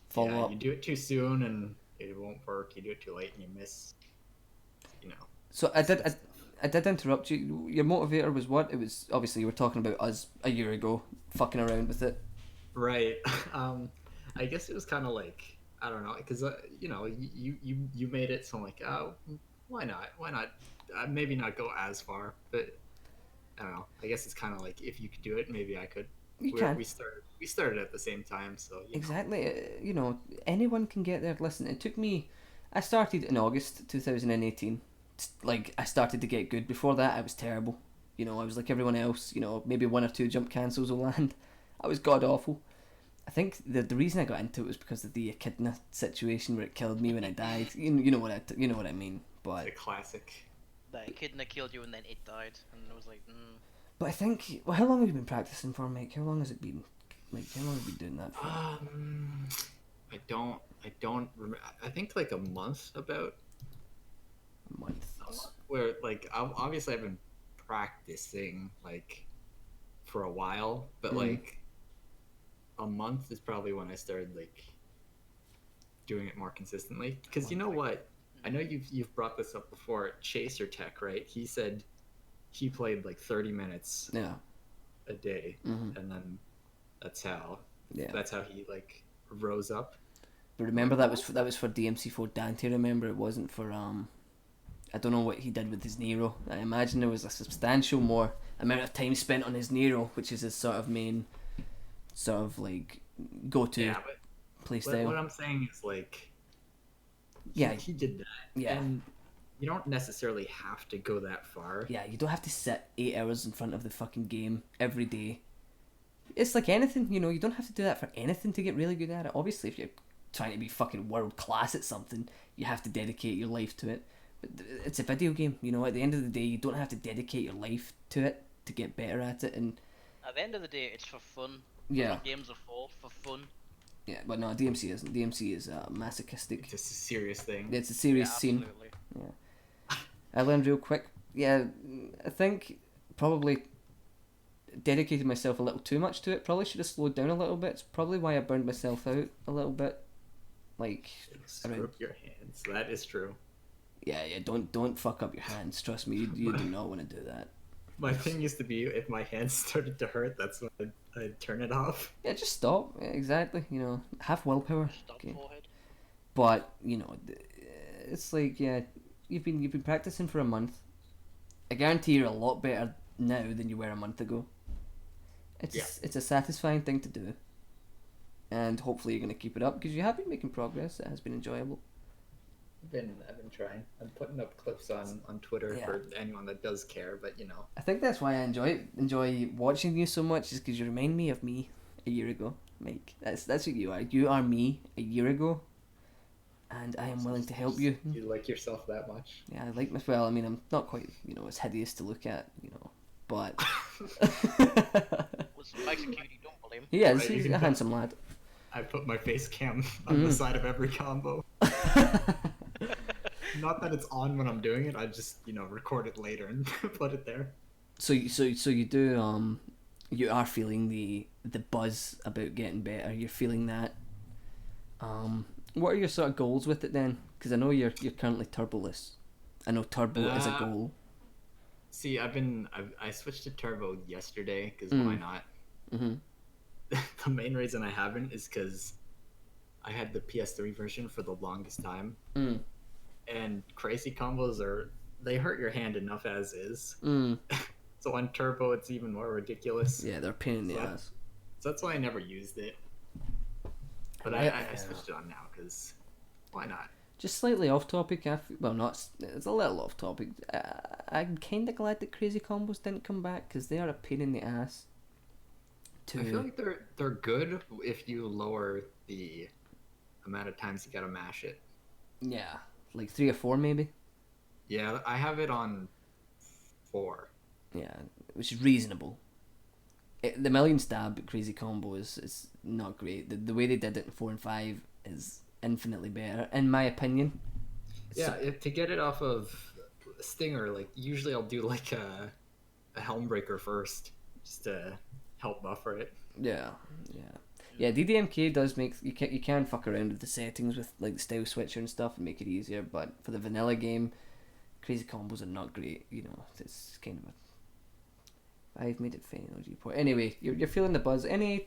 follow up. You do it too soon and it won't work. You do it too late and you miss. So I did interrupt you. Your motivator was what? It was obviously you were talking about us a year ago, fucking around with it. Right. I guess it was kind of like, I don't know, because you made it, so I'm like, oh, why not? Maybe not go as far, but I don't know. I guess it's kind of like if you could do it, maybe I could. We started at the same time, so exactly. Anyone can get there. Listen, it took me. I started in August 2018. Like I started to get good. Before that, I was terrible. I was like everyone else. Maybe 1 or 2 jump cancels will land. I was god awful. I think the reason I got into it was because of the echidna situation where it killed me when I died. You know what I mean. But it's a classic. The echidna killed you and then it died, and it was like. But I think. Well, how long have you been practicing for, Mike? How long has it been? Like, how long have you been doing that for? I don't remember. I think like a month about. A month. Where like obviously I've been practicing like for a while, but like a month is probably when I started like doing it more consistently. Because you know what? I know you've brought this up before. Chaser Tech, right? He said he played like 30 minutes a day, and then that's how he like rose up. But remember that was for DMC4 Dante. Remember, it wasn't for I don't know what he did with his Nero. I imagine there was a substantial more amount of time spent on his Nero, which is his sort of main, like go-to play style. What I'm saying is like, he did that. Yeah. And you don't necessarily have to go that far. Yeah, you don't have to sit 8 hours in front of the fucking game every day. It's like anything, you don't have to do that for anything to get really good at it. Obviously, if you're trying to be fucking world class at something, you have to dedicate your life to it. But it's a video game, at the end of the day, you don't have to dedicate your life to it to get better at it. And at the end of the day, it's for fun. Yeah. Games are for fun. Yeah, but no, DMC isn't. DMC is masochistic. It's a serious thing. It's a serious scene. Yeah. I learned real quick. Yeah, I think probably dedicated myself a little too much to it. Probably should have slowed down a little bit. It's probably why I burned myself out a little bit. Like, screw up your hands. That is true. Yeah. Don't fuck up your hands. Trust me, you do not want to do that. My thing used to be if my hands started to hurt, that's when I'd turn it off. Yeah, just stop. Yeah, exactly. Have willpower. Stop forehead. But it's like you've been practicing for a month. I guarantee you're a lot better now than you were a month ago. It's a satisfying thing to do, and hopefully you're gonna keep it up because you have been making progress. It has been enjoyable. I've been trying. I'm putting up clips on Twitter for anyone that does care, but I think that's why I enjoy watching you so much, is because you remind me of me a year ago, Mike. That's what you are. You are me a year ago, and I am willing to help you. You like yourself that much? Yeah, I like myself. Well, I mean, I'm not quite as hideous to look at, but. Mike's a cutie, don't blame him. He is. He's a handsome lad. I put my face cam on the side of every combo. Not that it's on when I'm doing it. I just record it later and put it there. So you do you are feeling the buzz about getting better. You're feeling that. What are your sort of goals with it then? Because I know you're currently turboless. I know turbo is a goal. See, I switched to turbo yesterday because why not? Mm-hmm. The main reason I haven't is because I had the PS3 version for the longest time. And crazy combos they hurt your hand enough as is. So on turbo it's even more ridiculous. Yeah, they're a pain in the ass. So that's why I never used it. But I switched it on now because why not? Just slightly off topic. It's a little off topic. I'm kind of glad that crazy combos didn't come back because they are a pain in the ass. I feel like they're good if you lower the amount of times you gotta mash it. Yeah, like 3 or 4 maybe. Yeah, I have it on 4. Yeah, which is reasonable. the million stab crazy combo is not great. The way they did it in 4 and 5 is infinitely better, in my opinion. To get it off of Stinger, like usually I'll do like a Helmbreaker first, just to help buffer it. Yeah. DDMK does make you can fuck around with the settings with like the style switcher and stuff and make it easier, but for the vanilla game, crazy combos are not great. You know, it's kind of a. I've made it faint on report. Anyway, you're feeling the buzz. Any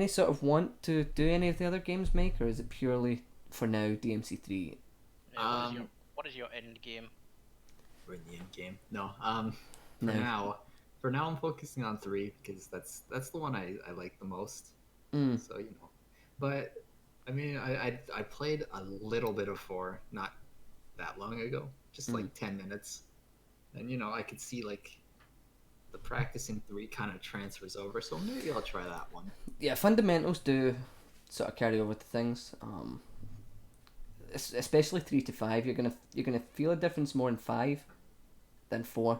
sort of want to do any of the other games, Mike, or is it purely for now DMC3? Yeah, what is your end game? We're in the end game. No. For now, I'm focusing on 3 because that's the one I like the most. So but I mean, I played a little bit of 4 not that long ago, just like 10 minutes, and I could see like the practicing 3 kind of transfers over, so maybe I'll try that one. Yeah, fundamentals do sort of carry over to things. Especially 3 to 5, you're gonna feel a difference more in 5 than 4,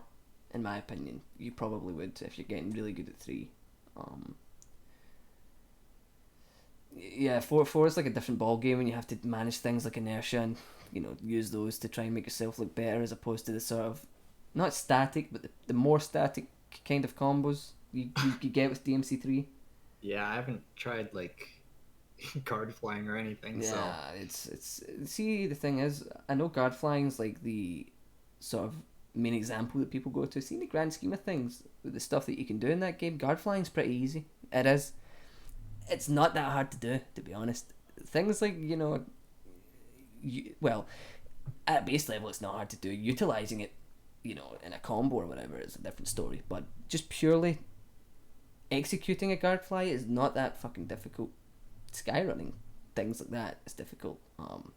in my opinion. You probably would if you're getting really good at 3. Yeah, 4 is like a different ball game, and you have to manage things like inertia and use those to try and make yourself look better, as opposed to the sort of not static, but the more static kind of combos you get with DMC3. Yeah, I haven't tried like guard flying or anything. Yeah, it's see, the thing is, I know guard flying is like the sort of main example that people go to. See, in the grand scheme of things, with the stuff that you can do in that game, guard flying is pretty easy. It is. It's not that hard to do, to be honest. Things like at base level, it's not hard to do. Utilizing it, in a combo or whatever is a different story. But just purely executing a guard fly is not that fucking difficult. Skyrunning, things like that is difficult.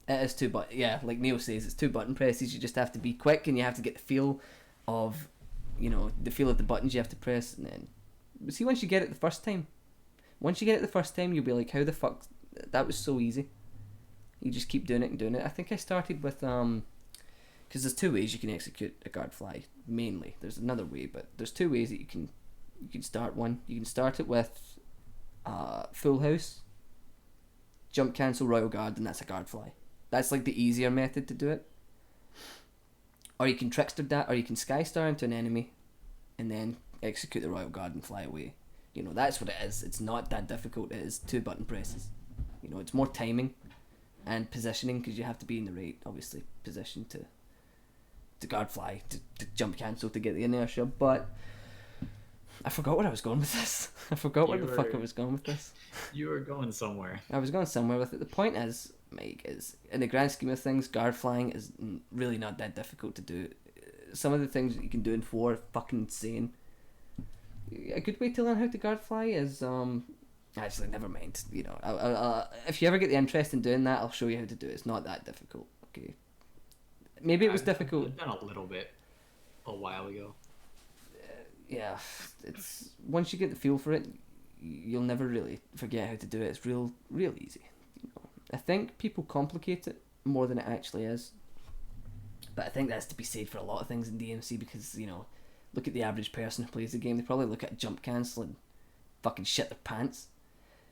It is 2 button. Yeah, like Neil says, it's 2 button presses. You just have to be quick, and you have to get the feel of, the feel of the buttons you have to press, and then see, once you get it the first time, you'll be like, how the fuck, that was so easy. You just keep doing it and doing it. I think I started with because there's 2 ways you can execute a guard fly. Mainly, there's another way, but there's 2 ways that you can start one. You can start it with full house, jump cancel, royal guard, and that's a guard fly. That's like the easier method to do it. Or you can trickster that, or you can sky star into an enemy, and then execute the royal guard and fly away. That's what it is. It's not that difficult. It is 2 button presses. It's more timing and positioning, because you have to be in the right, obviously, position to guard fly, to jump cancel, to get the inertia. But I forgot where I was going with this. I forgot where the fuck I was going with this. You were going somewhere. I was going somewhere with it. The point is, Mike, is in the grand scheme of things, guard flying is really not that difficult to do. Some of the things that you can do in 4 are fucking insane. A good way to learn how to guard fly is actually, never mind. If you ever get the interest in doing that, I'll show you how to do it. It's not that difficult. Okay. Maybe it was difficult. I've done a little bit a while ago. Yeah, it's once you get the feel for it, you'll never really forget how to do it. It's real easy. I think people complicate it more than it actually is, but I think that's to be said for a lot of things in DMC, because look at the average person who plays the game. They probably look at jump cancel and fucking shit their pants.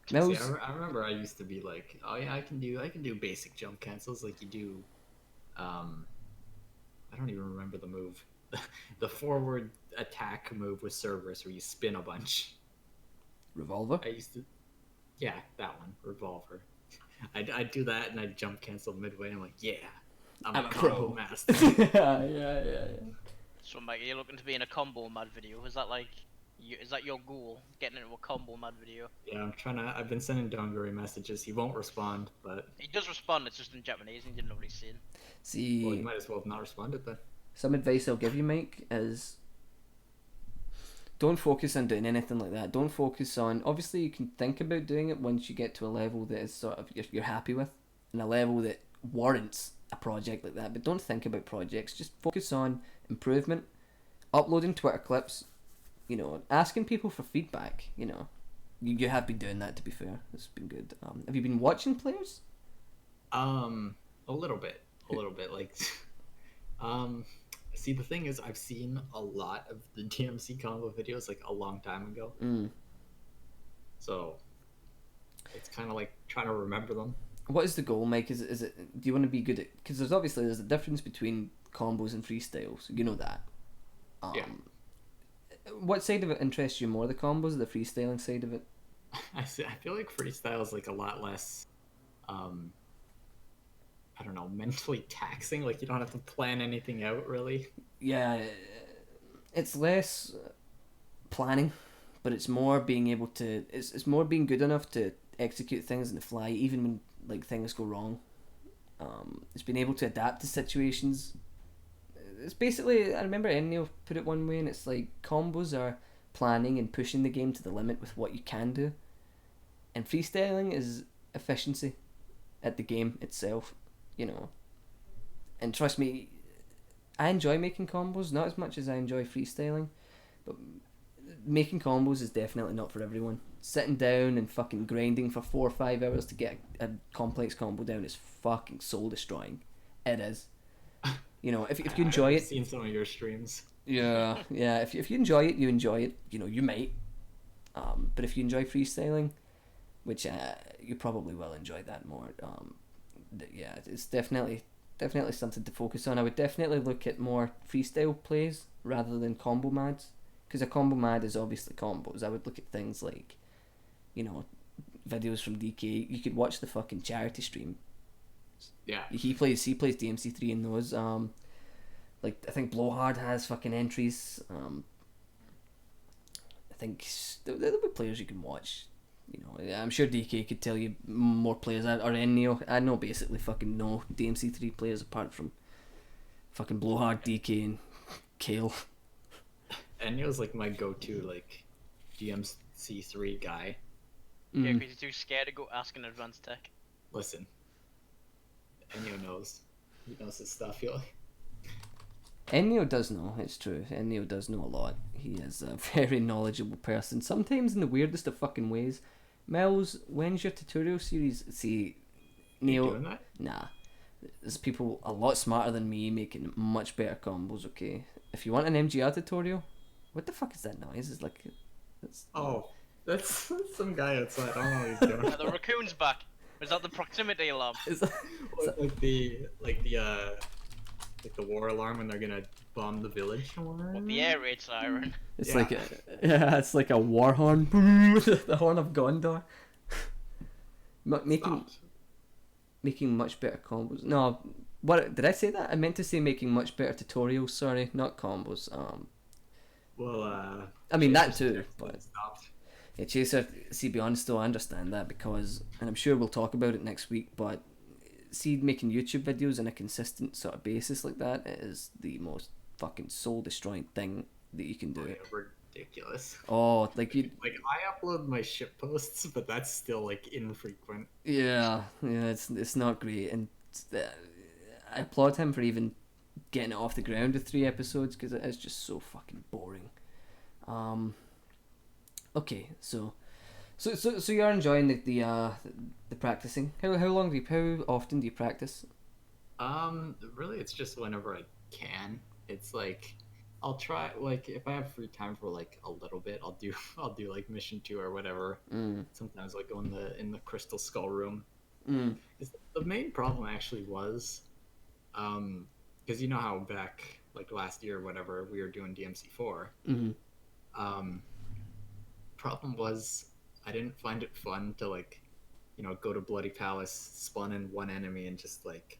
Millz, see, I remember I used to be like, oh yeah, I can do basic jump cancels like you do. I don't even remember the move. The forward attack move with Cerberus where you spin a bunch. Revolver? I used to... Yeah, that one. Revolver. I'd do that and I'd jump cancel midway. I'm like, yeah, I'm a pro master. yeah. So, Mike, are you looking to be in a combo mad video? Is that your goal? Getting into a combo mad video? Yeah, I'm trying to... I've been sending Donguri messages. He won't respond, but... He does respond, it's just in Japanese and you didn't know what he's saying. See... Well, you might as well have not responded then. Some advice I'll give you, Mike, is don't focus on doing anything like that. Don't focus on... Obviously, you can think about doing it once you get to a level that is sort of you're happy with, and a level that warrants a project like that. But don't think about projects. Just focus on improvement, uploading Twitter clips, asking people for feedback. You have been doing that, to be fair. It's been good. Have you been watching players? A little bit. Like... See, the thing is, I've seen a lot of the DMC combo videos like a long time ago. So it's kind of like trying to remember them. What is the goal, Mike? Is it? Do you want to be good at? Because there's a difference between combos and freestyles. You know that. Yeah. What side of it interests you more? The combos or the freestyling side of it? I feel like freestyle is like a lot less, I don't know, mentally taxing. Like you don't have to plan anything out really. Yeah, it's less planning, but it's more being able to. It's more being good enough to execute things on the fly, even when like things go wrong. It's being able to adapt to situations. It's basically, I remember Ennio put it one way, and it's like combos are planning and pushing the game to the limit with what you can do, and freestyling is efficiency at the game itself, you know. And trust me, I enjoy making combos, not as much as I enjoy freestyling, but making combos is definitely not for everyone. Sitting down and fucking grinding for 4 or 5 hours to get a complex combo down is fucking soul destroying. It is. You know, if you enjoy it, I've seen some of your streams. yeah. If you enjoy it, you enjoy it. You know, you might. But if you enjoy freestyling, which you probably will enjoy that more. Yeah, it's definitely something to focus on. I would definitely look at more freestyle plays rather than combo mads, because a combo mad is obviously combos. I would look at things like, you know, videos from DK. You could watch the fucking charity stream. Yeah. He plays DMC3 in those. Like I think Blowhard has fucking entries. I think there'll be players you can watch. You know, I'm sure DK could tell you more players, or Ennio. I know basically fucking no DMC3 players apart from fucking Blowhard, DK, and Kale. Ennio's like my go-to like DMC3 guy. Yeah, because he's too scared to go ask an advanced tech. Listen, Ennio knows. He knows his stuff. He'll... Ennio does know, it's true. Ennio does know a lot. He is a very knowledgeable person, sometimes in the weirdest of fucking ways. Millz, when's your tutorial series? See, Neil... You doing that? Nah. There's people a lot smarter than me making much better combos, okay? If you want an MGR tutorial... What the fuck is that noise? It's like... Oh, that's some guy outside. I don't know what he's doing. The raccoon's back. Was that the proximity alarm? Like the war alarm when they're gonna bomb the village. What, the air raid siren? It's Yeah. it's like a war horn. The horn of Gondor. Making much better combos. No, what did I say that? I meant to say making much better tutorials. Sorry, not combos. Well, I mean that Chaser too, but stopped. yeah, Chaser. See, be honest though, I understand that because, and I'm sure we'll talk about it next week. But see, making YouTube videos on a consistent sort of basis like that is the most fucking soul destroying thing that you can do. Oh, yeah, ridiculous. Oh, like you. Like I upload my shit posts, but that's still like infrequent. Yeah, it's not great, and I applaud him for even getting it off the ground with 3 episodes because it is just so fucking boring. Okay, so you're enjoying the practicing. How often do you practice? Really, it's just whenever I can. It's like I'll try, like if I have free time for like a little bit, I'll do like mission 2 or whatever. Sometimes like go in the crystal skull room. The main problem actually was, because you know how back like last year or whatever we were doing DMC4. Problem was I didn't find it fun to like, you know, go to Bloody Palace, spawn in one enemy, and just like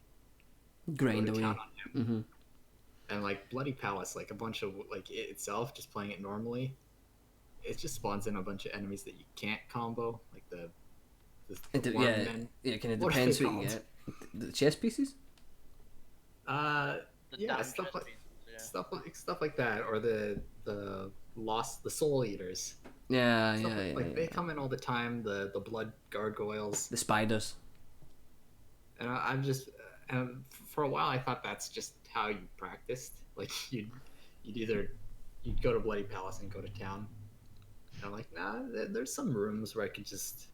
Grind go to away. town on him. And like Bloody Palace, like a bunch of like it itself, just playing it normally, it just spawns in a bunch of enemies that you can't combo, like the worm men. Yeah, kind of What are depends they what you called? get. The chess pieces. The Yeah, damn stuff chest like pieces, yeah. stuff like that, or the soul eaters. Yeah, Stuff yeah, like yeah. they come in all the time. The blood gargoyles, The spiders. and I'm just and for a while I thought that's just how you practiced. Like you'd go to Bloody Palace and go to town. And I'm like, nah, there's some rooms where I could just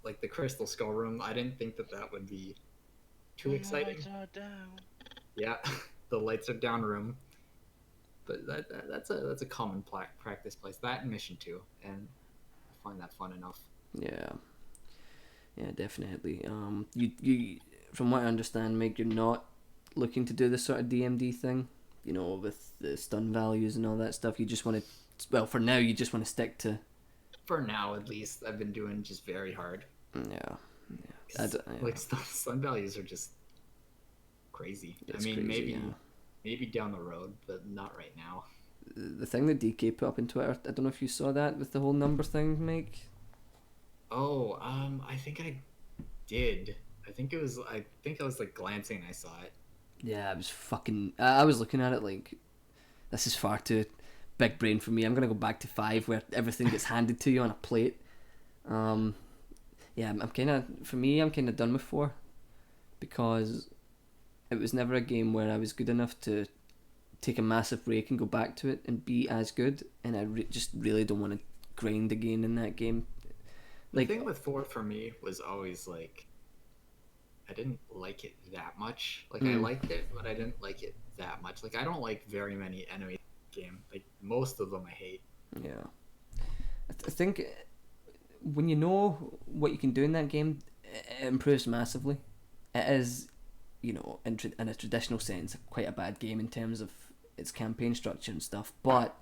like the Crystal Skull room. I didn't think that would be too exciting. Lights are down. Yeah, the lights are down room. But that's a common practice place. That and Mission 2, and I find that fun enough. Yeah, definitely. You from what I understand, Mick, you're not looking to do this sort of DMD thing, with the stun values and all that stuff. You just want to, well, for now, you just want to stick to. For now, at least, I've been doing just very hard. Yeah. Like stun values are just crazy. It's crazy, maybe down the road, but not right now. The thing that DK put up on Twitter, I don't know if you saw that with the whole number thing, Mick. Oh, I think I did. I think I was like glancing and I saw it. Yeah, I was looking at it like, this is far too big brain for me. I'm gonna go back to 5 where everything gets handed to you on a plate. Yeah, I'm kind of done with 4 because it was never a game where I was good enough to take a massive break and go back to it and be as good, and I just really don't want to grind again in that game. The thing with 4 for me was always like, I didn't like it that much. Like I liked it, but I didn't like it that much. Like I don't like very many enemies in the game. Like most of them I hate. Yeah, I think when you know what you can do in that game, it improves massively. It is, in a traditional sense, quite a bad game in terms of its campaign structure and stuff. But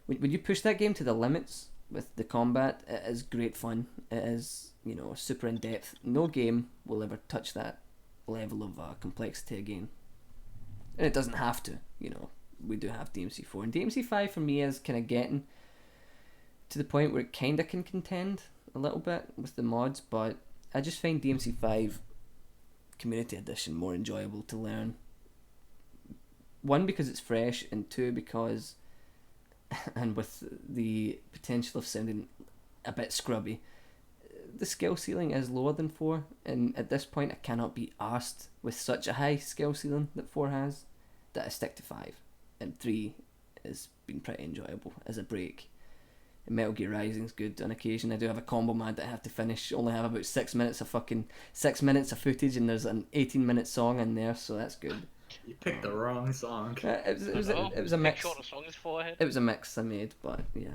when you push that game to the limits with the combat, it is great fun. It is, super in depth. No game will ever touch that level of complexity again, and it doesn't have to. We do have DMC4, and DMC5 for me is kind of getting to the point where it kind of can contend a little bit with the mods, but I just find DMC5 Community Edition more enjoyable to learn. 1, because it's fresh, and 2, because, and with the potential of sounding a bit scrubby, the skill ceiling is lower than 4, and at this point I cannot be arsed with such a high skill ceiling that 4 has, that I stick to 5, and 3 has been pretty enjoyable as a break. And Metal Gear Rising's good on occasion. I do have a combo mod that I have to finish. Only have about 6 minutes of footage, and there's an 18-minute song in there, so that's good. You picked the wrong song. It was a mix. Shorter songs for it. It was a mix I made, but yeah,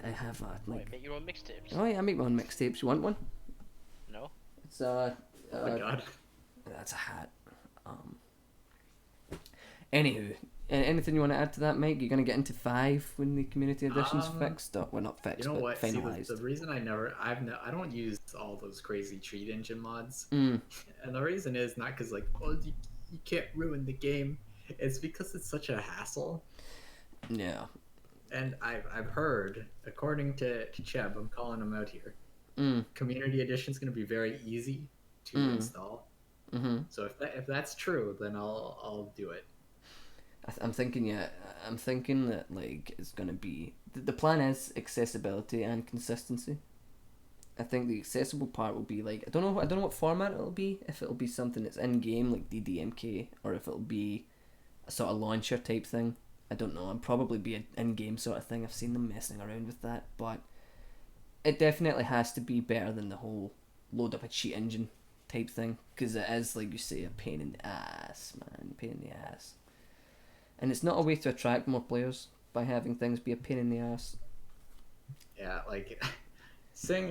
I have Make your own mixtapes. Oh yeah, I make my own mixtapes. You want one? No. It's oh my god. That's a hat. Anywho, anything you want to add to that, Mike? You're gonna get into 5 when the community edition's fixed? Well, not fixed, you know but what? finalized. See, the reason I don't use all those crazy cheat engine mods, and the reason is not because you can't ruin the game. It's because it's such a hassle. Yeah. And I've heard, according to Cheb, I'm calling him out here. Community edition is going to be very easy to install. Mm-hmm. So if that's true, then I'll do it. I'm thinking that it's gonna be the plan is accessibility and consistency. I think the accessible part will be I don't know what format it'll be. If it'll be something that's in game like DDMK, or if it'll be a sort of launcher type thing. I don't know. It'll probably be an in game sort of thing. I've seen them messing around with that, but it definitely has to be better than the whole load up a cheat engine type thing, because it is, like you say, a pain in the ass, man. Pain in the ass. And it's not a way to attract more players by having things be a pain in the ass. Yeah, saying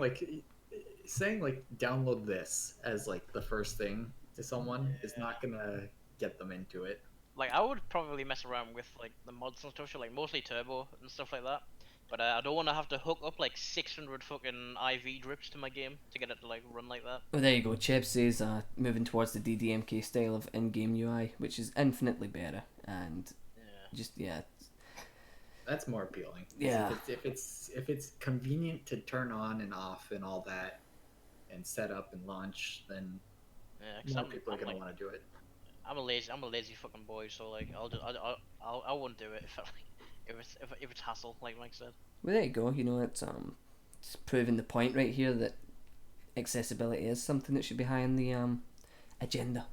download this as the first thing to someone is not gonna get them into it. I would probably mess around with the mods and stuff, mostly turbo and stuff like that. But I don't want to have to hook up 600 fucking IV drips to my game to get it to run like that. Well, there you go. Cheb says moving towards the DDMK style of in-game UI, which is infinitely better, and that's more appealing. Yeah. If it's convenient to turn on and off and all that, and set up and launch, then more people are gonna want to do it. I'm a lazy fucking boy, so I won't do it if it's hassle, like Mike said. Well, there you go. It's proving the point right here that accessibility is something that should be high on the agenda.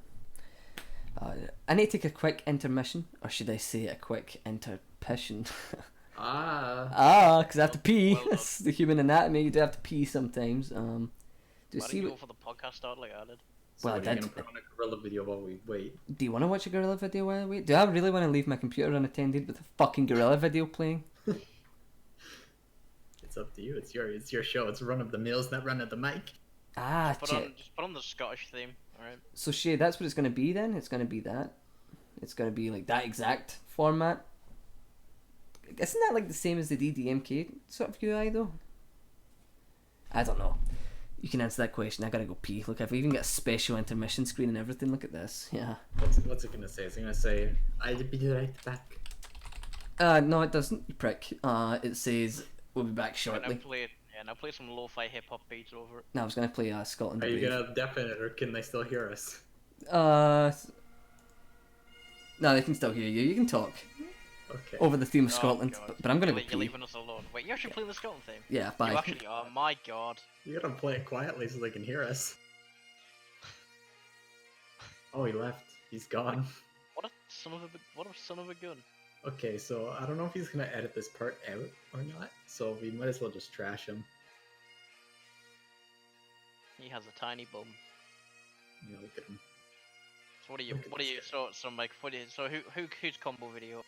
I need to take a quick intermission, or should I say a quick interpission? Because I have to pee. Well It's the human anatomy. You do have to pee sometimes. Why don't you go for the podcast start like I did? So Well, what, are you gonna put on a gorilla video while we wait? Do you want to watch a gorilla video while I wait? Do I really want to leave my computer unattended with a fucking gorilla video playing? It's up to you. It's your show. It's run of the Millz, not run of the mic. Ah, Just put on the Scottish theme, alright? So Shay, that's what it's going to be then? It's going to be that? It's going to be like that exact format? Isn't that like the same as the DDMK sort of UI though? I don't know. You can answer that question. I gotta go pee. Look, I've even got a special intermission screen and everything. Look at this. Yeah. What's it gonna say? It's gonna say, "I'll be right back." No, it doesn't, you prick. It says, we'll be back shortly. Now play some lo-fi hip-hop beats over it. No, I was going to play Scotland. Are you gonna deafen it, or can they still hear us? No, they can still hear you. You can talk. Okay. Over the theme of Scotland, God. but I'm going to go You're pee. leaving us alone. Wait, you're actually playing the Scotland theme? Yeah, bye. You actually are, my god. You gotta play it quietly so they can hear us. Oh, he left. He's gone. What a son of a gun. Okay, so I don't know if he's gonna edit this part out or not, so we might as well just trash him. He has a tiny bum. Yeah, look at him. So Mike, whose combo video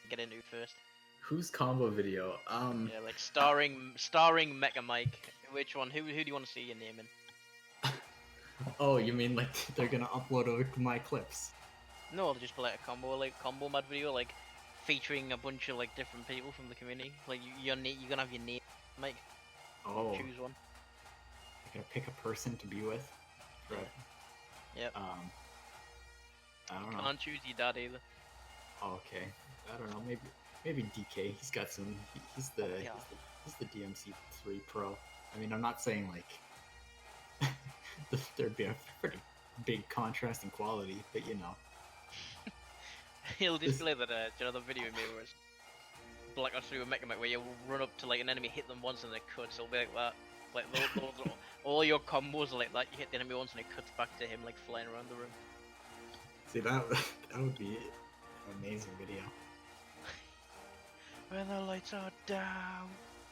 get into first? Whose combo video? Yeah, like starring Mecha Mike. Which one? Who do you want to see your name in? Oh, you mean like they're gonna upload my clips? No, they'll just be like a combo mad video, like featuring a bunch of like different people from the community. Like you're gonna have your name, Mike. Oh. Choose one. I gotta pick a person to be with. Right. Yep. I don't know. Can't choose your dad either. Oh, okay. I don't know. Maybe DK. He's got some. He's the DMC 3 Pro. I mean, I'm not saying like there'd be a pretty big contrast in quality, but you know. He'll display that. Do you know the video me where it's Black Ops 3 with Mecha Mike, where you run up to like an enemy, hit them once, and they cut. So it'll be like that. Like all your combos are like that. You hit the enemy once, and it cuts back to him like flying around the room. See, that would be an amazing video. When the lights are down.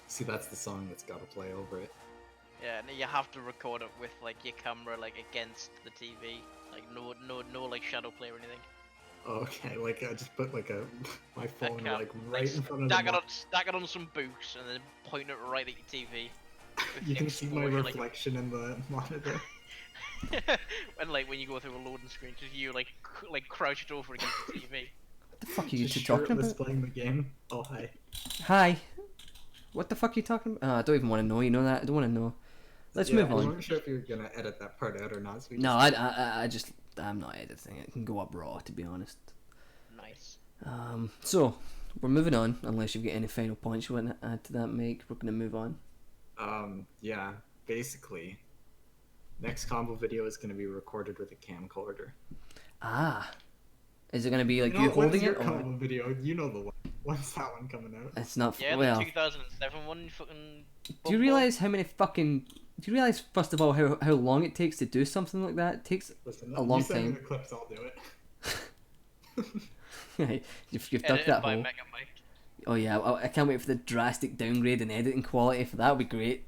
See, that's the song that's got to play over it. Yeah, and you have to record it with like your camera like against the TV, like no like shadow play or anything. Okay, like I just put like my phone Okay. like right in front of Stack it on some books and then point it right at your TV. You can see my reflection in the monitor. And like when you go through a loading screen, just you like crouched over against the TV. What the fuck are you two Just talking shirtless about? playing the game. Oh, hi. Hi. What the fuck are you talking about? I don't even want to know. You know that? I don't want to know. Let's move I on. wasn't sure if you were gonna edit that part out or not. So No, I'm not editing it. It can go up raw, to be honest. Nice. So we're moving on. Unless you've got any final points you want to add to that, Mick, we're gonna move on. Yeah. Basically, next combo video is gonna be recorded with a camcorder. Ah, is it gonna be like No, you when's holding your it? Or... combo video? You know the one. When's that one coming out? It's not. Yeah, Well, the 2007 one. Fucking. do you realize how many fucking? Do you realize first of all how long it takes to do something like that? It takes Listen, a long you send me time. the clips, I'll do it. you've dug Edited that by hole. Mecha Mike. Oh yeah, I can't wait for the drastic downgrade in editing quality for that. Would be great.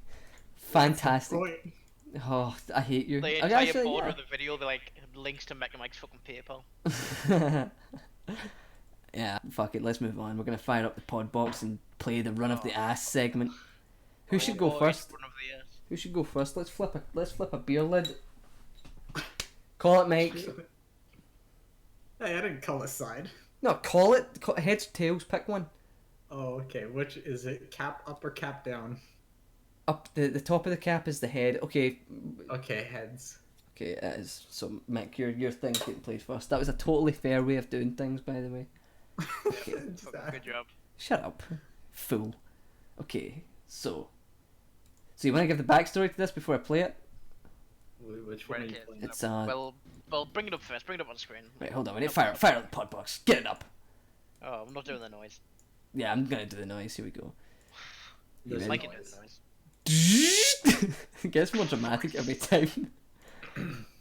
Fantastic. Point. Oh, I hate you. The I entire actually, border yeah. of the video, they like links to Mecha Mike's fucking PayPal. Yeah, fuck it. Let's move on. We're gonna fire up the pod box and play the run of the ass segment. Who should go first? Run of the ass. Who should go first? Let's flip a beer lid. Call it, Mike. Hey, I didn't call a side. No, call it. Heads or tails. Pick one. Oh, okay. Which is it? Cap up or cap down? Up the top of the cap is the head. Okay. Okay, heads. Okay, it is. So, Mick, your thing's getting played first. That was a totally fair way of doing things, by the way. Good job. Shut up, fool. Okay, so you want to give the backstory to this before I play it? Which one are you Okay. playing? It's Well, bring it up first. Bring it up on screen. Wait, hold on. We need to fire up the pod box. Get it up. Oh, I'm not doing the noise. Yeah, I'm gonna do the noise. Here we go. There's You Mike ready? can do the noise. It gets more dramatic every time.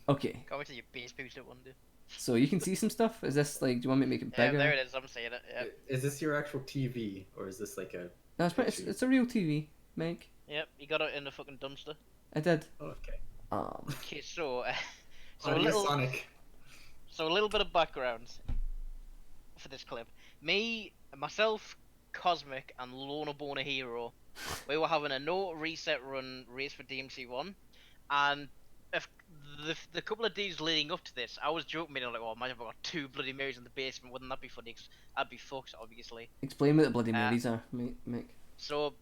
Okay, Can't wait till your bass boost it one day. so you can see some stuff. Is this like? Do you want me to make it Yeah, bigger? there it is. I'm saying it. Yep. Is this your actual TV, or is this like a... No, it's a real TV, Mike. Yep. You got it in the fucking dumpster. I did. Oh, okay. Okay, so So a little bit of background for this clip. Myself, Cosmic, and Lorna Boner Hero, we were having a no reset run race for DMC1, and if the couple of days leading up to this, I was joking, like, "Oh, imagine if I got 2 Bloody Marys in the basement, wouldn't that be funny? 'Cause I'd be fucked, obviously." Explain what the Bloody Marys are, Mick. So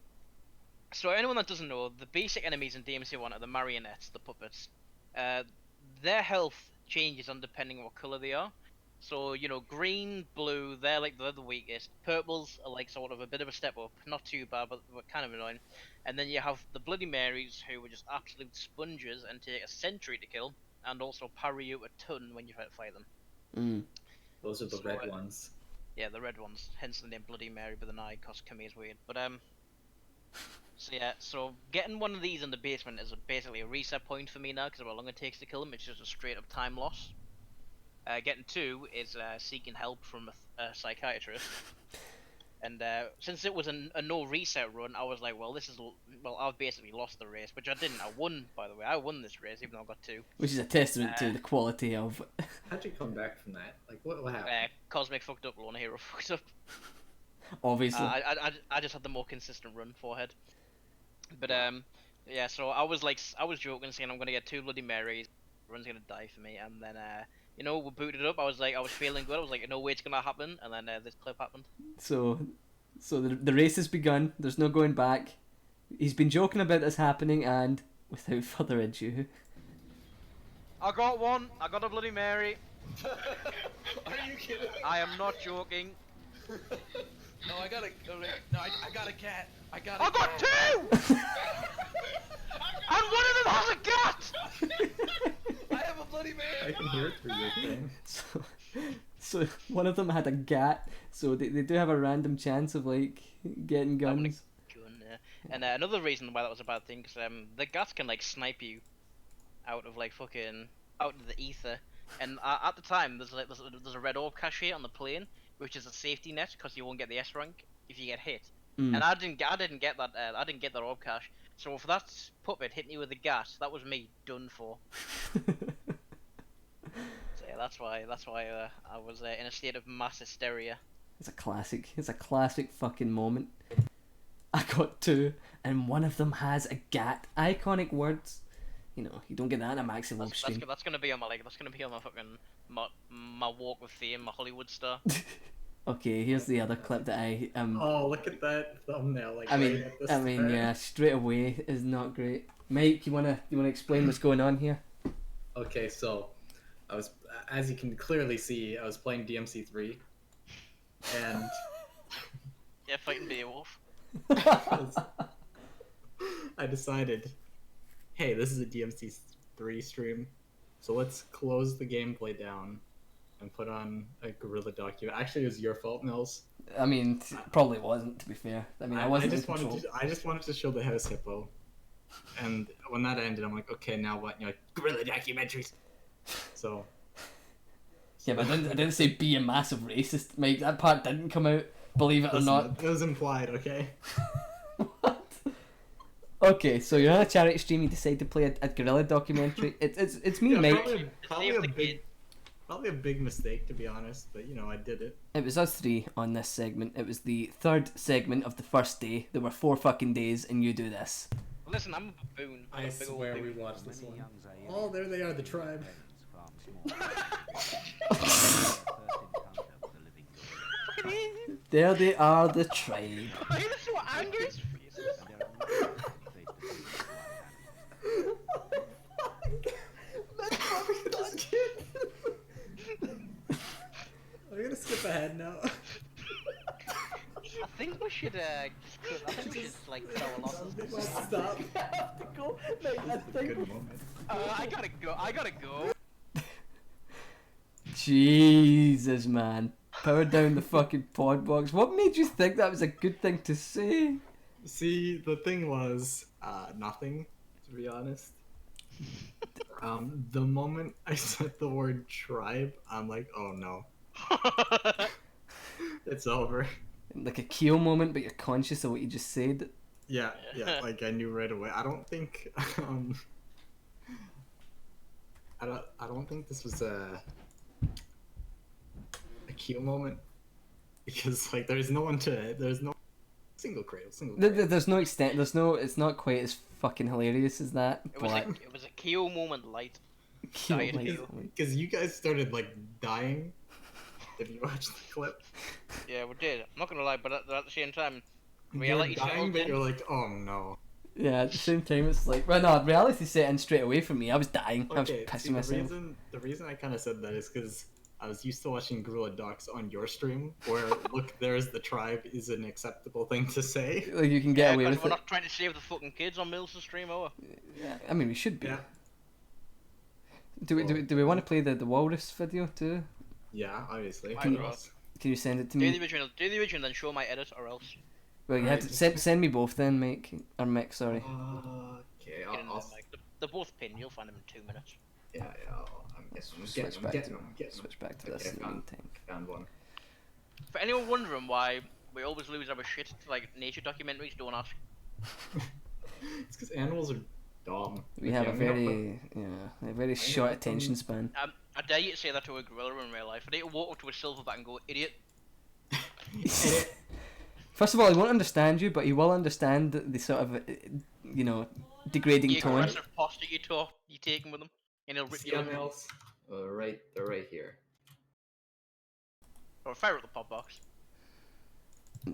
anyone that doesn't know, the basic enemies in DMC1 are the marionettes, the puppets. Their health changes on depending on what color they are. So, you know, green, blue, they're the weakest. Purples are like sort of a bit of a step up. Not too bad, but kind of annoying. And then you have the Bloody Marys, who are just absolute sponges and take a century to kill, and also parry you a ton when you try to fight them. Those are the red ones. Yeah, the red ones. Hence the name Bloody Mary with an eye, cause Camille is weird. But so getting one of these in the basement is basically a reset point for me now, because of how long it takes to kill them. It's just a straight up time loss. Getting 2 is seeking help from a psychiatrist. And since it was a no reset run, I was like, well, I've basically lost the race, which I didn't. I won, by the way. I won this race, even though I got 2. Which is a testament to the quality of... How'd you come back from that? Like, what happened? Cosmic fucked up, Lorna Hero fucked up. Obviously. I just had the more consistent run forehead. But yeah, so I was joking, saying I'm gonna get 2 Bloody Marys, everyone's gonna die for me, and then you know, we booted up. I was feeling good. I was like, no way it's gonna happen, and then this clip happened. So the race has begun. There's no going back. He's been joking about this happening, and without further ado, I got one. I got a Bloody Mary. Are you kidding? I am not joking. No, I got a cat. I got 2! And one of them has a cat! I have a Bloody Mary. I can hear it through your thing. So one of them had a gat, so they do have a random chance of like getting guns. And another reason why that was a bad thing, because the gats can like snipe you out of like fucking out of the ether. And at the time, there's a red orb cache on the plane, which is a safety net because you won't get the S rank if you get hit. And I didn't get that. I didn't get that orb cache. So for that puppet hitting me with a gat, that was me done for. So yeah, that's why I was in a state of mass hysteria. It's a classic. It's a classic fucking moment. I got 2, and one of them has a gat. Iconic words. You know, you don't get that in a Maxi Love stream. That's gonna be on my fucking my walk with fame, my Hollywood star. Okay, here's the other clip that I Oh, look at that thumbnail! Like, yeah, straight away is not great. Mike, you wanna explain what's going on here? Okay, so I was, as you can clearly see, I was playing DMC3, and yeah, fighting Beowulf. I decided, hey, this is a DMC3 stream, so let's close the gameplay down and put on a guerrilla document. Actually, it was your fault, Millz. I mean, probably wasn't, to be fair. I mean, I wasn't in control. I just wanted to show the house hippo, and when that ended, I'm like, okay, now what? And you're like, guerrilla documentaries. So. Yeah, but I didn't say be a massive racist, Mike. That part didn't come out. Believe it or not. It was implied, okay? What? Okay, so you're on a charity stream. You decide to play a guerrilla documentary. It's me, Mike. Probably a big mistake, to be honest, but you know, I did it. It was us 3 on this segment. It was the 3rd segment of the first day. There were 4 fucking days, and you do this. Listen, I'm a baboon. I swear we watched this one. Oh, there they are, the tribe. There they are, the tribe. Are you so angry? I'm gonna skip ahead now. I think we should like go along. Stop. I have to go. Mate, I think. Good moment. I gotta go. Jesus, man. Power down the fucking pod box. What made you think that was a good thing to say? See, the thing was, nothing, to be honest. The moment I said the word tribe, I'm like, oh no. It's over. Like a keel moment, but you're conscious of what you just said. Yeah, like I knew right away. I don't think, I don't think this was a Q moment because like there's no single cradle. There's no extent. There's no. It's not quite as fucking hilarious as that. It was a KO moment light. Because you guys started like dying. If you watch the clip. Yeah, we did. I'm not gonna lie, but at the same time, reality dying, but you're like, oh no. Yeah, at the same time, it's like, well, no, reality set in straight away from me. I was dying. Okay, I was pissing myself. The reason I kind of said that is because I was used to watching Gorilla Docs on your stream, where look, there's the tribe is an acceptable thing to say. Like you can get away with it. We're not trying to save the fucking kids on Millz' stream, are we? Yeah, I mean we should be. Yeah. Do we want to play the walrus video too? Yeah, obviously. Can you send it to me? Do the original, then show my edit, or else. Well, you have to send me both then, Mick. Or Mick, sorry. Okay, they're both pinned. You'll find them in 2 minutes. Yeah, I'm getting Switch back to this in the meantime. Found one. For anyone wondering why we always lose our shit to like nature documentaries, don't ask. It's because animals are dumb. We have a very short attention span. I dare you to say that to a gorilla in real life. I need to walk up to a silverback and go, idiot. First of all, he won't understand you, but he will understand the sort of, degrading tone. The aggressive posture you taking with him, and he'll rip you up. They're right here. Or fire up the pop box.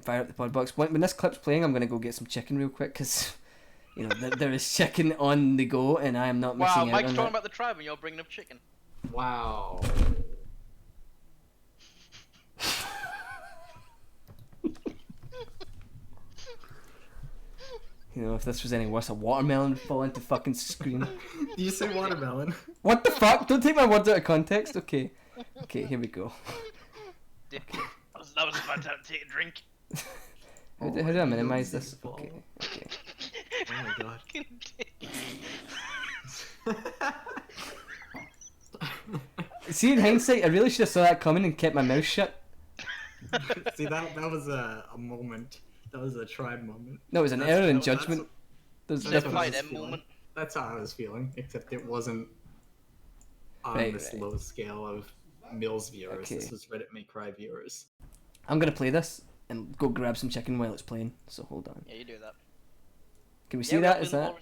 Fire up the pod box. When this clip's playing, I'm gonna go get some chicken real quick, because, there is chicken on the go, and I am not missing out on that. Wow, Mike's talking about the tribe, and you're bringing up chicken. Wow. If this was any worse, a watermelon would fall into fucking screen. Did you say watermelon? What the fuck? Don't take my words out of context. Okay, here we go. That was a bad time to take a drink. How do I minimize this? Okay. Oh my god. See, in hindsight, I really should have saw that coming and kept my mouth shut. See, that was a moment. That was a tribe moment. No, it was an error in judgment. That's how I was feeling, except it wasn't on this low scale of Millz viewers. Okay. This was Reddit May Cry viewers. I'm gonna play this and go grab some chicken while it's playing, so hold on. Yeah, you do that. Can we see that? Is that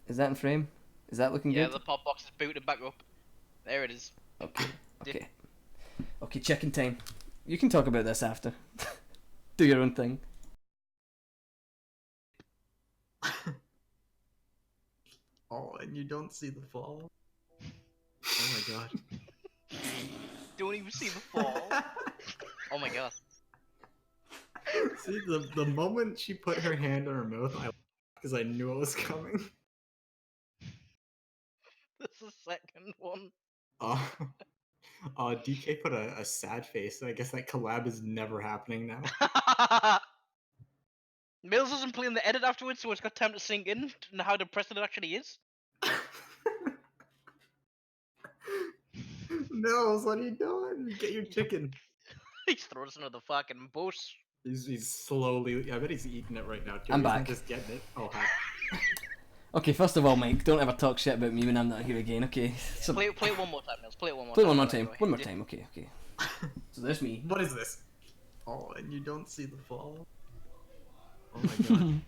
in frame? Is that looking good? Yeah, the pop box is booted back up. There it is. Okay, chicken time. You can talk about this after. Do your own thing. Oh, and you don't see the fall? Oh my god. Don't even see the fall. Oh my god. See, the moment she put her hand on her mouth, I because I knew it was coming. That's the second one. DK put a sad face, so I guess that collab is never happening now. Millz isn't playing the edit afterwards, so it's got time to sink in and how depressed it actually is. Millz, what are you doing? Get your chicken. He's throwing us into the fucking bus. He's slowly. I bet he's eating it right now. I'm back. Just getting it. Oh, hi. Okay, first of all, Mike, don't ever talk shit about me when I'm not here again. Okay. Yeah, so play it one more time, Millz. Play it one more time. One more time. Okay. So there's me. What is this? Oh, and you don't see the fall. Oh my god.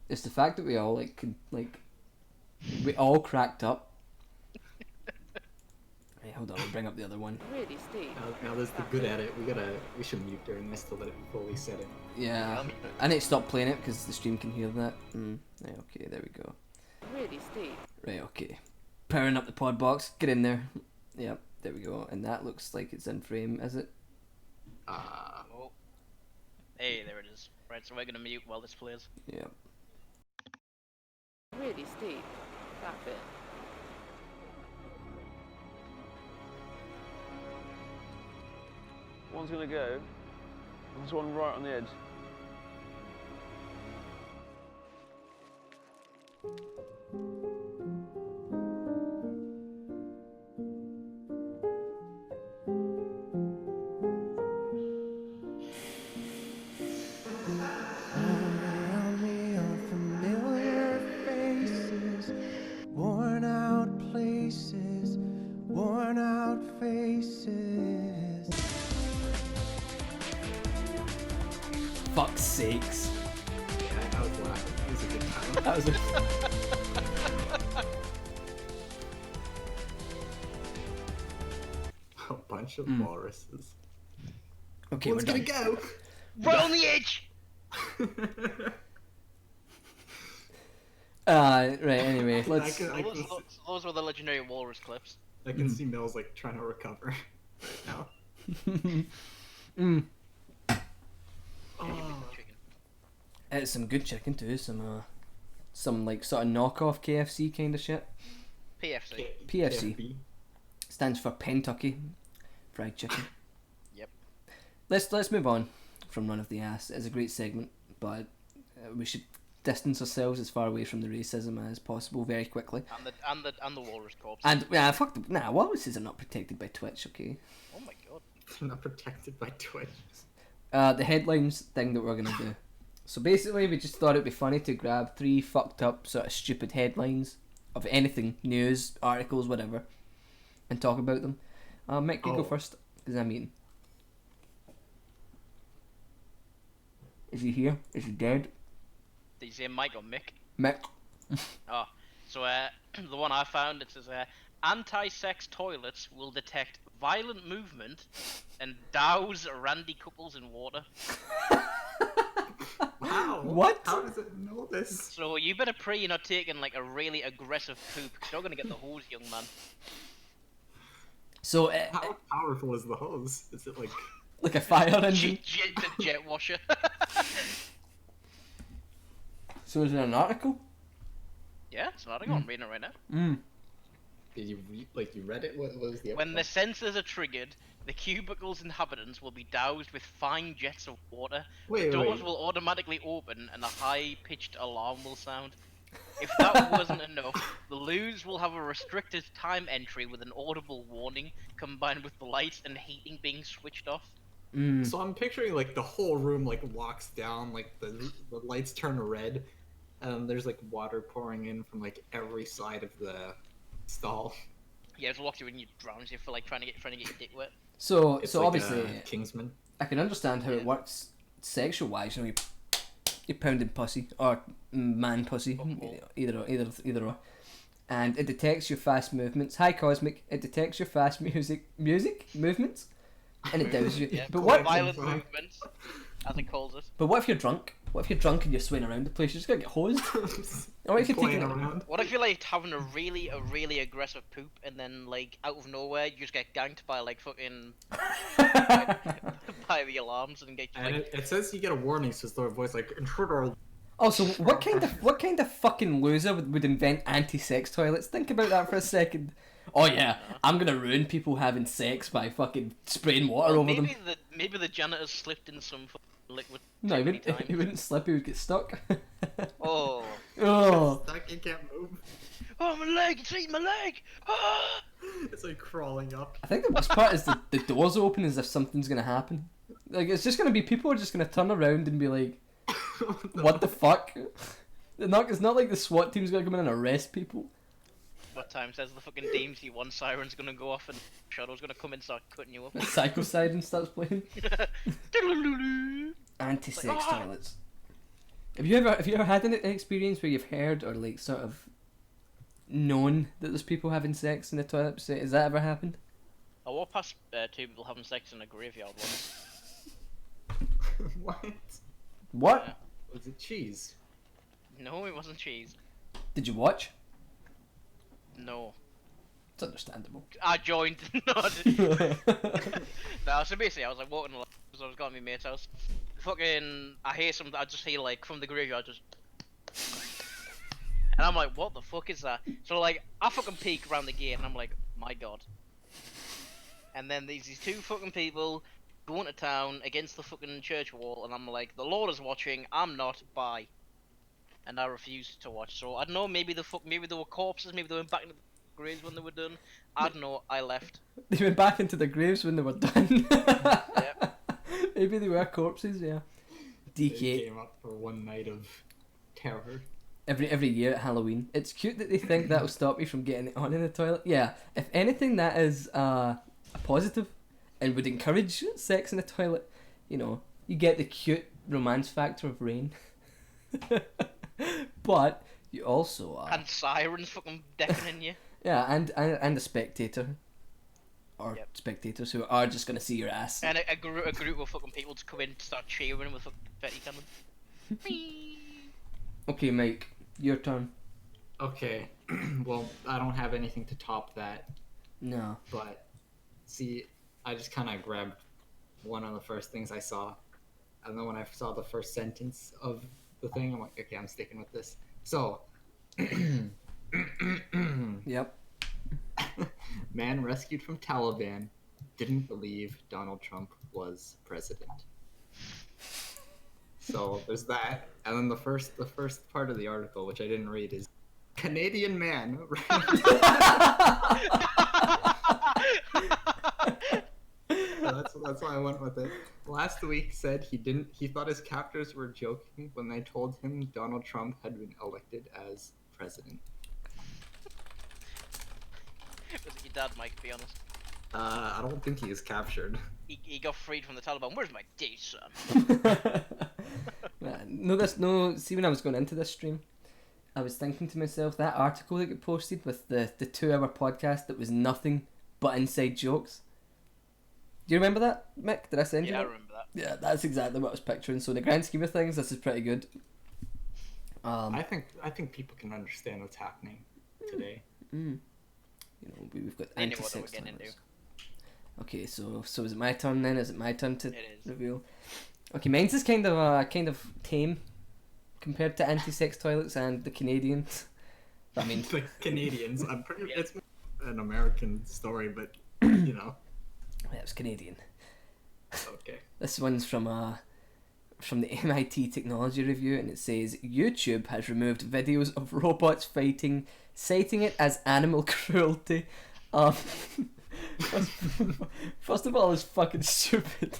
It's the fact that we all we all cracked up. Hey, hold on, we'll bring up the other one. Really, Steve? Now there's the good edit. We should mute during this to let it fully set in. Yeah, I need to stop playing it because the stream can hear that. Right, okay, there we go. Really, Steve? Right, okay. Powering up the pod box. Get in there. Yep, there we go. And that looks like it's in frame, is it? Oh. Hey, there it is. Right, so we're gonna mute while this plays. Yep. Really, Steve? That bit. One's gonna go. There's one right on the edge. fuck's sakes. Yeah, I was laughing. It was a good time. That was a... A bunch of walruses. Okay, One's we're gonna done. go. Right on the edge. Right, anyway, let's... Those were the legendary walrus clips. I can see Millz like trying to recover right now. Chicken. It's some good chicken too, some like sort of knockoff KFC kind of shit. PFC. PFC. KFB. Stands for Kentucky Fried Chicken. Yep. Let's move on from Run of the Ass. It's a great segment, but we should distance ourselves as far away from the racism as possible very quickly. And the walrus corpse. And yeah, fuck them. Nah, walruses are not protected by Twitch, okay? Oh my god. They're not protected by Twitch. The headlines thing that we're gonna do. So basically, we just thought it'd be funny to grab 3 fucked up sort of stupid headlines of anything, news, articles, whatever, and talk about them. Mick, you go first, because I'm eating. Is he here? Is he dead? Did you say Mike or Mick? Mick. Oh, so the one I found, it says anti-sex toilets will detect violent movement and douse randy couples in water. Wow. What? How does it know this? So you better pray you're not taking like a really aggressive poop, because you're gonna get the hose, young man. So, How powerful is the hose? Is it like a fire engine? The jet washer. So is it an article? Yeah, it's an article. I'm reading it right now. Did you you read it? What was the When the sensors are triggered, the cubicle's inhabitants will be doused with fine jets of water. The doors will automatically open and a high-pitched alarm will sound. If that wasn't enough, the loos will have a restricted time entry with an audible warning combined with the lights and heating being switched off. So I'm picturing like the whole room like locks down, like the lights turn red, and there's like water pouring in from like every side of the stall. Yeah, it's locked you when you drown you for like trying to get your dick wet. So It's so like, obviously Kingsman. I can understand how it works sexual wise. You know, you're pounding pussy or man pussy, either or, and it detects your fast movements. Hi Cosmic, it detects your fast music movements, and it does you. Yeah, but what? Violent movements, as it calls it. But what if you're drunk? What if you're drunk and you're swaying around the place? You're just gonna get hosed. Or what if you're taking around. What if you're like having a really aggressive poop and then like out of nowhere you just get ganked by like fucking by the alarms and get And like it says you get a warning, says the voice like intruder. Also, what kind of fucking loser would invent anti-sex toilets? Think about that for a second. Oh yeah, I'm gonna ruin people having sex by fucking spraying water over them. Maybe the janitor's slipped in some liquid. No, he too many wouldn't. times. He wouldn't slip. He would get stuck. Oh. Oh. Stuck, you can't move. Oh my leg! It's eating my leg! Ah! It's like crawling up. I think the worst part is the doors open as if something's gonna happen. Like it's just gonna be people are just gonna turn around and be like, "What the fuck?" It's not like the SWAT team's gonna come in and arrest people. What time says the fucking DMC one siren's gonna go off and Shadow's gonna come in and start cutting you up? Psychosidin starts playing. Anti-sex toilets. Have you ever had an experience where you've heard or like sort of known that there's people having sex in the toilet? Has that ever happened? I walked past 2 people having sex in a graveyard once. What? What? Yeah. Was it cheese? No, it wasn't cheese. Did you watch? No. It's understandable. I joined. No, I didn't. No, so basically I was like walking along, so I was going to my mate's house. Fucking, I hear something, I just hear like from the graveyard just... And I'm like, what the fuck is that? So like, I fucking peek around the gate and I'm like, my god. And then there's these 2 fucking people going to town against the fucking church wall and I'm like, the Lord is watching, I'm not, bye. And I refused to watch, so I don't know, maybe they were corpses, maybe they went back into the graves when they were done. I don't know, I left. They went back into the graves when they were done. Yep. Maybe they were corpses, yeah. They DK. came up for one night of terror. Every year at Halloween. It's cute that they think that'll stop you from getting it on in the toilet. Yeah, if anything that is a positive and would encourage sex in the toilet, you know, you get the cute romance factor of rain. But you also are. And sirens fucking deafening you. Yeah, and a spectator. Or Yep. spectators who are just gonna see your ass. And a group of fucking people just come in and start cheering with fucking confetti coming. Okay, Mike, your turn. Okay, well, I don't have anything to top that, No. but see, I just kind of grabbed one of the first things I saw, and then when I saw the first sentence of the thing, I'm like, okay, I'm sticking with this. So, Yep. man rescued from Taliban didn't believe Donald Trump was president. So there's that, and then the first part of the article, which I didn't read, is Canadian man. That's why I went with it. Last week said he thought his captors were joking when they told him Donald Trump had been elected as president. Was it your dad, Mike, to be honest? I don't think he is captured. He got freed from the Taliban. Where's my day, son? No, see, when I was going into this stream, I was thinking to myself, that article that got posted with the 2-hour podcast that was nothing but inside jokes. Do you remember that, Mick? Did I send you Yeah, I that? remember that. Yeah, that's exactly what I was picturing. So in the grand scheme of things, this is pretty good. I think people can understand what's happening today. You know, we've got They know what anti-sex we're getting toilets. into. Okay, so is it my turn then? Is it my turn to It is. reveal? Okay, mine's is kind of tame compared to anti-sex toilets and the Canadians. I mean, The Canadians. I'm pretty. It's an American story, but you know. it was Canadian. Okay. This one's from the MIT Technology Review, and it says YouTube has removed videos of robots fighting, citing it as animal cruelty. First of all, it's fucking stupid.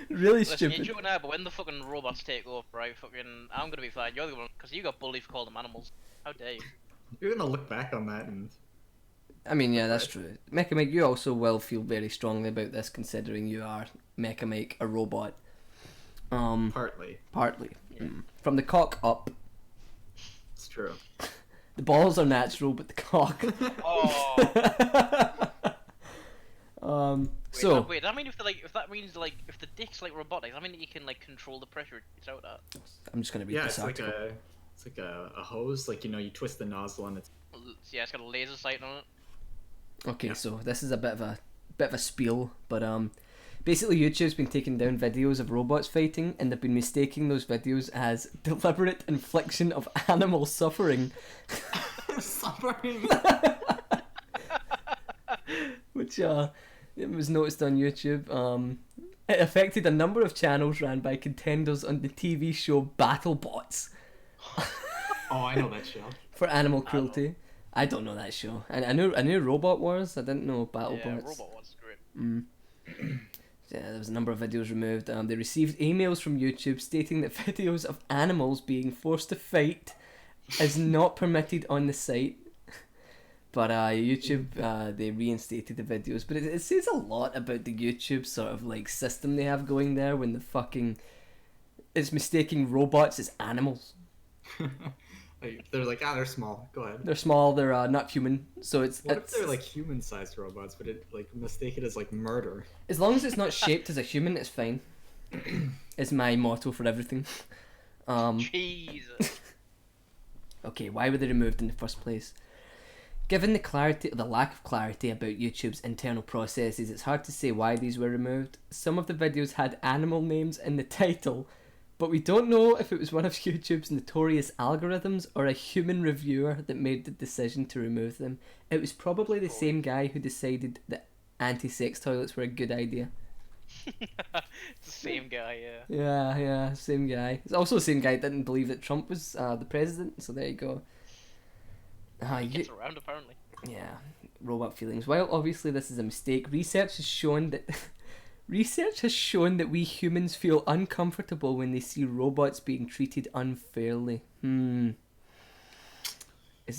Really Listen, stupid. you're joking now, but when the fucking robots take over, right, fucking, I'm gonna be fine. You're the one, because you got bullied for calling them animals. How dare you? You're gonna look back on that and. I mean, yeah, that's true. Mecha Mike, you also will feel very strongly about this, considering you are Mecha Mike, a robot. Partly. Partly. Yeah. From the cock up. It's true. The balls are natural, but the cock. Oh. So Wait, does that mean if that means if the dick's like robotic, does that mean that you can control the pressure it's out at? I'm just gonna read Yeah, this article. it's like a hose. Like you twist the nozzle and it's. Yeah, it's got a laser sight on it. Okay, Yeah. so this is a bit of a spiel, but basically YouTube's been taking down videos of robots fighting, and they've been mistaking those videos as deliberate infliction of animal suffering. Suffering. Which it was noticed on YouTube. It affected a number of channels ran by contenders on the TV show BattleBots Oh, I know that show. for animal cruelty. I don't know that show. I knew Robot Wars. I didn't know BattleBots. Yeah, robot was great. Yeah, there was a number of videos removed. They received emails from YouTube stating that videos of animals being forced to fight is not permitted on the site. But YouTube, they reinstated the videos. But it says a lot about the YouTube sort of like system they have going there when the fucking it's mistaking robots as animals. They're like, they're small. Go ahead. They're small. They're not human. So What if they're like human-sized robots, but it like mistake it as like murder? as long as it's not shaped as a human, it's fine. Is my motto for everything. Jesus. Okay, why were they removed in the first place? Given the lack of clarity about YouTube's internal processes, it's hard to say why these were removed. Some of the videos had animal names in the title, but we don't know if it was one of YouTube's notorious algorithms or a human reviewer that made the decision to remove them. It was probably the same guy who decided that anti-sex toilets were a good idea. It's the same guy, yeah. Yeah, same guy. It's also the same guy that didn't believe that Trump was the president, so there you go. He gets around, apparently. Yeah, robot feelings. While obviously this is a mistake, research has shown that we humans feel uncomfortable when they see robots being treated unfairly. Is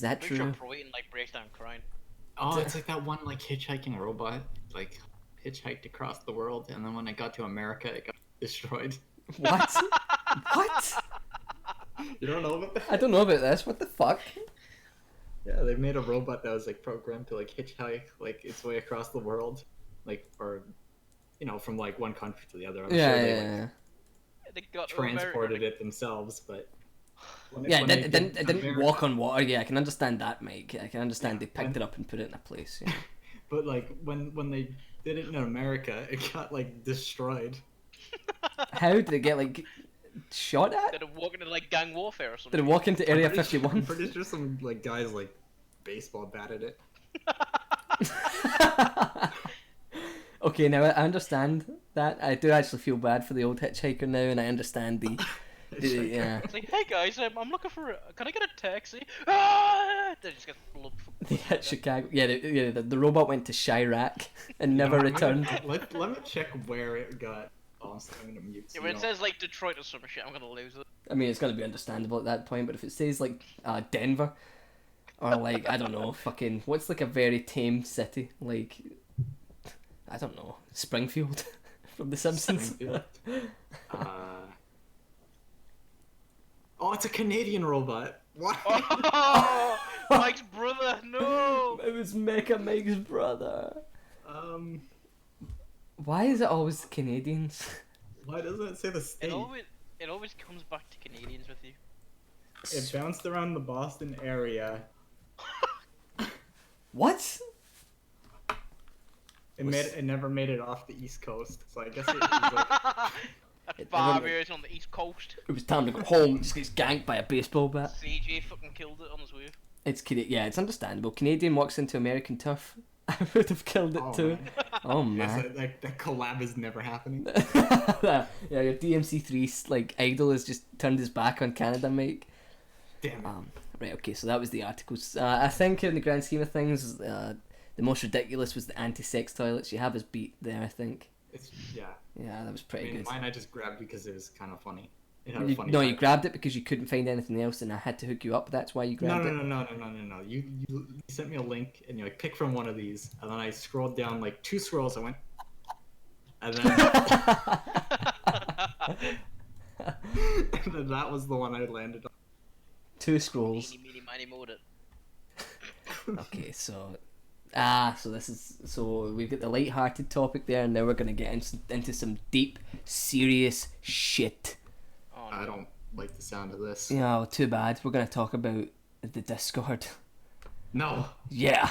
that Pretty sure true? Croatian breaks down crying. Oh, it's like that one like hitchhiking robot, like hitchhiked across the world, and then when it got to America, it got destroyed. What? What? You don't know about that? I don't know about this. What the fuck? Yeah, they made a robot that was like programmed to like hitchhike like its way across the world, like or from like one country to the other. I'm Yeah, sure they yeah, like They got to transported America. it themselves, but yeah. when It they get didn't to walk on water. Yeah, I can understand that, Mike. I can understand Yeah, they picked when- it up and put it in a place. Yeah. But like when they did it in America, it got like destroyed. How did it get like shot at? Did it walk into like gang warfare or Did something? it walk into Area I'm pretty sure- 51? I'm pretty sure some like guys like baseball batted it. Okay, now I understand that. I do actually feel bad for the old hitchhiker now, and I understand the yeah. It's like, hey guys, I'm looking for. Can I get a taxi? Ah! They just get blood. The hit Chicago. Yeah, the robot went to Chirac and never returned. Let me check where it got. Oh, I'm gonna mute. Yeah, when it says like Detroit or some shit, I'm gonna lose it. I mean, it's gonna be understandable at that point, but if it says like Denver or like I don't know, fucking what's like a very tame city like I don't know, Springfield from The Simpsons. Springfield. Oh, it's a Canadian robot. What? Oh, Mike's brother, no. It was Mecha Mike's brother. um, Why is it always Canadians? why doesn't it say the state? It always comes back to Canadians with you. It bounced around the Boston area. What? It never made it off the East Coast, so I guess it was like, At It 5 never- years on the East Coast. It was time to go home. Just gets ganked by a baseball bat. CJ fucking killed it on his way. Yeah, it's understandable. Canadian walks into American turf. I would have killed it oh, too. man. Oh Yes, man. that collab is never happening. Yeah, your DMC3 like idol has just turned his back on Canada, Mike. Damn it. Right, okay, so that was the articles. I think in the grand scheme of things, the most ridiculous was the anti-sex toilets. You have us beat there, I think. Yeah. Yeah, that was I pretty mean, good. mine I just grabbed because it was kind of funny. It had a funny No, you title. grabbed it because you couldn't find anything else, and I had to hook you up. That's why you grabbed it. No. You sent me a link and you like pick from one of these, and then I scrolled down like 2 scrolls. I went, and then, and then that was the one I landed on. 2 scrolls. Meeny, meeny, miny, mowed it. Okay, so we've got the light-hearted topic there, and now we're gonna get into some deep, serious shit. Oh, no. I don't like the sound of this. Yeah, well, too bad. We're gonna talk about the Discord. No. Yeah.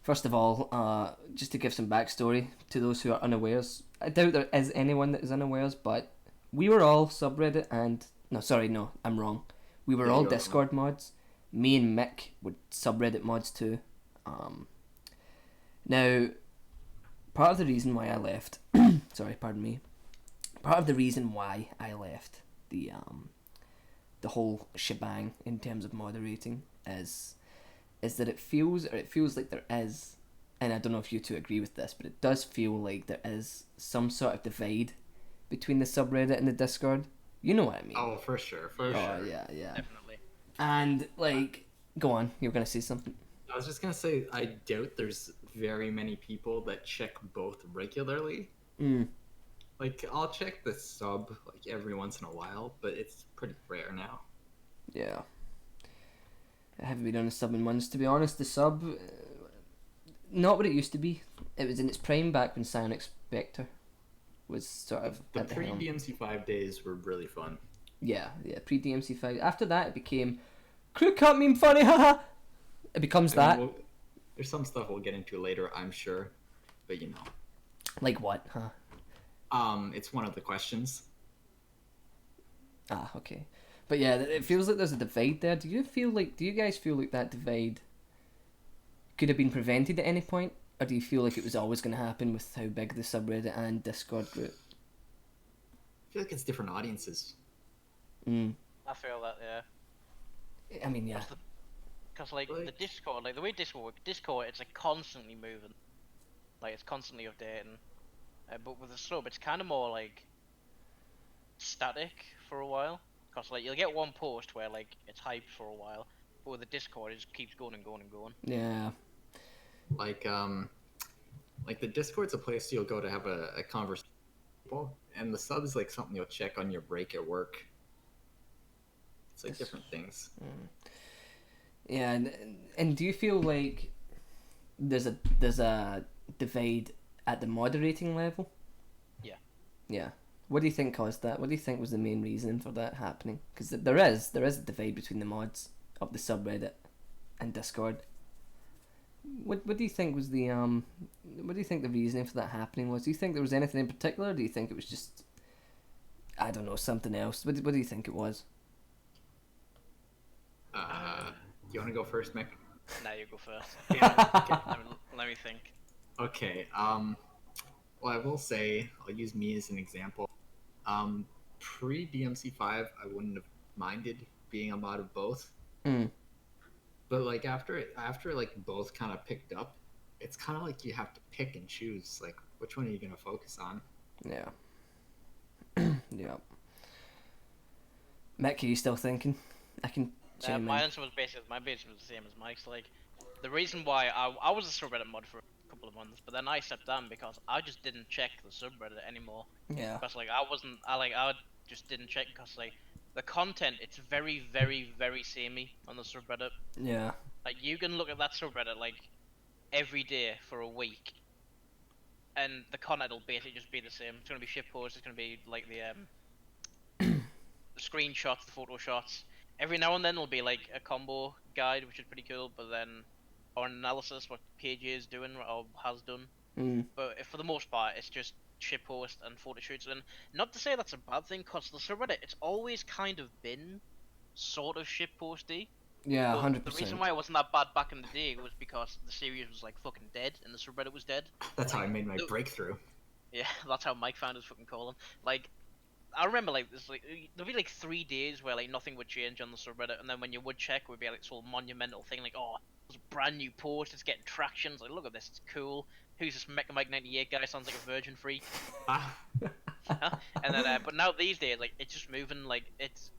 First of all, just to give some backstory to those who are unawares, I doubt there is anyone that is unawares, but we were all subreddit and no, I'm wrong. We were Yeah, all you are Discord mods. Me and Mick were subreddit mods too. Now, part of the reason why I left, part of the reason why I left the whole shebang in terms of moderating is that it feels like there is, and I don't know if you two agree with this, but it does feel like there is some sort of divide between the subreddit and the Discord. You know what I mean? Oh, for sure. Oh, Sure. yeah. Definitely. And like, go on, you were gonna say something. I was just gonna say, I doubt there's very many people that check both regularly. Mm. Like, I'll check the sub like every once in a while, but it's pretty rare now. Yeah. I haven't been on a sub in months, to be honest. The sub, not what it used to be. It was in its prime back when Psionic Spectre was sort of The at the helm. pre-DMC5 days were really fun. Yeah, pre-DMC5. After that, it became crew cut meme funny, haha. It becomes I mean, that. there's some stuff we'll get into later, I'm sure, but you know. Like what, huh? It's one of the questions. Ah, okay. But yeah, it feels like there's a divide there. Do you guys feel like that divide could have been prevented at any point? Or do you feel like it was always going to happen with how big the subreddit and Discord grew? I feel like it's different audiences. Mm. I feel that, yeah. I mean, yeah. Because, like, the Discord, like, the way Discord works, it's, like, constantly moving. Like, it's constantly updating. But with the sub, it's kind of more, like, static for a while. Because, like, you'll get one post where, like, it's hyped for a while. But with the Discord, it just keeps going and going and going. Yeah. Like the Discord's a place you'll go to have a conversation. people, and the sub is like something you'll check on your break at work. It's like different things. Yeah, and do you feel like there's a divide at the moderating level? Yeah. Yeah. What do you think caused that? What do you think was the main reason for that happening? Because there is a divide between the mods of the subreddit and Discord. What do you think was the what do you think the reasoning for that happening was? Do you think there was anything in particular? Or do you think it was just, I don't know, something else? What do you think it was? Do you want to go first, Mick? Now you go first. Okay. Let me think. Okay. Well, I will say I'll use me as an example. Pre DMC5, I wouldn't have minded being a mod of both. But like after like both kind of picked up, it's kind of like you have to pick and choose. Like, which one are you gonna focus on? Yeah. Yeah. Mick, are you still thinking? I can. My answer was basically the same as Mike's. Like, the reason why I was a subreddit mod for a couple of months, but then I stepped down because I just didn't check the subreddit anymore. Yeah. Because like I just didn't check because like the content, it's very very very samey on the subreddit. Yeah. Like you can look at that subreddit like every day for a week, and the content will basically just be the same. It's gonna be shitposts. It's gonna be like the screenshots, the photo shots. Every now and then there'll be like a combo guide, which is pretty cool, but then or an analysis what PG is doing or has done. But for the most part, it's just shitpost and photo shoots. And not to say that's a bad thing, cause the subreddit it's always kind of been sort of shitposty. Yeah, 100%. The reason why it wasn't that bad back in the day was because the series was like fucking dead and the subreddit was dead. That's how I made my breakthrough. Yeah, that's how Mike found his fucking calling. Like, I remember like there'd be like 3 days where like nothing would change on the subreddit, and then when you would check, it would be like this whole monumental thing like, oh, there's a brand new post, it's getting traction. It's like, look at this, it's cool. Who's this Mike 98 guy? Sounds like a virgin freak. And then, but now these days, like it's just moving, like it's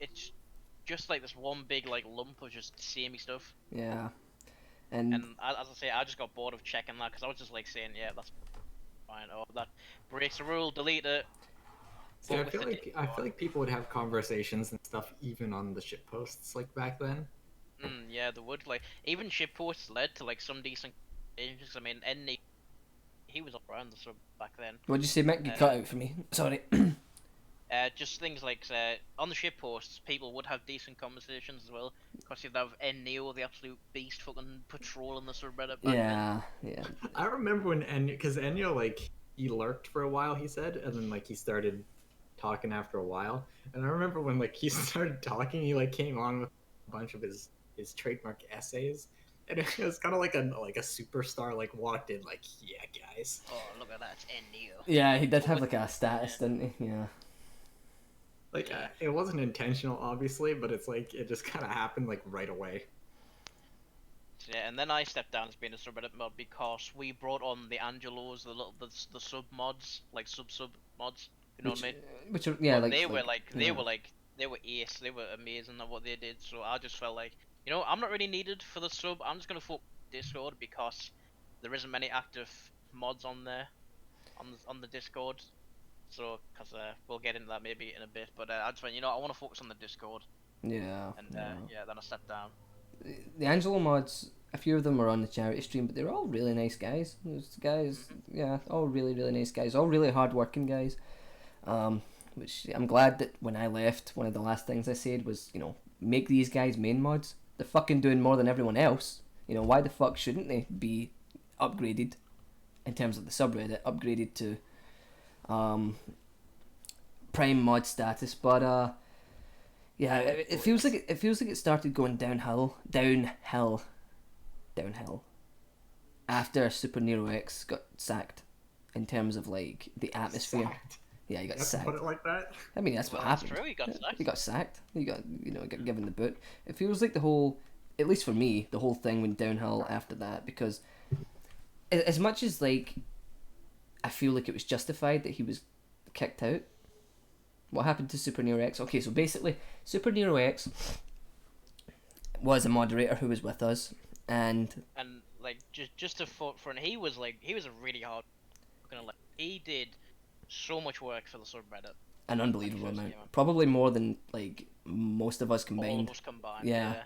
just like this one big like lump of just samey stuff. Yeah. And as I say, I just got bored of checking that because I was just like saying, yeah, that's fine. Oh, that breaks the rule. Delete it. See, I feel like people would have conversations and stuff even on the shit posts like back then. Yeah, they would. Like even shit posts led to like some decent changes. I mean, he was up around the sub back then. What'd you say, Mick? You cut out for me. Sorry. Just things like on the ship posts, people would have decent conversations as well. Because you'd have Neo, the absolute beast, fucking patrolling the subreddit. Yeah. I remember when because Enyo like he lurked for a while, he said, and then like he started talking after a while. And I remember when like he started talking, he like came on with a bunch of his trademark essays. And it was kind of like a superstar like walked in like, yeah guys. Oh look at that, it's Neo. Yeah, he did have like a status, didn't he? Yeah. Like it wasn't intentional, obviously, but it's like it just kind of happened like right away. Yeah, and then I stepped down as being a subreddit mod because we brought on the Angelos, the sub mods, like sub mods. You know what I mean? Which are, yeah, but like they were ace. They were amazing at what they did. So I just felt like, you know, I'm not really needed for the sub. I'm just gonna focus on Discord because there isn't many active mods on there, on the Discord. So, because we'll get into that maybe in a bit, but I just went, you know, I want to focus on the Discord. Yeah. And yeah, then I stepped down. The Angelo mods, a few of them were on the charity stream, but they're all really nice guys. Those guys, yeah, all really, really nice guys. All really hard-working guys. Which I'm glad that when I left, one of the last things I said was, you know, make these guys main mods. They're fucking doing more than everyone else. You know, why the fuck shouldn't they be upgraded in terms of the subreddit, upgraded to prime mod status? But yeah, it feels like it started going downhill after Super Nero X got sacked in terms of like the atmosphere. Sacked. Yeah, he got That's sacked. put it like that. I mean, that's what happened. That's true. He got sacked. He got sacked. He got given the boot. It feels like the whole, at least for me, the whole thing went downhill after that, because as much as like I feel like it was justified that he was kicked out. What happened to Super Nero X? Okay, so basically, Super Nero X was a moderator who was with us, and like just to for and he was a really hard, he did so much work for the subreddit. An unbelievable First amount. game. Probably more than like most of us All combined. of us combined. Yeah.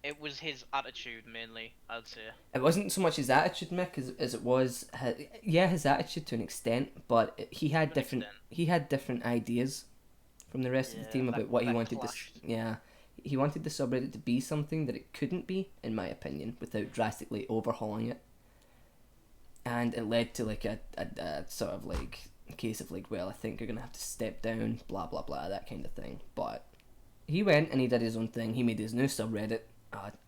It was his attitude mainly, I'd say. It wasn't so much his attitude, Mick, as it was his attitude to an extent, but he had different ideas from the rest of the team about what he wanted clashed. he wanted the subreddit to be something that it couldn't be, in my opinion, without drastically overhauling it. And it led to like a sort of like a case of like, well, I think you're gonna have to step down, blah blah blah, that kind of thing. But he went and he did his own thing. He made his new subreddit,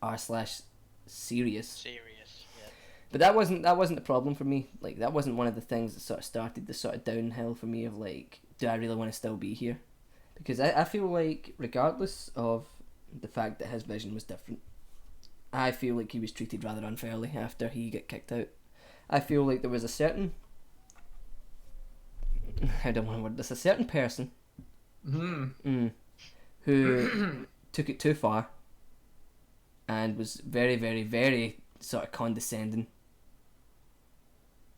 r/serious. Serious, yeah. But that wasn't the problem for me. Like, that wasn't one of the things that sort of started the sort of downhill for me of like, do I really want to still be here? Because I feel like, regardless of the fact that his vision was different, I feel like he was treated rather unfairly after he got kicked out. I feel like there was a certain, I don't want to word this, a certain person who took it too far and was very, very, very sort of condescending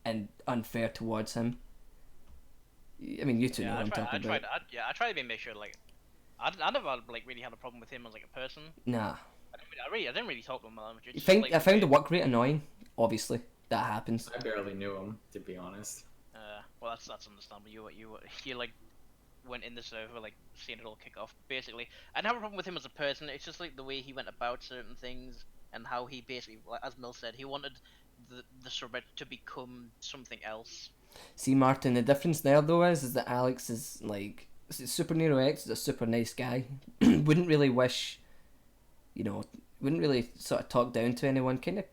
and unfair towards him. I mean, you two know what I'm talking about. I tried to make sure, like, I never like really had a problem with him as like a person. Nah. I didn't really talk to him that much. I found the work rate annoying. Obviously, that happens. I barely knew him, to be honest. Well, that's understandable. You like went in the server like seeing it all kick off. Basically, I didn't have a problem with him as a person. It's just like the way he went about certain things and how he basically, like, as Mill said, he wanted the subreddit to become something else. See, Martin, the difference there though is that Alex is like, Super Nero X is a super nice guy. Wouldn't really wish, wouldn't really sort of talk down to anyone. Kind of,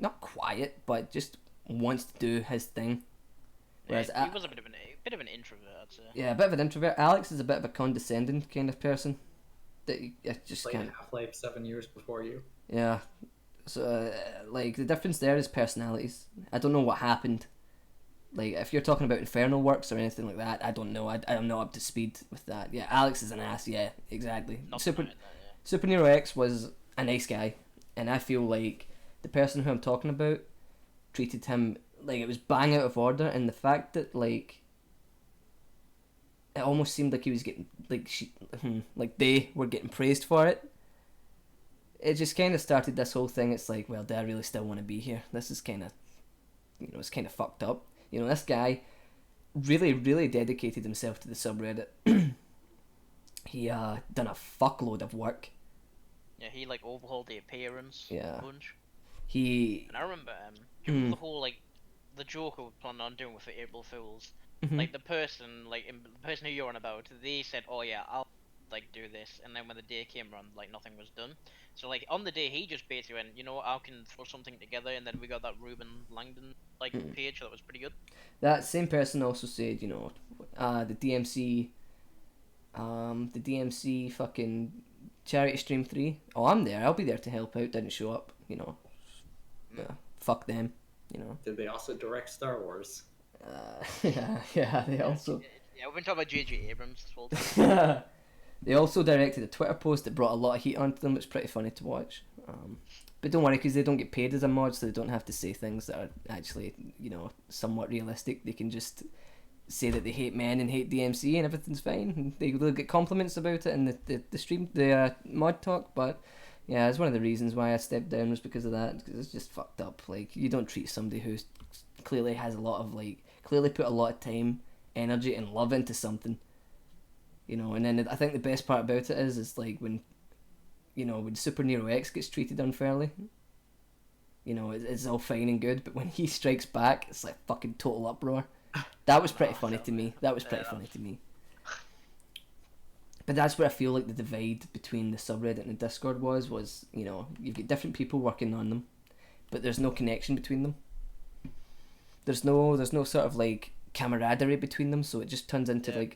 not quiet, but just wants to do his thing. Whereas he was a bit of an introvert, I'd say. Yeah, a bit of an introvert. Alex is a bit of a condescending kind of person. That you just played can't. Half-Life 7 years before you. Yeah, so like the difference there is personalities. I don't know what happened. Like, if you're talking about Infernal Works or anything like that, I don't know. I'm not up to speed with that. Yeah, Alex is an ass. Yeah, exactly. Super Nero X was a nice guy, and I feel like the person who I'm talking about treated him like it was bang out of order, and the fact that like it almost seemed like he was getting like they were getting praised for it. It just kind of started this whole thing. It's like, well, do I really still want to be here? This is kind of, it's kind of fucked up. This guy really, really dedicated himself to the subreddit. He done a fuckload of work. Yeah, he like overhauled the appearance. Yeah. A bunch. And I remember the whole like the joke we were planning on doing with the April Fools. Like the person who you're on about, they said, "Oh yeah, I'll like do this," and then when the day came around, like nothing was done. So like on the day, he just basically went, I can throw something together, and then we got that Ruben Langdon page that was pretty good. That same person also said, the DMC, the DMC fucking charity stream 3. Oh, I'm there. I'll be there to help out. Didn't show up. Yeah, fuck them. Did they also direct Star Wars? Yeah. They also. Yeah, we've been talking about J.J. Abrams this whole time. They also directed a Twitter post that brought a lot of heat onto them. It's pretty funny to watch. But don't worry, because they don't get paid as a mod, so they don't have to say things that are actually, somewhat realistic. They can just say that they hate men and hate DMC and everything's fine. And they'll get compliments about it in the stream, the mod talk. But yeah, it's one of the reasons why I stepped down was because of that. Because it's just fucked up. Like, you don't treat somebody who clearly has a lot of clearly put a lot of time, energy, and love into something. And then I think the best part about it is like when Super Nero X gets treated unfairly, it's all fine and good, but when he strikes back, it's like fucking total uproar. That was pretty funny to me. But that's where I feel like the divide between the subreddit and the Discord was, you've got different people working on them, but there's no connection between them. There's no sort of like camaraderie between them, so it just turns into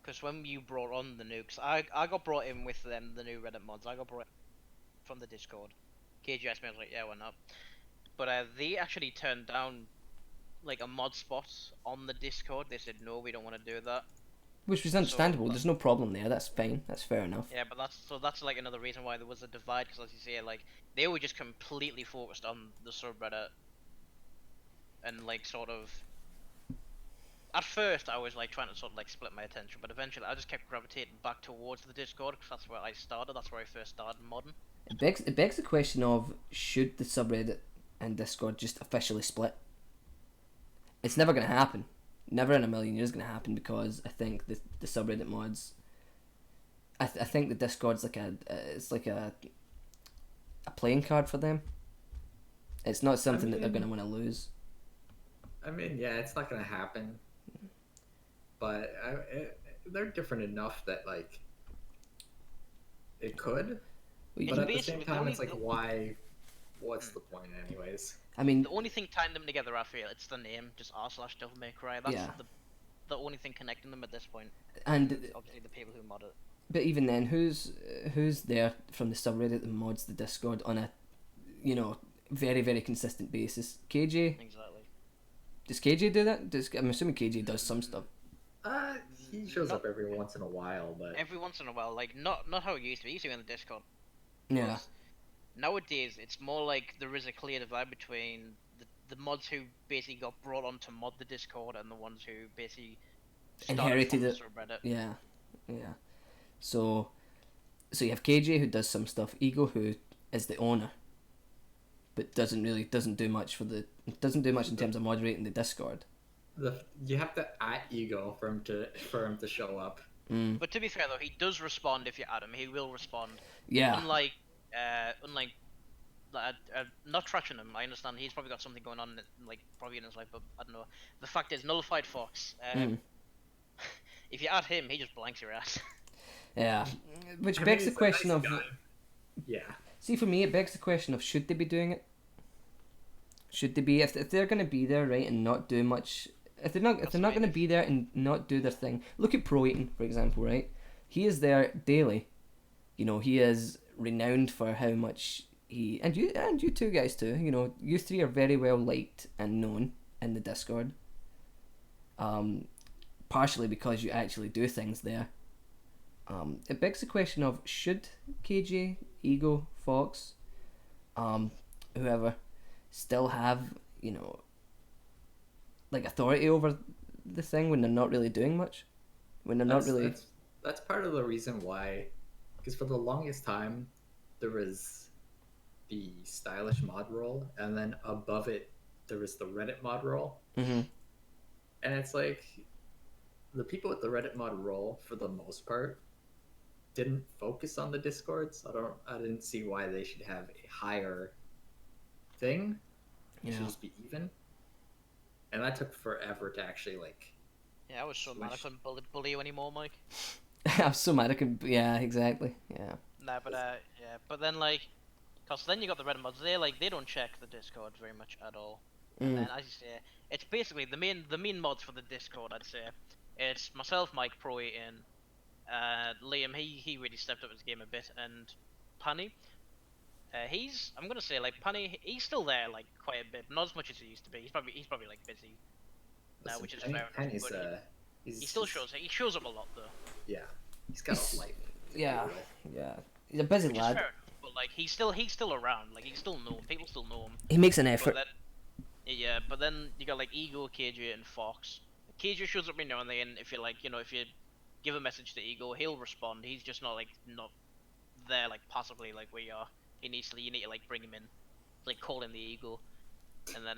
because when you brought on the nukes, I got brought in with them, the new Reddit mods. I got brought in from the Discord. KG asked me, I was like, yeah, why not? But they actually turned down like a mod spot on the Discord. They said, no, we don't want to do that. Which was understandable. There's no problem there. That's fine. That's fair enough. Yeah, but that's like another reason why there was a divide, because as you say, like they were just completely focused on the subreddit and like sort of at first I was like trying to sort of like split my attention, but eventually I just kept gravitating back towards the Discord because that's where I started. That's where I first started modding. It begs the question of, should the subreddit and Discord just officially split? It's never going to happen. Never in a million years going to happen, because I think the subreddit mods, I think the Discord's like a playing card for them. It's not something that they're going to want to lose. I mean, yeah, it's not gonna happen, but they're different enough that like it could. But at the same time, it's like, why? What's the point, anyways? I mean, the only thing tying them together, I feel, it's the name, just r/Devil May Cry. That's the only thing connecting them at this point. And it's obviously the people who mod it. But even then, who's there from the subreddit that mods the Discord on a, very, very consistent basis? KJ? Exactly. Does KJ do that? I'm assuming KJ does some stuff. He shows up every once in a while, but every once in a while, like not how it used to be. He used to be on the Discord. Yeah. Nowadays, it's more like there is a clear divide between the mods who basically got brought on to mod the Discord and the ones who basically inherited it. Subreddit. Yeah. So you have KJ who does some stuff, Ego who is the owner, but doesn't do much in terms of moderating the Discord. You have to @ Ego for him to show up. But to be fair though, he does respond if you add him. He will respond. Yeah. Unlike not trashing him. I understand he's probably got something going on, like probably in his life, but I don't know. The fact is, Nullified Fox. If you add him, he just blanks your ass. Yeah. Which begs the question of. Yeah. See, for me, it begs the question of, should they be doing it? Should they be, if they're going to be there, right, and not do much, if they're not going to be there and not do their thing. Look at Pro Eaton, for example, right? He is there daily. He is renowned for how much and you two guys too. You three are very well liked and known in the Discord. Partially because you actually do things there. It begs the question of, should KJ, Ego, Fox, whoever, still have, like authority over the thing when they're not really doing much? When they're not really... That's part of the reason why, because for the longest time, there was the stylish mod role, and then above it, there was the Reddit mod role. Mm-hmm. And it's like, the people with the Reddit mod role, for the most part, didn't focus on the Discords. I didn't see why they should have a higher thing. It should just be even. And that took forever to actually Yeah, I was so mad I couldn't bully you anymore, Mike. I'm so mad I couldn't. Yeah, exactly. Yeah. Nah, but yeah, but then cause then you got the Reddit mods. They don't check the Discord very much at all. And then, as you say, it's basically the main mods for the Discord. I'd say it's myself, Mike, Pro Eaton, Liam. He really stepped up his game a bit, and Panny. I'm gonna say Panny. He's still there quite a bit, not as much as he used to be. He's probably busy now, which is fair enough. He still shows up a lot though. Yeah, he's got a life. Yeah. He's a busy lad. Fair enough, but he's still around. He's still known. People still know him. He makes an effort. But then you got Ego, KJ, and Fox. KJ shows up every now and then. If you if you give a message to Ego, he'll respond. He's just not there possibly where you are. You need to bring him in, call in the Ego, and then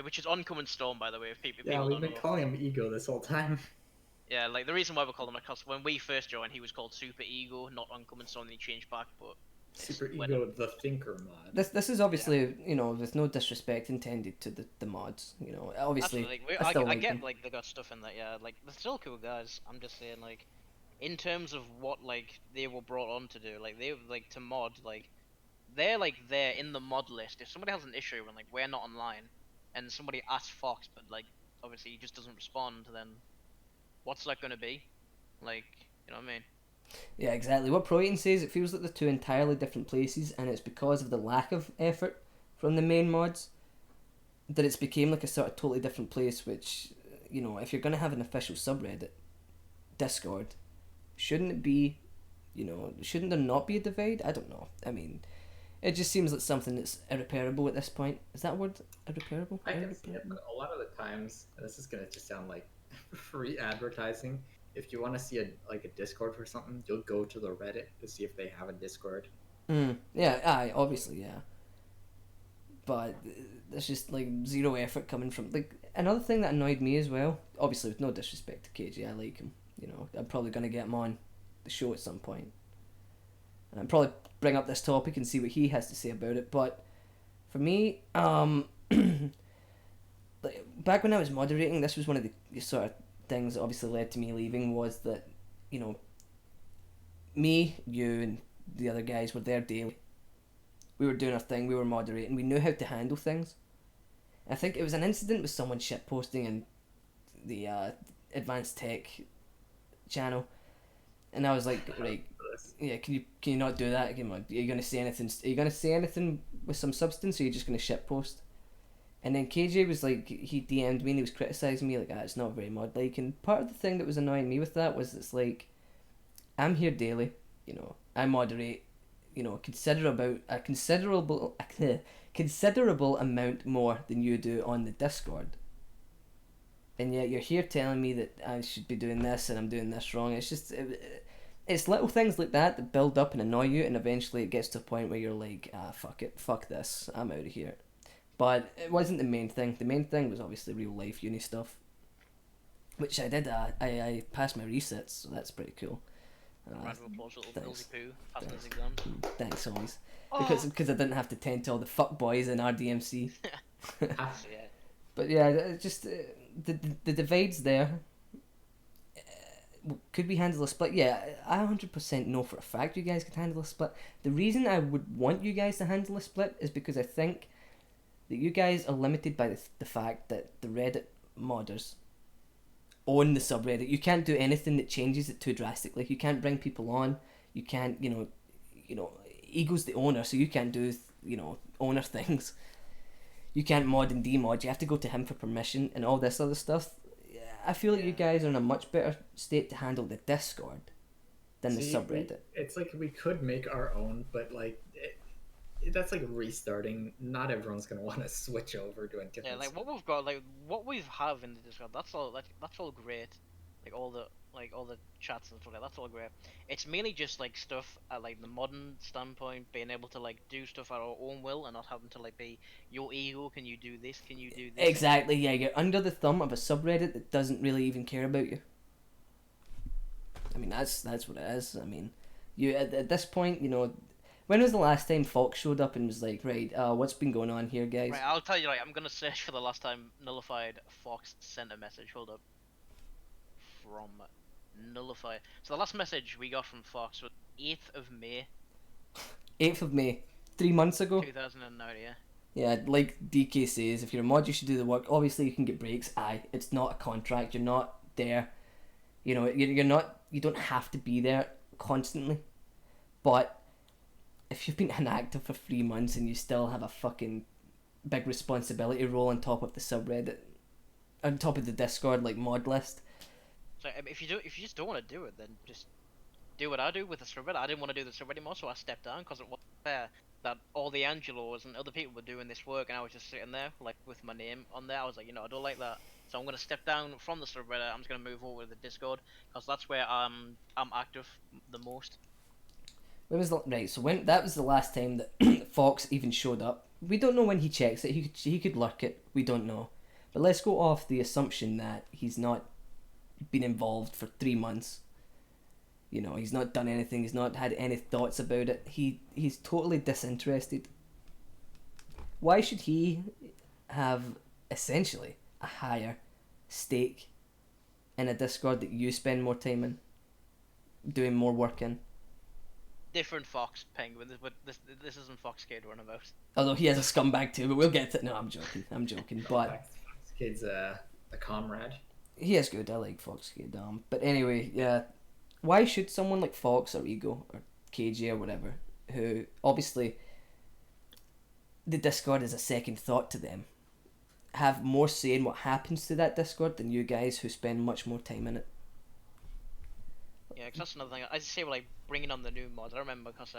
which is Oncoming Storm, by the way. If people we've been calling him Ego this whole time. Yeah, the reason why we call him, because when we first joined, he was called Super Ego, not Oncoming Storm. And he changed back, but Super Ego, the Thinker mod. This is obviously with no disrespect intended to the mods. Obviously. I get they got stuff in that. Yeah, they're still cool guys. I'm just saying in terms of what they were brought on to do, they to mod they're there in the mod list. If somebody has an issue when we're not online, and somebody asks Fox, but obviously he just doesn't respond, then what's that gonna be? You know what I mean? Yeah, exactly. What Pro Eaton says, it feels like they're two entirely different places, and it's because of the lack of effort from the main mods that it's became a sort of totally different place. Which, if you're gonna have an official subreddit, Discord, shouldn't it be, shouldn't there not be a divide? I don't know. I mean, It just seems like something that's irreparable at this point. Is that a word? Irreparable? I can see it, but a lot of the times, and this is gonna just sound like free advertising. If you want to see a Discord for something, you'll go to the Reddit to see if they have a Discord. Yeah, obviously, yeah. But there's just like zero effort coming from like another thing that annoyed me as well. Obviously, with no disrespect to KJ, I like him. You know, I'm probably gonna get him on the show at some point. And I'll probably bring up this topic and see what he has to say about it. But for me, like, back when I was moderating, this was one of the sort of things that obviously led to me leaving, was that, you know, me, you, and the other guys were there daily. We were doing our thing, we were moderating, we knew how to handle things. I think it was an incident with someone shitposting in the advanced tech channel, and I was like, right, yeah, can you not do that? Are you gonna say anything? Are you gonna say anything with some substance, or are you just gonna shitpost? And then KJ was like, he DM'd me and he was criticising me like, it's not very mod-like. And part of the thing that was annoying me with that was it's like, I'm here daily, you know, I moderate, you know, a considerable amount more than you do on the Discord. And yet you're here telling me that I should be doing this and I'm doing this wrong. It's just, it's little things like that build up and annoy you, and eventually it gets to a point where you're like, fuck it, fuck this, I'm out of here. But it wasn't the main thing. The main thing was obviously real life uni stuff, which I did. I passed my resets, so that's pretty cool. Round of applause, little Millzy poo, passing his exam. Thanks, always. Because I didn't have to tend to all the fuck boys in RDMC. Yeah. But yeah, just the divide's there. Could we handle a split? Yeah, I 100% know for a fact you guys could handle a split. The reason I would want you guys to handle a split is because I think that you guys are limited by the fact that the Reddit modders own the subreddit. You can't do anything that changes it too drastically. You can't bring people on. You can't, you know, Ego's the owner, so you can't do, you know, owner things. You can't mod and demod. You have to go to him for permission and all this other stuff. I feel like you guys are in a much better state to handle the Discord than the subreddit. It's like we could make our own, but like that's like restarting. Not everyone's gonna want to switch over to a different. Yeah, like what we've got, like what we have in the Discord, that's all great. Like all the chats and stuff like that's all great. It's mainly just like stuff at like the modern standpoint, being able to like do stuff at our own will and not having to like be your ego. Can you do this? Can you do this? Exactly. Yeah, you're under the thumb of a subreddit that doesn't really even care about you. I mean, that's what it is. I mean, you at this point, you know. When was the last time Fox showed up and was like, right, what's been going on here, guys? Right, I'll tell you, like, I'm gonna search for the last time Nullified Fox sent a message. Hold up. From Nullified. So the last message we got from Fox was 8th of May. 8th of May. 3 months ago? 2009, yeah. Yeah, like DK says, if you're a mod, you should do the work. Obviously, you can get breaks. It's not a contract. You're not there. You know, you're not. You don't have to be there constantly. But if you've been inactive for 3 months and you still have a fucking big responsibility role on top of the subreddit, on top of the Discord like mod list. So if you just don't want to do it, then just do what I do with the subreddit. I didn't want to do the subreddit anymore, so I stepped down because it wasn't fair that all the Angelos and other people were doing this work and I was just sitting there like with my name on there. I was like, you know, I don't like that, so I'm gonna step down from the subreddit. I'm just gonna move over to the Discord because that's where I'm active the most. When was that was the last time that Fox even showed up. We don't know when he checks it. He could lurk it. We don't know. But let's go off the assumption that he's not been involved for 3 months. You know, he's not done anything. He's not had any thoughts about it. He's totally disinterested. Why should he have essentially a higher stake in a Discord that you spend more time in, doing more work in? Different Fox Penguin, but this isn't Fox Kid running about. Although he has a scumbag too, but we'll get to it. No, I'm joking. But Fox Kid's a comrade. He is good. I like Fox Kid. But anyway, yeah. Why should someone like Fox or Ego or KJ or whatever, who obviously the Discord is a second thought to them, have more say in what happens to that Discord than you guys who spend much more time in it? Yeah, because that's another thing. I say, like, bringing on the new mods. I remember because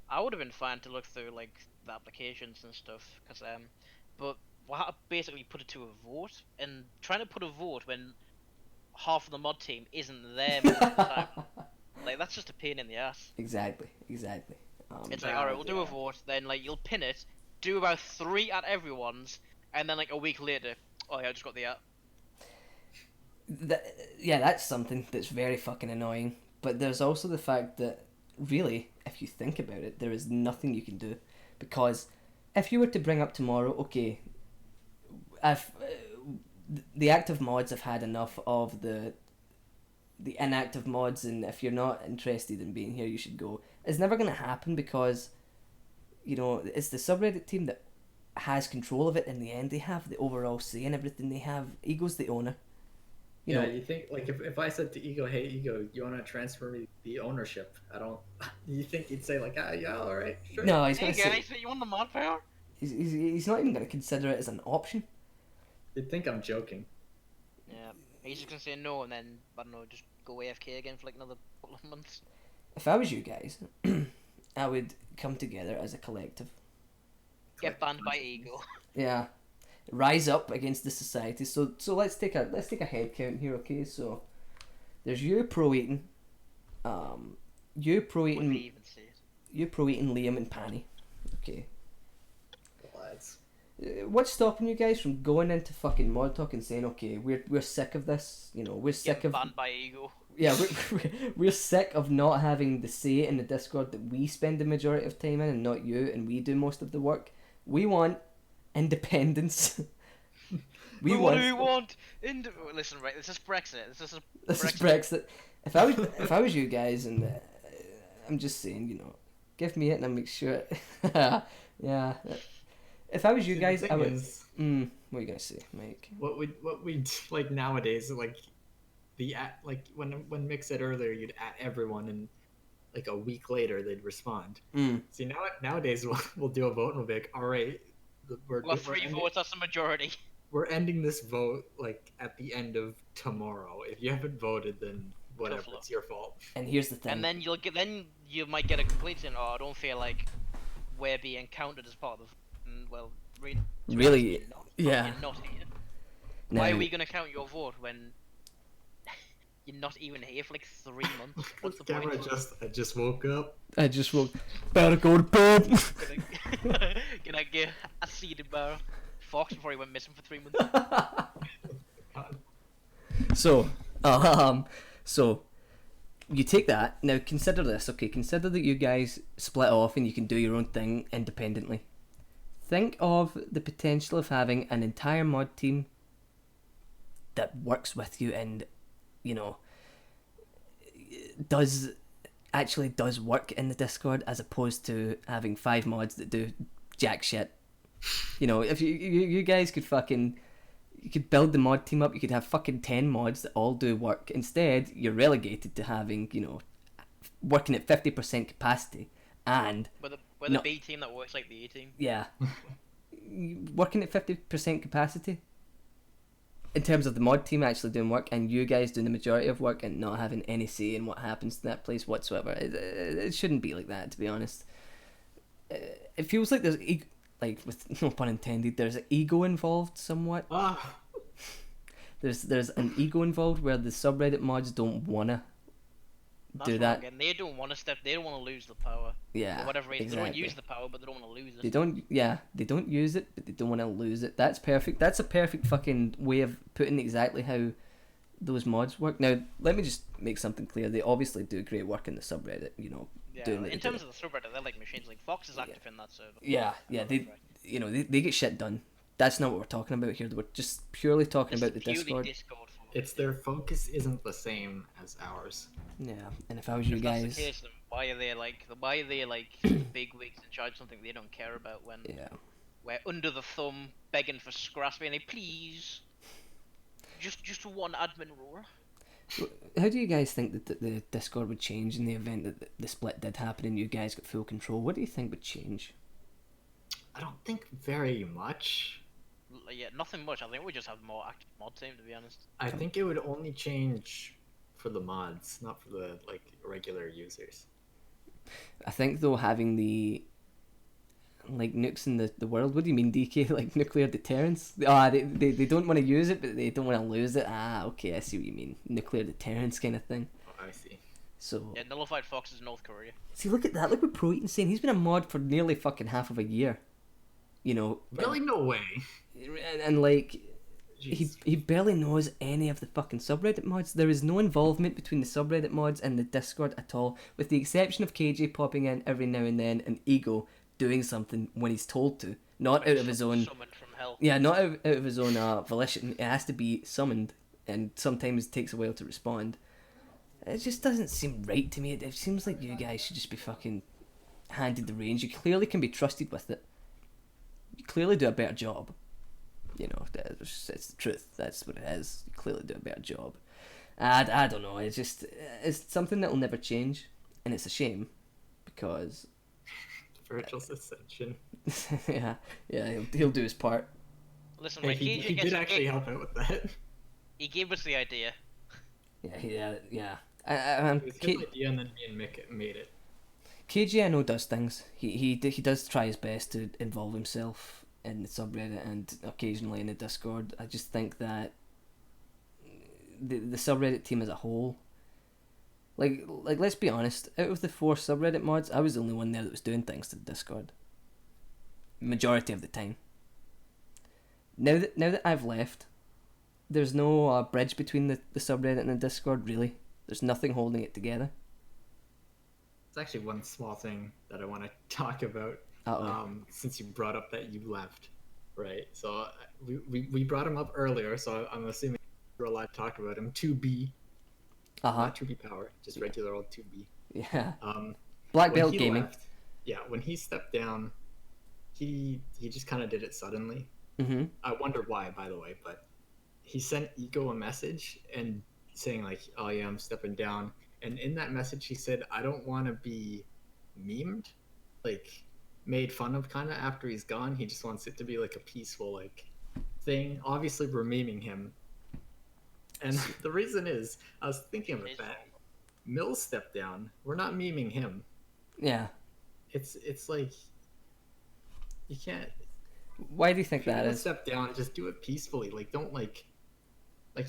I would have been fine to look through like the applications and stuff, but I basically put it to a vote, and trying to put a vote when half of the mod team isn't there most of the time, like that's just a pain in the ass. Exactly. It's like, alright, we'll do a vote, then like you'll pin it, do about 3 at everyone's, and then like a week later, oh yeah, I just got the app. That's something that's very fucking annoying. But there's also the fact that, really, if you think about it, there is nothing you can do. Because if you were to bring up tomorrow, okay, if the active mods have had enough of the inactive mods, and if you're not interested in being here, you should go. It's never going to happen because, you know, it's the subreddit team that has control of it in the end. They have the overall say in everything. They have Ego's the owner. You know, you think like if I said to Ego, hey Ego, you want to transfer me the ownership? I don't. You think he'd say like, ah, yeah, all right, sure. no, he's Hey going to guys, say you want the mod power? he's not even going to consider it as an option. You'd think I'm joking. Yeah, he's just gonna say no, and then I don't know, just go AFK again for like another couple of months. If I was you guys, I would come together as a collective. Get banned by Ego. Yeah, rise up against the society. So let's take a head count here, okay? So there's you pro eating, you pro Wouldn't eating, even say it. you pro eating Liam and Panny, okay. Lads. What's stopping you guys from going into fucking mod talk and saying, okay, we're sick of this, you know, we're sick Get of banned by Ego. yeah, we're sick of not having the say in the Discord that we spend the majority of time in, and not you, and we do most of the work. We want independence. What do we want? Listen, right, this is Brexit. This is Brexit. If I was you guys, and I'm just saying, you know, give me it and I'll make sure. Yeah. If I was you guys, I would. What are you gonna say, Mike? What we like nowadays, like like when Mick said earlier, you'd at everyone, and like a week later they'd respond. See, nowadays we'll do a vote and we'll be like, all right, we're 3 votes, that's the majority. We're ending this vote like at the end of tomorrow. If you haven't voted, then whatever, it's your fault. And here's the thing. And then you might get a complaint saying, oh, I don't feel like we're being counted as part of. Well, really, yeah. You're not here. No. Why are we gonna count your vote when you're not even here for like 3 months? What's the point? I just woke up. I just woke. Better go to bed. Gonna get a seeded bar. Fox before he went missing for 3 months. So you take that. Now consider this, okay? Consider that you guys split off and you can do your own thing independently. Think of the potential of having an entire mod team that works with you and, you know, does work in the Discord, as opposed to having 5 mods that do jack shit. You know, if you guys could you could build the mod team up, you could have fucking 10 mods that all do work. Instead, you're relegated to having, you know, working at 50% capacity and... We're the B team that works like the A team. Yeah. Working at 50% capacity in terms of the mod team actually doing work, and you guys doing the majority of work and not having any say in what happens to that place whatsoever. It shouldn't be like that, to be honest. It feels like there's... like, with no pun intended, there's an ego involved somewhat. There's an ego involved where the subreddit mods don't wanna do that. Again. They don't want to step. They don't want to lose the power. Yeah, for whatever reason, exactly. they don't use the power, but they don't want to lose it. They don't. Yeah, they don't use it, but they don't want to lose it. That's perfect. That's a perfect fucking way of putting exactly how those mods work. Now, let me just make something clear. They obviously do great work in the subreddit. You know, yeah. Doing In terms of the subreddit, they're like machines. Like Fox is active in that server. Yeah. They get shit done. That's not what we're talking about here. We're just purely talking about the Discord. It's their focus isn't the same as ours. Yeah, and if I was you guys, that's the case, then why are they like big wigs in charge of something they don't care about when we're under the thumb begging for scraps, being like, please, just one admin rule. How do you guys think that the Discord would change in the event that the split did happen and you guys got full control? What do you think would change? I don't think very much. Yeah, nothing much. I think we just have more active mod team, to be honest. I think it would only change for the mods, not for the regular users. I think though having the like nukes in the world. What do you mean, DK? Like nuclear deterrence? They don't want to use it, but they don't want to lose it. Ah, okay, I see what you mean. Nuclear deterrence kind of thing. Oh, I see. So Yeah, nullified foxes in North Korea. see, look at that. Look what Pro Eaton's saying. He's been a mod for nearly fucking half of a year. You know, Really, no way. and like Jeez. he barely knows any of the fucking subreddit mods. There is no involvement between the subreddit mods and the Discord at all, with the exception of KJ popping in every now and then and Ego doing something when he's told to, not out of his own. Summoned from hell. Yeah, not out of his own volition. It has to be summoned, and sometimes it takes a while to respond. It just doesn't seem right to me. It seems like you guys should just be fucking handed the reins. You clearly can be trusted with it. You clearly do a better job. You know, it's the truth. That's what it is. You clearly do a better job. I don't know. It's something that'll never change, and it's a shame because Virtual ascension. yeah, he'll do his part. Listen, Hey, like, he did actually help out with that. He gave us the idea. Yeah. It was his idea, and then me and Mick made it. KG, I know, does things. He does try his best to involve himself in the subreddit and occasionally in the Discord. I just think that the subreddit team as a whole, like let's be honest, out of the 4 subreddit mods, I was the only one there that was doing things to the Discord. Majority of the time. Now that I've left, there's no bridge between the subreddit and the Discord, really. There's nothing holding it together. There's actually one small thing that I want to talk about. Since you brought up that you left, right? So we brought him up earlier, so I'm assuming we're allowed to talk about him. 2B, not 2B power, just regular old 2B. Yeah. Black Belt he Gaming. left, when he stepped down, he just kind of did it suddenly. Mm-hmm. I wonder why, by the way, but he sent Ego a message and saying like, "Oh yeah, I'm stepping down." And in that message, he said, "I don't want to be memed, like made fun of, kind of after he's gone. He just wants it to be like a peaceful like thing." Obviously, we're memeing him, and the reason is, I was thinking about that. Millz stepped down. We're not memeing him. Yeah. It's like you can't. Why do you think that is? Step down. Just do it peacefully. Like don't like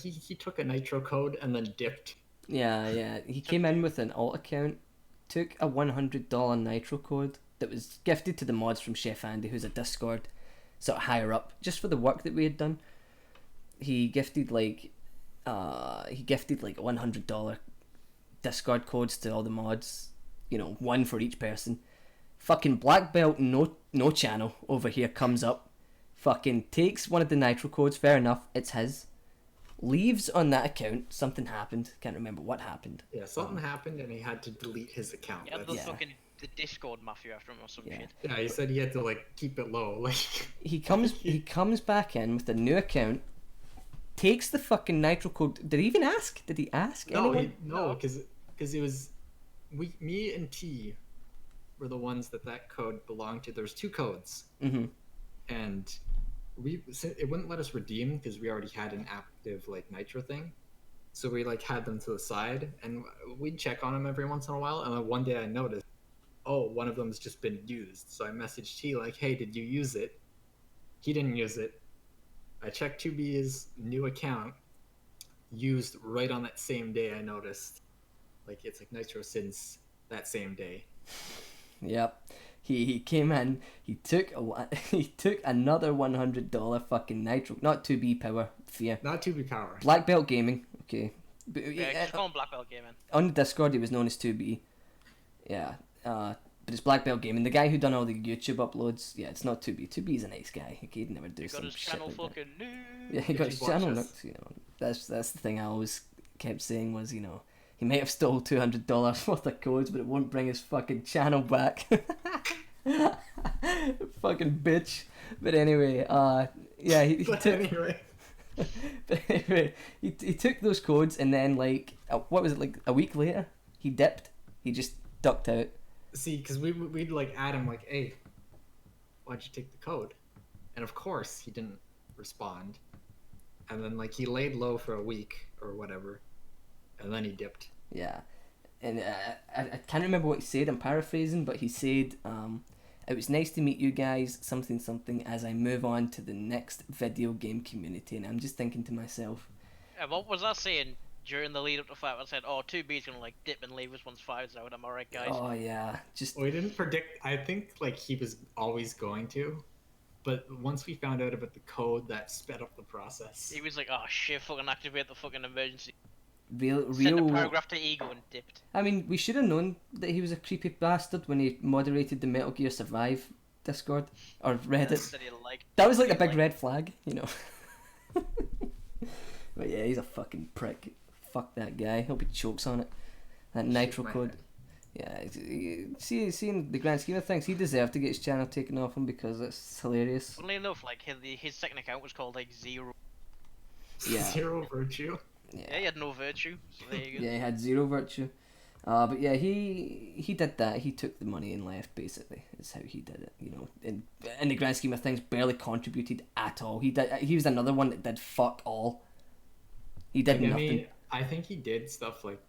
he took a nitro code and then dipped. Yeah. He came in with an alt account, took a $100 nitro code that was gifted to the mods from Chef Andy, who's a Discord sort of higher up, just for the work that we had done. He gifted like $100 Discord codes to all the mods, one for each person. Fucking Black Belt no channel over here comes up, fucking takes one of the nitro codes, fair enough, it's his, leaves on that account. Something happened, can't remember what happened. Yeah, something happened and he had to delete his account. Yeah, the Discord mafia after him or some shit. Yeah, he said he had to like keep it low. Like he comes back in with a new account, takes the fucking nitro code. Did he even ask? Did he ask anyone? No, because it was me and T were the ones that code belonged to. There's 2 codes, and it wouldn't let us redeem because we already had an active like nitro thing, so we like had them to the side and we'd check on them every once in a while. And then one day I noticed, one of them's just been used, so I messaged T like, "Hey, did you use it?" He didn't use it. I checked 2B's new account, used right on that same day. I noticed like it's like nitro since that same day. Yep. He came in, he took another $100 fucking nitro, not 2B power, fear. Not 2B power. Black Belt Gaming, okay. But, Yeah, just call him Black Belt Gaming. On the Discord, he was known as 2B. Yeah. But it's Black Belt Gaming. The guy who done all the YouTube uploads, yeah, it's not 2B. 2B's a nice guy. He'd never do some shit like that. Yeah, he got his channel nuked, That's the thing I always kept saying was, he might have stole $200 worth of codes, but it won't bring his fucking channel back. Fucking bitch. But anyway, he took those codes and then what was it, like a week later, he dipped. He just ducked out. See, because we'd like add him like, "Hey, why'd you take the code?" And of course he didn't respond. And then like he laid low for a week or whatever. And then he dipped. Yeah. and I can't remember what he said. I'm paraphrasing, but he said, "It was nice to meet you guys. Something something. As I move on to the next video game community." And I'm just thinking to myself, What was I saying during the lead up to 5? I said, "Oh, 2B's gonna like dip and leave us once 5's out." Am I right, guys? "Oh yeah, just We didn't predict. I think like he was always going to, but once we found out about the code, that sped up the process. He was like, "Oh shit, fucking activate the fucking emergency." real." Sent a paragraph to Ego and dipped. I mean, we should have known that he was a creepy bastard when he moderated the Metal Gear Survive Discord or Reddit. Said he liked- That was like a he big liked- red flag, you know. But yeah, he's a fucking prick. Fuck that guy. Hope he chokes on it. That nitro code. Yeah, seeing the grand scheme of things, he deserved to get his channel taken off him because it's hilarious. Funnily enough, like his second account was called like Zero. Yeah. Zero virtue. Yeah, he had no virtue. So there you go. Yeah, he had zero virtue. But yeah, he did that. He took the money and left. Basically, is how he did it. You know, in the grand scheme of things, barely contributed at all. He was another one that did fuck all. He did Like, nothing. I mean, I think he did stuff like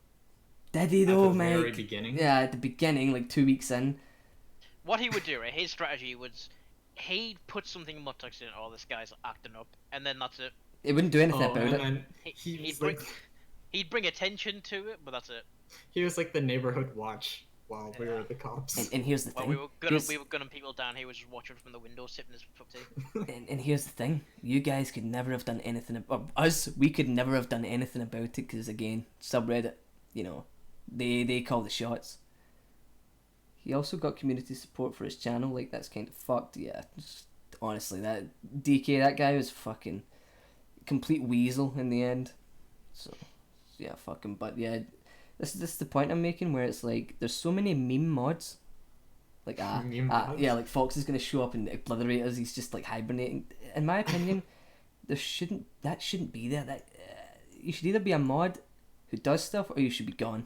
Did he though, at the mate? very beginning. Yeah, at the beginning, like 2 weeks in. What he would do, right? His strategy was he'd put something in Mutux in. Oh, this guy's acting up, and then that's it. It wouldn't do anything Oh, about and it. then He, he was would bring, like he'd bring attention to it, but that's it. he was like the neighborhood watch while we were the cops. And here's the While thing. we were gunning people down, he was just watching from the window, sipping his cup of tea. And here's the thing, you guys could never have done anything, or us, we could never have done anything about it, because again, subreddit, you know, they call the shots. He also got community support for his channel, like that's kind of fucked, yeah, just, honestly, that DK, that guy was fucking complete weasel in the end, so, yeah, fucking, but yeah, this is the point I'm making, where it's like, there's so many meme mods, like Meme mods? yeah, like Fox is gonna show up and obliterate us. He's just like hibernating. In my opinion, that shouldn't be there. That you should either be a mod who does stuff, or you should be gone.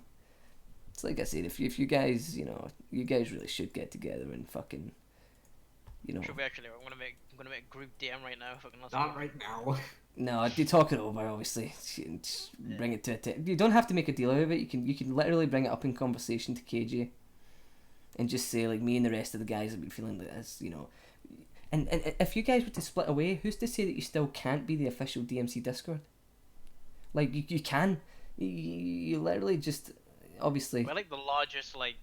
It's like I said, if you guys, you know, you guys really should get together and fucking, you know. Should we actually? I'm gonna make a group DM right now. Fucking let's Not right now. No, you talk it over, obviously. Just bring it to a you don't have to make a deal out of it. You can literally bring it up in conversation to KJ. And just say, like, me and the rest of the guys have been feeling like this, you know. And if you guys were to split away, who's to say that you still can't be the official DMC Discord? Like, you can. You literally just, obviously. We're like the largest, like.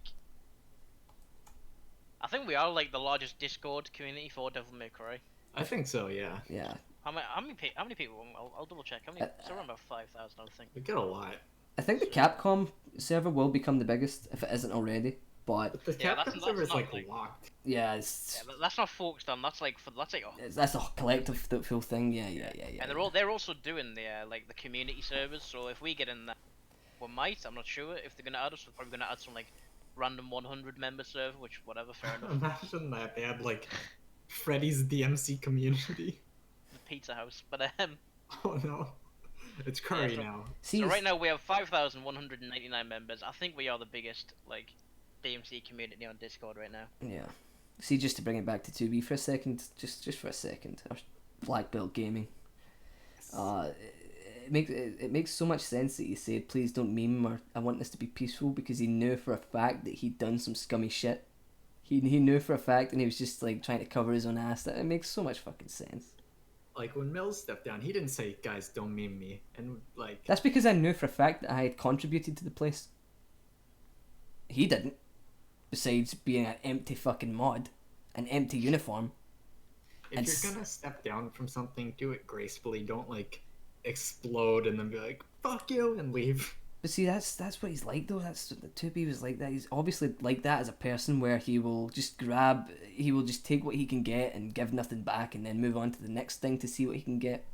I think we are like the largest Discord community for Devil May Cry. I think so, yeah. Yeah. How many people? I'll double check. How many? It's around about 5,000, I think. We get a lot. I think the Capcom server will become the biggest, if it isn't already. But, But the Yeah, Capcom that's server is not like like- locked. yeah, it's, Yeah, but that's not focused on. That's like that's a collective full thing. Yeah. And they're also doing the like the community servers. So if we get in that, we might. I'm not sure if they're gonna add us. We're probably gonna add some like random 100 member server, which whatever, fair enough. Imagine that they had like Freddy's DMC community. The pizza house, but Oh no, it's Curry so- now. See, so right now we have 5,199 members. I think we are the biggest like DMC community on Discord right now. yeah. See, just to bring it back to 2B for a second, just for a second, or Black Belt Gaming. It makes so much sense that he said, please don't meme, or I want this to be peaceful, because he knew for a fact that he'd done some scummy shit. He knew for a fact, and he was just like trying to cover his own ass. That it makes so much fucking sense. Like when Millz stepped down, he didn't say, "Guys, don't meme me," and like That's because I knew for a fact that I had contributed to the place. He didn't. Besides being an empty fucking mod, an empty uniform. if you're gonna step down from something, do it gracefully. Don't like explode and then be like, "Fuck you," and leave. But see, that's what he's like though. That's the 2B was like that. He's obviously like that as a person, where he will just take what he can get and give nothing back, and then move on to the next thing to see what he can get.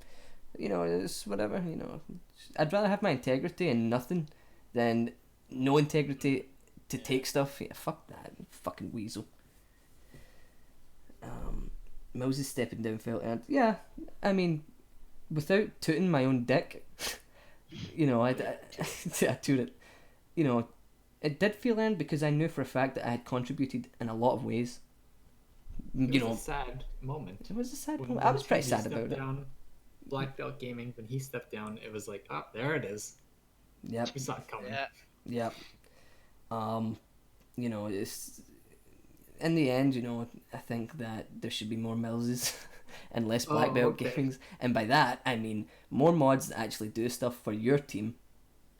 You know, it's whatever. You know, I'd rather have my integrity and nothing than no integrity to take stuff. Yeah, fuck that, fucking weasel. Millz is stepping down, felt, and yeah, I mean, without tooting my own dick. You know, I toot it. You know, it did feel earned because I knew for a fact that I had contributed in a lot of ways. It You was know, a sad moment. it was a sad When moment. I was pretty he sad stepped about it. down, Black Belt Gaming, when he stepped down, it was like, oh, there it is. Yep, We saw it coming. Yeah. yep. You know, it's in the end, you know, I think that there should be more Millses and less black belt gamings, and by that I mean more mods that actually do stuff for your team,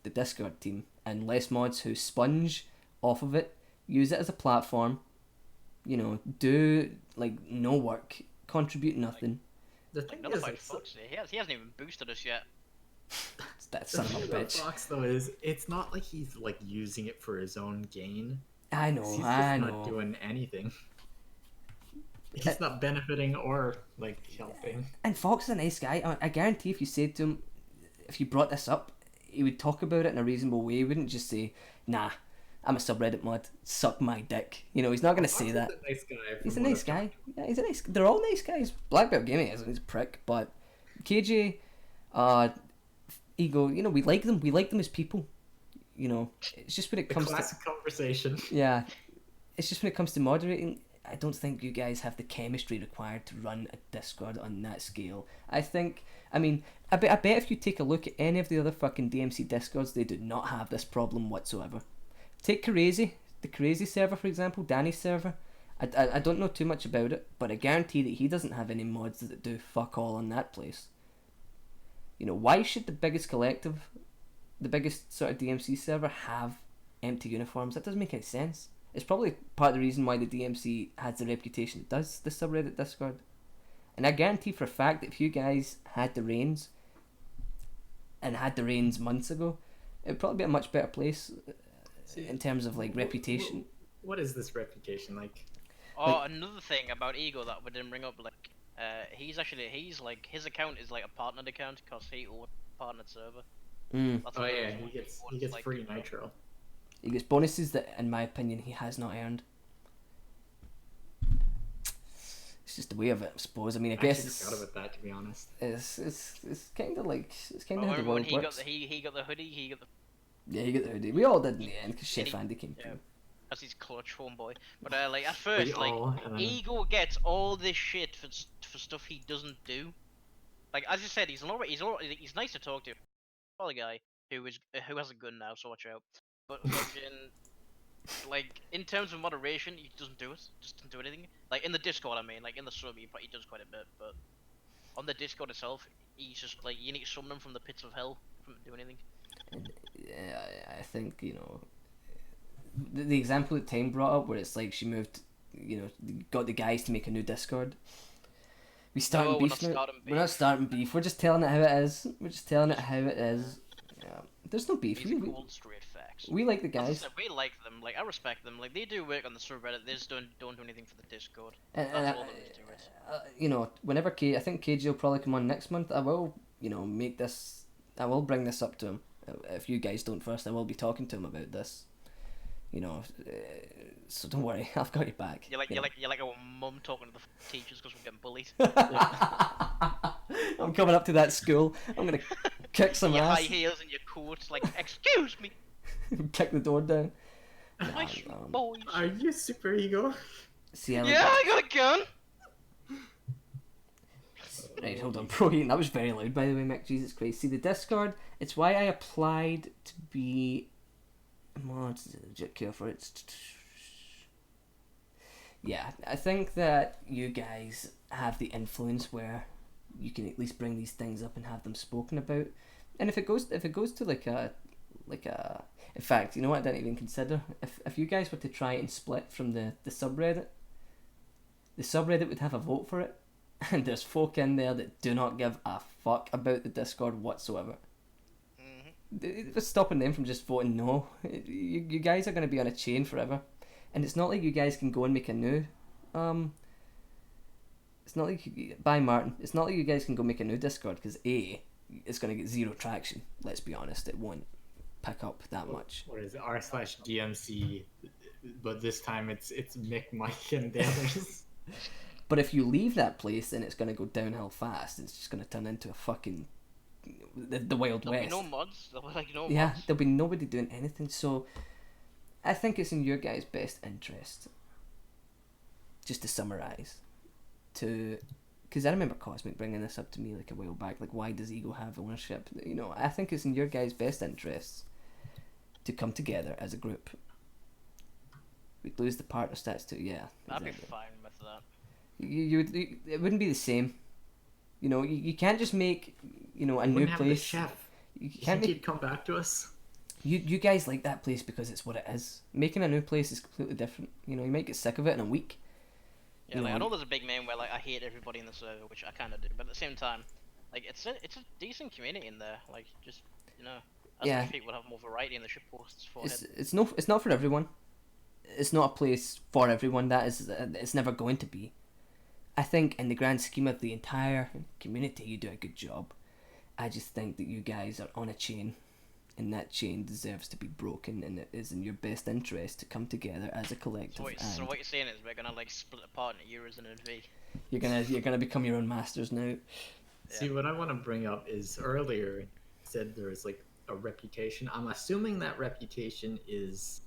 the Discord team, and less mods who sponge off of it, use it as a platform, you know, do like no work, contribute nothing. The thing Another is, fight like, Fox. He hasn't even boosted us yet. That son of a bitch. Fox though is it's not like he's like using it for his own gain. I know, He's just I not know. doing anything. He's not benefiting or like helping. And Fox is a nice guy. I guarantee if you said to him, if you brought this up, he would talk about it in a reasonable way. He wouldn't just say, "Nah, I'm a subreddit mod. Suck my dick." You know, he's not gonna say that. He's a nice guy. He's a nice guy. Yeah, he's a nice. They're all nice guys. Black Belt Gaming isn't. He's a prick, but KJ, Ego. You know, we like them. We like them as people. You know, it's just when it comes to classic conversation. yeah, it's just when it comes to moderating. I don't think you guys have the chemistry required to run a Discord on that scale. I mean, I bet if you take a look at any of the other fucking DMC Discords, they do not have this problem whatsoever. Take the Crazy server, for example, Danny's server. I don't know too much about it, but I guarantee that he doesn't have any mods that do fuck all on that place. You know, why should the biggest collective, the biggest sort of DMC server have empty uniforms? That doesn't make any sense. It's probably part of the reason why the DMC has the reputation it does, the subreddit Discord. And I guarantee for a fact that if you guys had the reins, and had the reins months ago, it would probably be a much better place in terms of like reputation. What is this reputation like? Oh, Like- another thing about Ego that we didn't bring up, like, he's like, his account is like a partnered account because he owns a partnered server. That's Oh why yeah, he he gets like, free nitro. He gets bonuses that, in my opinion, he has not earned. It's just the way of it, I suppose. I mean, I guess actually forgot about that, to be honest. it's kind of like it's kind of how the remember when world he got works. he got the hoodie, he got the Yeah, he got the hoodie. We all did in the end because Chef Hoodie, Andy came yeah. through. That's his clutch homeboy. But like at first, like and then- Ego gets all this shit for stuff he doesn't do. Like as you said, he's nice to talk to. All a guy who has a gun now, so watch out. But fucking, like in terms of moderation, he doesn't do it. Just doesn't do anything. Like in the Discord, I mean, like in the sub, he does quite a bit. But on the Discord itself, he's just like you need to summon him from the pits of hell from doing anything. Yeah, I think, you know, the example that Time brought up, where it's like she moved, you know, got the guys to make a new Discord. We starting No, we're beef not now. starting We're not beef. starting beef. We're just telling it how it is. We're just telling it how it is. Yeah, there's no beef. These are cold, straight facts. We like the As I guys. said, we like them. Like I respect them. Like they do work on the subreddit. They just don't do anything for the Discord. And That's all there is to it. you know, whenever I think KJ will probably come on next month. I will, you know, I will bring this up to him. If you guys don't first, I will be talking to him about this. You know, so don't worry, I've got your back. You're like you know. you're like our mum talking to the teachers because we're getting bullied. I'm coming up to that school. I'm gonna kick some Your ass. high heels and your coat. Like, excuse me, Kick the door down. my boys. Are you super ego? See, I Yeah, I got a gun. Right, hold on, bro. That was very loud, by the way, Mick. Jesus Christ. See, the Discord, it's why I applied to be mod. Care for it. Yeah, I think that you guys have the influence where you can at least bring these things up and have them spoken about. And if it goes to like a in fact, you know what I didn't even consider? If you guys were to try and split from the subreddit would have a vote for it. And there's folk in there that do not give a fuck about the Discord whatsoever. It's stopping them from just voting no. You guys are going to be on a chain forever. And it's not like you guys can go and make a new... it's not like... Bye, Martin. It's not like you guys can go make a new Discord, because A, it's going to get zero traction. Let's be honest, it won't pick up that much. What is it? r/DMC, but this time it's Mick, Mike, and the others. But if you leave that place, then it's going to go downhill fast. It's just going to turn into a fucking... The Wild There'll West. be no mods. There'll be like no Yeah, mods. there'll be nobody doing anything. So I think it's in your guys' best interest, just to summarise, because I remember Cosmic bringing this up to me like a while back, like, why does Ego have ownership? You know, I think it's in your guys' best interests to come together as a group We'd lose the partner stats too. Yeah, I'd be exactly. fine with that. It wouldn't be the same. You know, you can't just make, you know, a new Wouldn't have the place. chef. You You can't think make. he'd come back to us? You guys like that place because it's what it is. Making a new place is completely different. You know, you might get sick of it in a week. Yeah, You like know, I know there's a big name where like I hate everybody in the server, which I kind of do, but at the same time, like it's a decent community in there. Like just you know, I Yeah. wish people would have more variety in the ship posts for it. it's not for everyone. It's not a place for everyone. That is, it's never going to be. I think in the grand scheme of the entire community, you do a good job. I just think that you guys are on a chain, and that chain deserves to be broken, and it is in your best interest to come together as a collective. So and what you're saying is we're gonna like split apart into Euros and a V. you're gonna become your own masters now. See, what I want to bring up is earlier you said there's like a reputation. I'm assuming that reputation is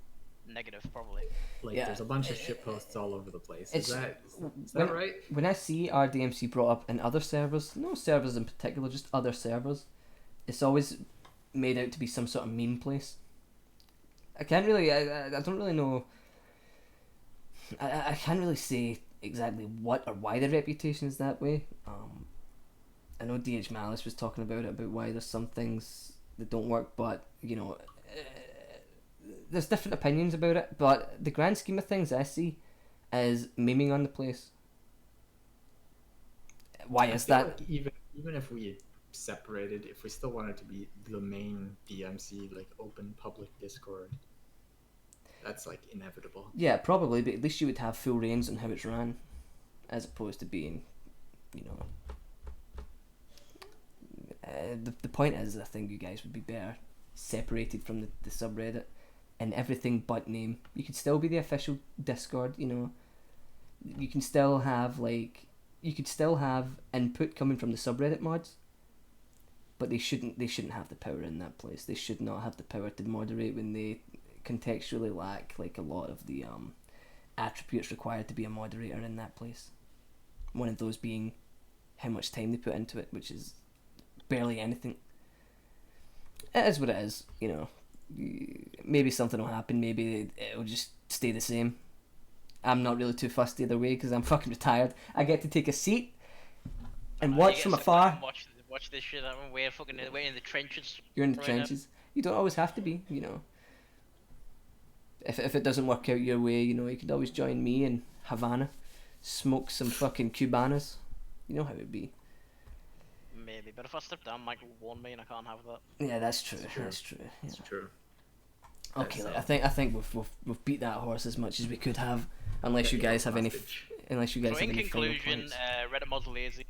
Negative, probably. like Yeah. there's a bunch of shit posts all over the place. It's- Is that right? When I see our DMC brought up in other servers, no servers in particular, just other servers, it's always made out to be some sort of meme place. I can't really, I don't really know. I can't really say exactly what or why the reputation is that way. I know DH Malice was talking about it, about why there's some things that don't work, but you know, there's different opinions about it. But the grand scheme of things I see is memeing on the place. Why I is feel that? like even if we separated, if we still wanted to be the main DMC, like open public Discord, that's like inevitable. Yeah, probably, but at least you would have full reins on how it's ran, as opposed to being, you know. The point is, I think you guys would be better separated from the subreddit and everything but name. You could still be the official Discord, you know. You can still have input coming from the subreddit mods, but they shouldn't have the power in that place. They should not have the power to moderate when they contextually lack like a lot of the attributes required to be a moderator in that place. One of those being how much time they put into it, which is barely anything. It is what it is, you know. Maybe something will happen, maybe it'll just stay the same. I'm not really too fussed either way because I'm fucking retired. I get to take a seat and watch from afar. Watch this shit. I'm way in the trenches. You're in the right trenches. You don't always have to be, you know. If it doesn't work out your way, you know, you could always join me in Havana, smoke some fucking Cubanas. You know how it'd be. Maybe, but if I step down, Mike will warn me, and I can't have that. Yeah, that's true. true. That's true. Yeah. It's true. Okay, That's, like, I think we've beat that horse as much as we could have, unless you guys have any. Unless you guys So have in any final conclusion, points. Reddit mod's lazy.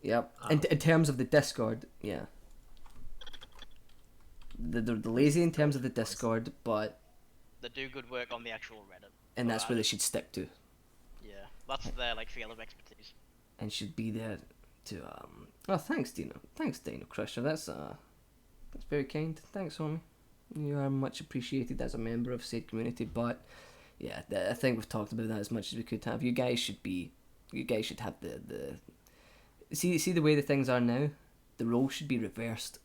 Yep. In terms of the Discord, yeah. They're lazy in terms of the Discord, but They do good work on the actual Reddit. and that's where they should stick to, Yeah, that's their like field of expertise. and should be there to Oh, thanks, Dino. Thanks, Dino Crusher. That's very kind. Thanks, homie. You are much appreciated as a member of said community. But yeah, I think we've talked about that as much as we could have. You guys should have the see the way the things are now. The roles should be reversed.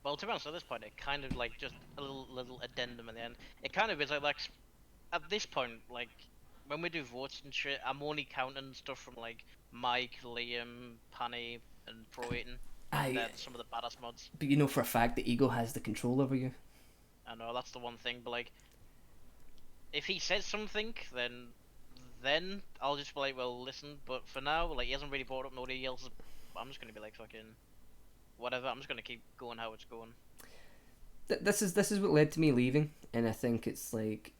Well, to be honest, at this point, it kind of like just a little addendum at the end. It kind of is like at this point, like when we do votes and shit, I'm only counting stuff from like Mike, Liam, Panny, and Pro 18. And then some of the badass mods. But you know for a fact that Ego has the control over you. I know that's the one thing, but like, if he says something, then I'll just be like, well, listen. But for now, like, he hasn't really brought up nobody else. I'm just gonna be like, fucking, whatever. I'm just gonna keep going how it's going. This is what led to me leaving, and I think it's like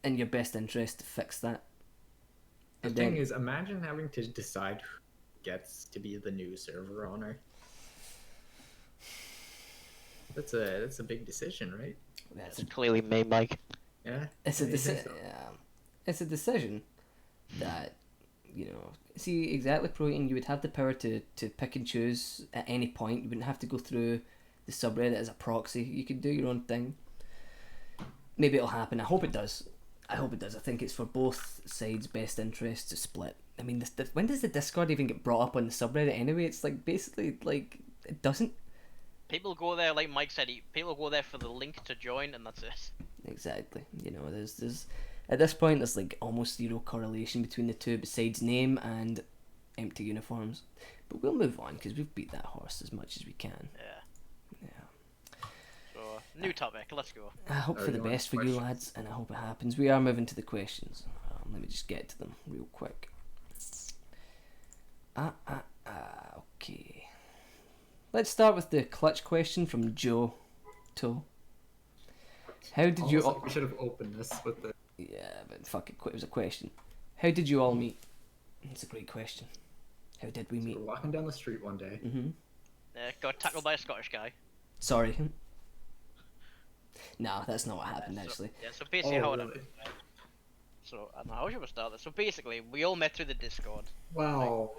in your best interest to fix that. The And thing then- is, imagine having to decide who gets to be the new server owner. That's a big decision, right? that's It's clearly me, Mike. Yeah. It's a I think so. it's a decision that, you know, see exactly Protein, you would have the power to pick and choose at any point. You wouldn't have to go through the subreddit as a proxy. You could do your own thing. Maybe it'll happen. I hope it does. I think it's for both sides' best interest to split. I mean, when does the Discord even get brought up on the subreddit anyway? It's like basically like it doesn't. People go there, like Mike said, people go there for the link to join, and that's it. Exactly. You know, there's at this point there's like almost zero correlation between the two besides name and empty uniforms. But we'll move on because we've beat that horse as much as we can. Yeah. Yeah. So, new topic. Let's go. I hope for the best for you lads, and I hope it happens. We are moving to the questions. Let me just get to them real quick. Okay. Let's start with the clutch question from Joe To. How did you all... We should have opened this with the... Yeah, but fuck it, it was a question. How did you all meet? It's a great question. How did we meet? We're walking down the street one day. Mm-hmm. Got tackled by a Scottish guy. Sorry. No, that's not what happened, actually. So basically how it happened. So, I don't know, how should we start this? So basically, we all met through the Discord. Well,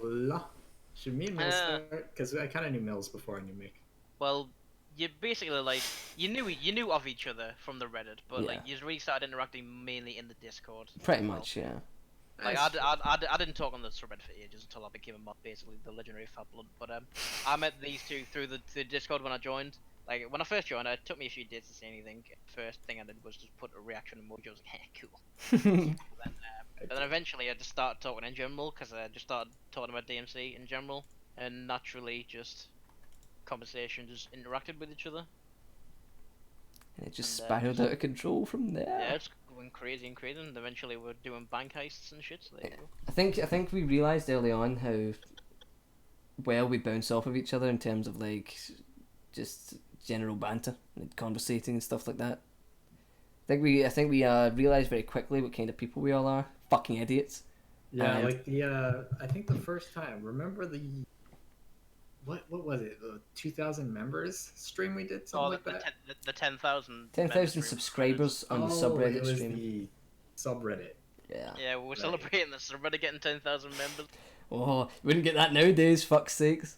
should me and Millz start? Because I kind of knew Millz before I knew Mick. Well, you basically, like, you knew of each other from the Reddit, but, like, you really started interacting mainly in the Discord. Pretty much, yeah. Like, I didn't talk on the subreddit for ages until I became a mod, basically, the legendary Fat Blood. But, I met these two through the Discord when I joined. Like, when I first joined, it took me a few days to say anything. First thing I did was just put a reaction emoji. I was like, hey, cool. But then eventually I just started talking in general, because I just started talking about DMC in general. And naturally, just conversation just interacted with each other. And it just spiraled out of control from there. Yeah, it's going crazy and crazy, and eventually we're doing bank heists and shit, so there you go. I think we realised early on how well we bounce off of each other in terms of, like, just general banter and conversating and stuff like that. I think we realised very quickly what kind of people we all are. Fucking idiots. Yeah, and like I think the first time, remember the what was it? The 2,000 members stream we did, something like that. The 10,000. 10,000 subscribers on the subreddit it was stream. The subreddit. Yeah. Yeah, we're celebrating the subreddit getting 10,000 members. Oh, wouldn't get that nowadays. Fuck's sakes.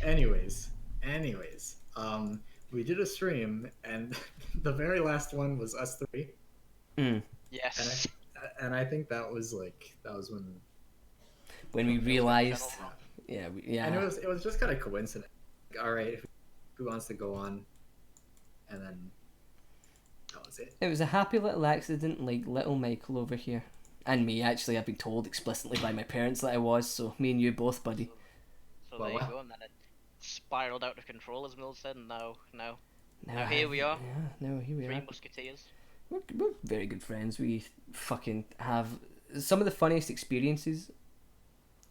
Anyways, we did a stream, and the very last one was us three. Yes. And I think that was when we realised. Yeah, And it was just kind of coincidence. Like, all right, who wants to go on? And then that was it. It was a happy little accident, like little Michael over here, and me. Actually, I've been told explicitly by my parents that I was. So me and you both, buddy. So there you go, and then it spiraled out of control, as Millz said, and now here we are. Yeah, no, here we are. Three musketeers. We're very good friends. We fucking have some of the funniest experiences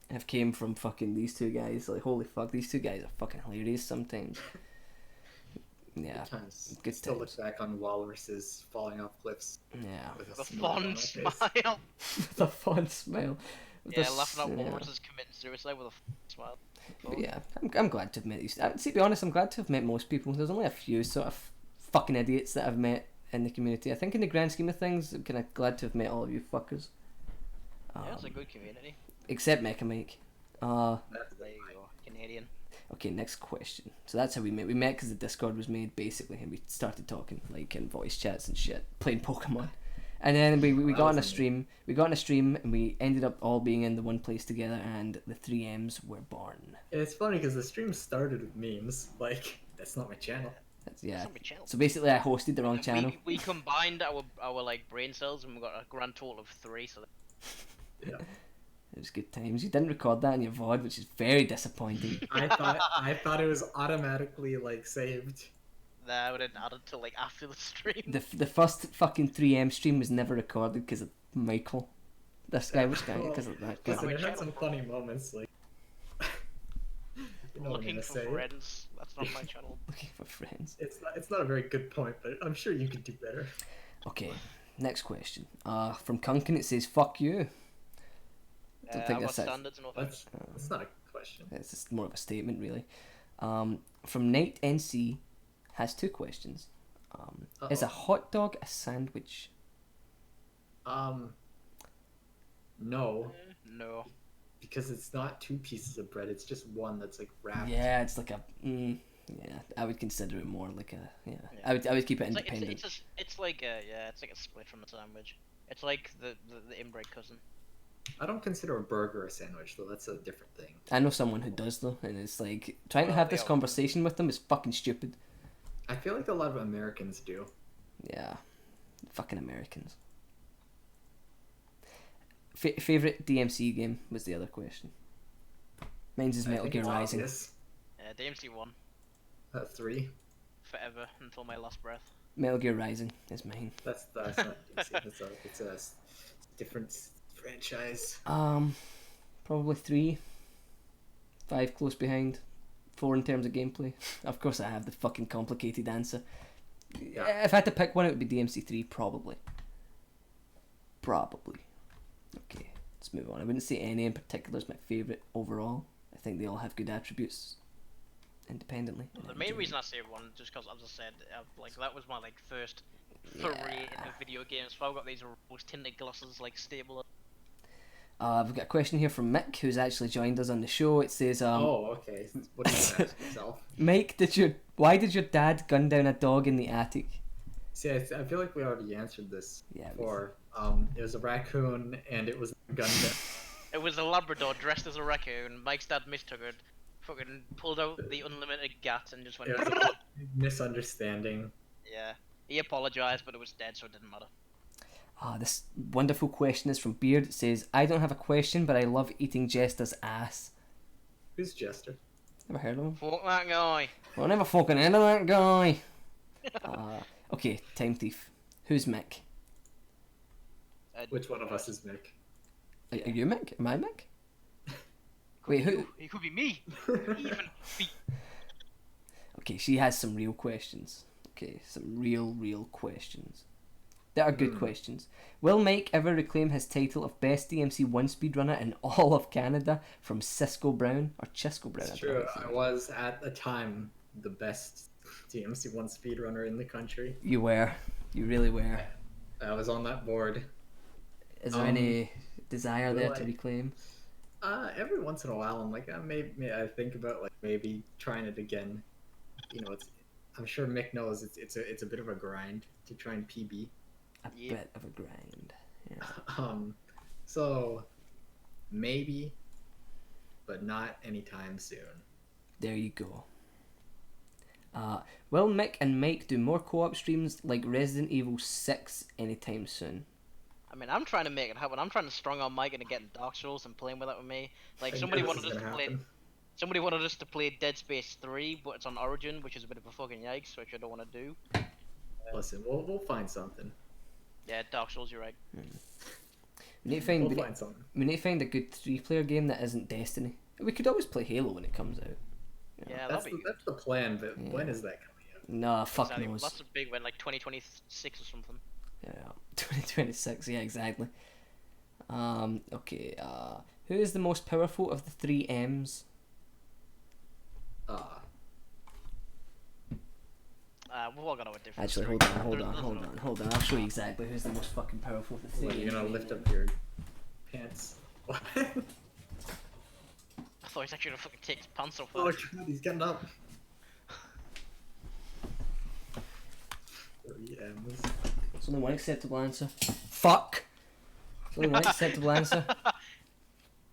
have came from fucking these two guys. Like, holy fuck, these two guys are fucking hilarious sometimes. Yeah, good still look back on walruses falling off cliffs. Yeah, with a fond smile. With a fond smile. Yeah, laughing at walruses committing suicide with a smile. Yeah, I'm glad to have met these. To be honest, I'm glad to have met most people. There's only a few sort of fucking idiots that I've met in the community. I think in the grand scheme of things, I'm kind of glad to have met all of you fuckers. Yeah, it's a good community. Except Mecha Mike. There you go, Canadian. Okay, next question. So that's how we met. We met because the Discord was made, basically, and we started talking, like, in voice chats and shit, playing Pokemon. And then we got on a stream. We got on a stream, and we ended up all being in the one place together, and the 3Ms were born. It's funny because the stream started with memes. Like, that's not my channel. That's not my channel. So basically, I hosted the wrong channel. We combined our like brain cells, and we got a grand total of 3. So. Yeah. It was good times. You didn't record that in your VOD, which is very disappointing. I thought it was automatically like saved. Nah, we didn't add it till like after the stream. The first fucking 3M stream was never recorded because of Michael. This guy was going because of that guy. Listen, it had some funny moments, like. You know Looking for friends. That's not my channel. Looking for friends. It's not a very good point, but I'm sure you could do better. Okay, next question. From Kunkin, it says "fuck you." I don't think that's not a question. It's just more of a statement, really. From Night NC has 2 questions. Is a hot dog a sandwich? No. No. Because it's not 2 pieces of bread; it's just one that's like wrapped. Yeah, it's like a. Yeah, I would consider it more like a. Yeah, I would keep it independent. It's like a split from a sandwich. It's like the inbred cousin. I don't consider a burger a sandwich, though. That's a different thing. I know someone who does, though, and it's like trying to have this conversation with them is fucking stupid. I feel like a lot of Americans do. Yeah. Fucking Americans. Favourite DMC game was the other question. Mine's is Metal Gear Rising. DMC 1. 3. Forever, until my last breath. Metal Gear Rising is mine. That's not DMC. It's a different franchise. Probably 3. 5 close behind. 4 in terms of gameplay. Of course I have the fucking complicated answer. Yeah. If I had to pick one, it would be DMC 3, probably. Okay, let's move on. I wouldn't say any in particular is my favourite overall. I think they all have good attributes independently. The main reason I say 1 just because, as I said, like that was my like first foray into video games. So I've got these rose tinted glasses like stable. We've got a question here from Mick, who's actually joined us on the show. It says, okay. What did you ask yourself? Mike, why did your dad gun down a dog in the attic? See, I feel like we already answered this Yeah, before. It was a raccoon, and it was gunned down. It was a Labrador dressed as a raccoon. Mike's dad mistook it, fucking pulled out the unlimited gat and just went. It was a misunderstanding. Yeah, he apologized, but it was dead, so it didn't matter. This wonderful question is from Beard. It says, I don't have a question, but I love eating Jester's ass. Who's Jester? Never heard of him? Fuck that guy. Well, never fucking heard of that guy. Okay, Time Thief. Who's Mick? Which one of us is Mick? Are you Mick? Am I Mick? Wait, who? It could be me. Even me. Okay, she has some real questions. Okay, some real questions. That are good questions. Will Mike ever reclaim his title of best DMC 1 speedrunner in all of Canada from Cisco Brown or Chisco Brown? It's true. I was at the time the best DMC 1 speedrunner in the country. You were. You really were. I was on that board. Is there any desire there to reclaim? Every once in a while, I'm like, maybe I think about like maybe trying it again. You know, I'm sure Mick knows it's a bit of a grind to try and PB. A bit of a grind. Yeah. So maybe, but not anytime soon. There you go. Will Mick and Mike do more co-op streams like Resident Evil 6 anytime soon? I mean, I'm trying to make it happen. I'm trying to strong on Mike into getting Dark Souls and playing with it with me. Like somebody wanted us to play Dead Space 3, but it's on Origin, which is a bit of a fucking yikes, which I don't want to do. Listen, we'll find something. Yeah, Dark Souls, you're right. We need to find, We'll find something. We need to find a good 3-player game that isn't Destiny. We could always play Halo when it comes out. Yeah, that's the plan, but Yeah. when is that coming out? Nah, fuck exactly. knows. That's a big one, like 2026 or something. Yeah, 2026. Yeah, exactly. Okay. Who is the most powerful of the 3 M's? We've all got our different. Actually, hold on. I'll show you exactly who's the most fucking powerful of the 3 What, M's. you're gonna lift up your pants? What? I thought he was actually gonna fucking take his pants off. Oh god, he's getting up. 3 M's. There's only one acceptable answer. Fuck! There's only one acceptable answer.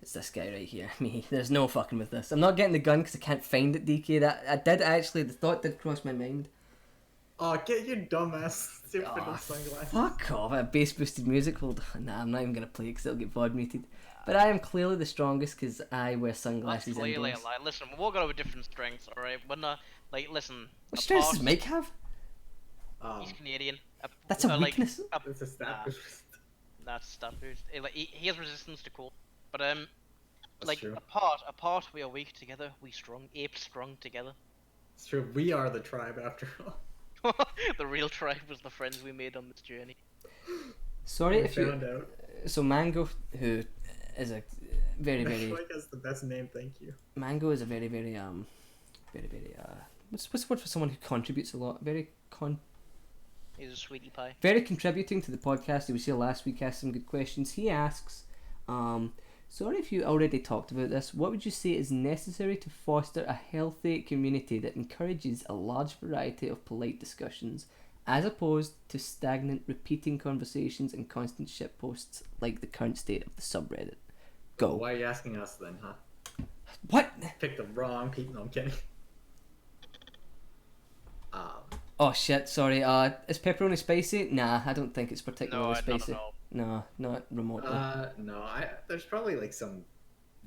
It's this guy right here. Me. There's no fucking with this. I'm not getting the gun because I can't find it, DK. The thought did cross my mind. Oh, get your dumbass stupid sunglasses. Fuck off. A bass boosted music. Nah, I'm not even going to play it because it'll get VOD muted. But I am clearly the strongest because I wear sunglasses That's clearly indoors. a lie. Listen, we've all got our different strengths, alright? We're not, like, listen. What strengths does Mike have? He's Canadian. That's a weakness. It's a stat boost. That's stat boost. Like, he has resistance to cold. But, That's like, true. apart we are weak together, we strong. Apes strong together. It's true. We are the tribe after all. The real tribe was the friends we made on this journey. Sorry We if you... found out. So Mango, who is a very, very... Like that's the best name. Thank you. Mango is a very, very, what's the word for someone who contributes a lot? He's a sweetie pie. Very contributing to the podcast. He was here last week, asked some good questions. He asks, sorry if you already talked about this, what would you say is necessary to foster a healthy community that encourages a large variety of polite discussions, as opposed to stagnant, repeating conversations and constant shitposts like the current state of the subreddit? Go. Why are you asking us then, huh? What? Picked the wrong people. No, I'm kidding. Oh shit, sorry. Is pepperoni spicy? Nah, I don't think it's particularly No, not spicy. at all. No, not remotely. No, there's probably like some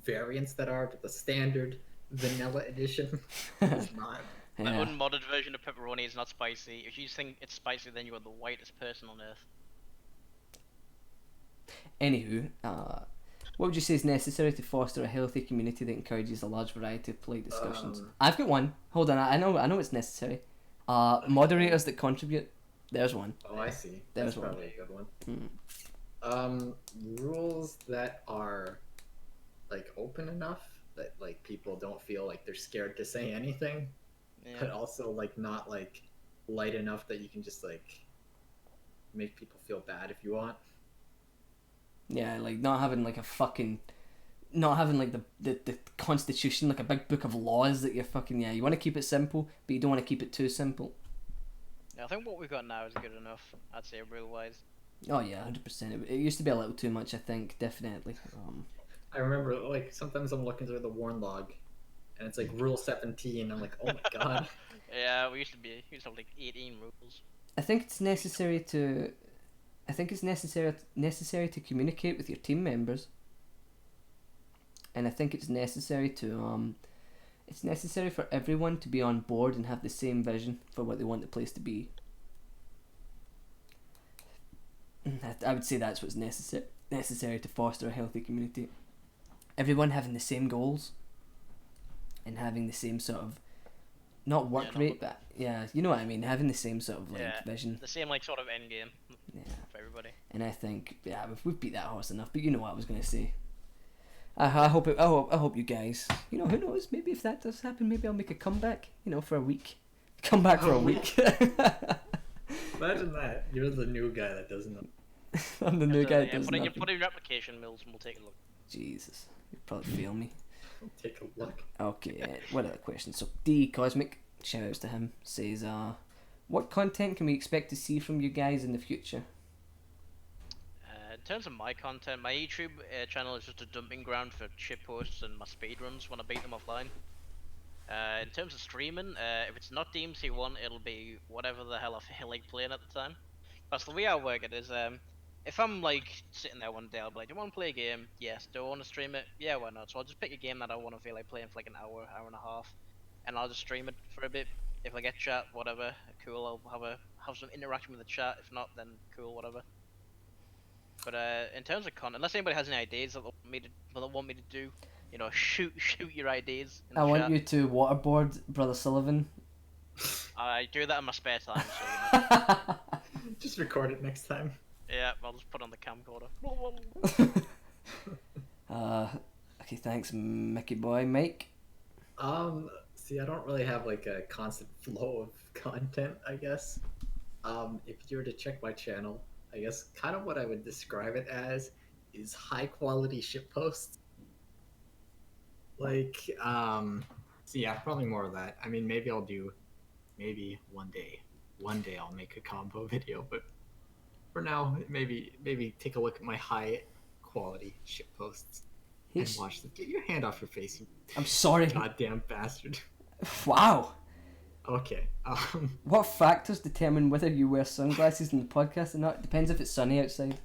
variants that are, but the standard vanilla edition is not. The Yeah. unmodded version of pepperoni is not spicy. If you think it's spicy, then you are the whitest person on earth. Anywho, what would you say is necessary to foster a healthy community that encourages a large variety of polite discussions? I've got one. Hold on, I know it's necessary. Moderators that contribute. There's one. Oh, I see. There's That's one. probably a good one. Rules that are like open enough that like people don't feel like they're scared to say anything, but also like not like light enough that you can just like make people feel bad if you want. Yeah, like not having like the constitution, like a big book of laws that you're fucking, you want to keep it simple, but you don't want to keep it too simple. Yeah, I think what we've got now is good enough, I'd say, rule-wise. Oh yeah, 100%. It used to be a little too much, I think, definitely. I remember like sometimes I'm looking through the warn log and it's like rule 17. I'm like, oh my god. Yeah, we used to have like 18 rules. I think it's necessary to communicate with your team members, and I think it's necessary for everyone to be on board and have the same vision for what they want the place to be. I would say that's what's necessary to foster a healthy community. Everyone having the same goals and having the same sort of, not work rate, but you know what I mean, having the same sort of like vision. The same like sort of end game for everybody. And I think we've beat that horse enough. But you know what I was going to say. I hope you guys, who knows, maybe if that does happen, maybe I'll make a comeback, for a week. Come back for a week. Imagine that. You're the new guy that doesn't know. I'm the new guy that doesn't know. Put in your application, Millz, and we'll take a look. Jesus, you'd probably fail me. Take a look. Okay, what other questions? So D Cosmic, shout outs to him, says, what content can we expect to see from you guys in the future? In terms of my content, my YouTube channel is just a dumping ground for shit posts and my speedruns when I beat them offline. In terms of streaming, if it's not DMC1, it'll be whatever the hell I feel like playing at the time. That's the way I work it is, if I'm like sitting there one day, I'll be like, do you want to play a game? Yes. Do I want to stream it? Yeah, why not? So I'll just pick a game that I want to feel like playing for like an hour and a half, and I'll just stream it for a bit. If I get chat, whatever, cool. I'll have some interaction with the chat. If not, then cool, whatever. But in terms of content, unless anybody has any ideas that they want me to do, shoot your ideas. In the chat. Want you to waterboard Brother Sullivan. I do that in my spare time. So, Just record it next time. Yeah, I'll just put on the camcorder. Okay, thanks, Mickey boy. Mike? See, I don't really have like a constant flow of content, I guess. If you were to check my channel, I guess kind of what I would describe it as is high quality shit posts. Like, So yeah, probably more of that. I mean, maybe I'll do, one day I'll make a combo video, but for now, maybe take a look at my high quality shit posts and watch them. Get your hand off your face, you I'm sorry. goddamn bastard. Wow. Okay. What factors determine whether you wear sunglasses in the podcast or not? Depends if it's sunny outside.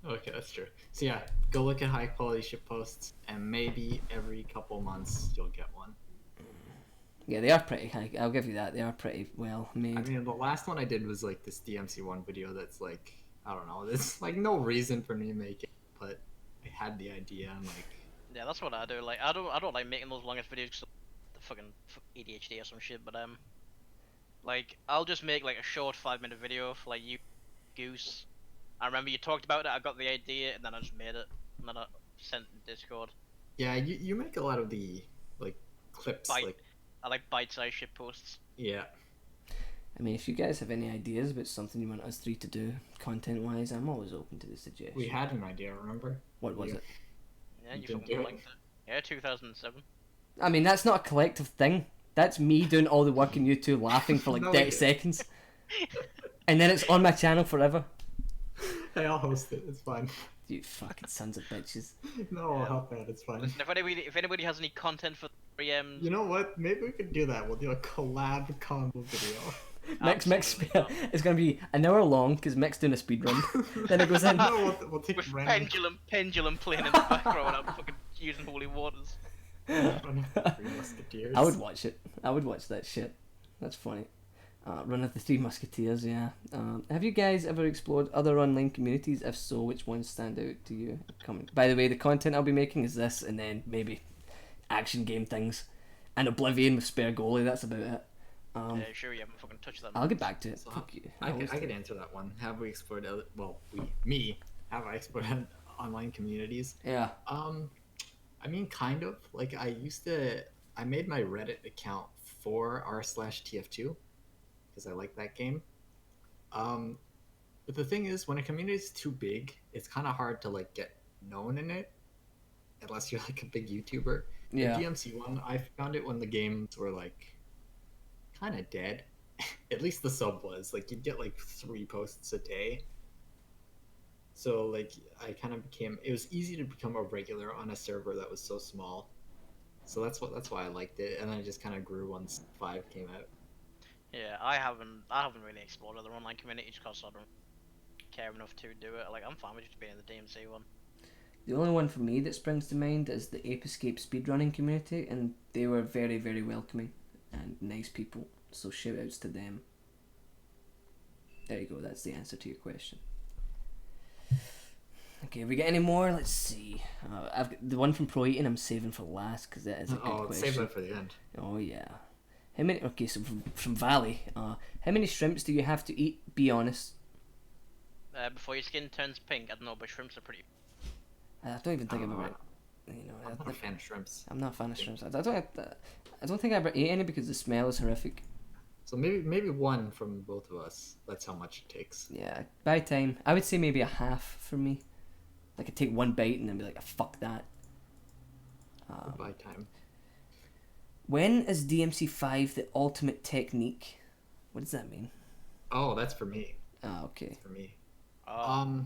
Okay, that's true. So yeah, go look at high quality shit posts, and maybe every couple months you'll get one. Yeah, they are pretty high. I'll give you that. They are pretty well made. I mean, the last one I did was like this DMC1 video that's like, I don't know, there's like no reason for me to make it, but I had the idea and like... Yeah, that's what I do. Like, I don't like making those longest videos because the fucking ADHD or some shit, but like, I'll just make like a short 5-minute video for like you, Goose. I remember you talked about it, I got the idea, and then I just made it, and then I sent it to Discord. Yeah, you make a lot of the, like, clips, I like bite-sized shit posts. Yeah. I mean, if you guys have any ideas about something you want us three to do, content-wise, I'm always open to the suggestion. We had an idea, remember? What was it? Yeah, you fucking liked it. Yeah, 2007. I mean, that's not a collective thing. That's me doing all the work and you two laughing for like 30 seconds. And then it's on my channel forever. Hey, I'll host it, it's fine. You fucking sons of bitches. No, I'll help out, it's fine. Listen, if anybody has any content for 3Ms... You know what? Maybe we could do that. We'll do a collab combo video. It's gonna be an hour long because Mick's doing a speed run. Then it goes in. No, we'll take With random. pendulum playing in the background. I'm fucking using holy waters. Three Musketeers. I would watch it. I would watch that shit. That's funny. Run of the Three Musketeers, yeah. Have you guys ever explored other online communities? If so, which ones stand out to you? By the way, the content I'll be making is this, and then maybe action game things, and Oblivion with spare goalie. That's about it. Yeah, sure, you haven't fucking touched that. I'll get back to it. So, Fuck you. I could answer that one. Have we explored other? Well, have I explored online communities? Yeah. I mean, kind of. Like I made my Reddit account for r/TF2 because I like that game. But the thing is, when a community is too big, it's kind of hard to like get known in it, unless you're like a big YouTuber. Yeah. The DMC one, I found it when the games were like kind of dead. At least the sub was like you'd get like 3 posts a day. So like I kind of became. It was easy to become a regular on a server that was so small. So that's why I liked it, and then it just kind of grew once 5 came out. Yeah, I haven't really explored other online communities because I don't care enough to do it. Like I'm fine with just being in the DMC one. The only one for me that springs to mind is the Ape Escape speedrunning community, and they were very, very welcoming and nice people. So shout outs to them. There you go. That's the answer to your question. Okay, we get any more? Let's see. I've got the one from Pro Eating. I'm saving for last because that is a good question. Save that for the end. Oh yeah. How many? Okay, so from Valley. How many shrimps do you have to eat? Be honest. Before your skin turns pink. I don't know, but shrimps are pretty. I don't even think about it. You know, I'm not a fan of shrimps. I'm not a fan of shrimps. I don't think I ever ate any because the smell is horrific. So maybe one from both of us. That's how much it takes. Yeah, by time I would say maybe a half for me. Like I'd take one bite and then be like, fuck that. By time. When is DMC5 the ultimate technique? What does that mean? Oh, that's for me. Ah, okay. That's for me. Oh.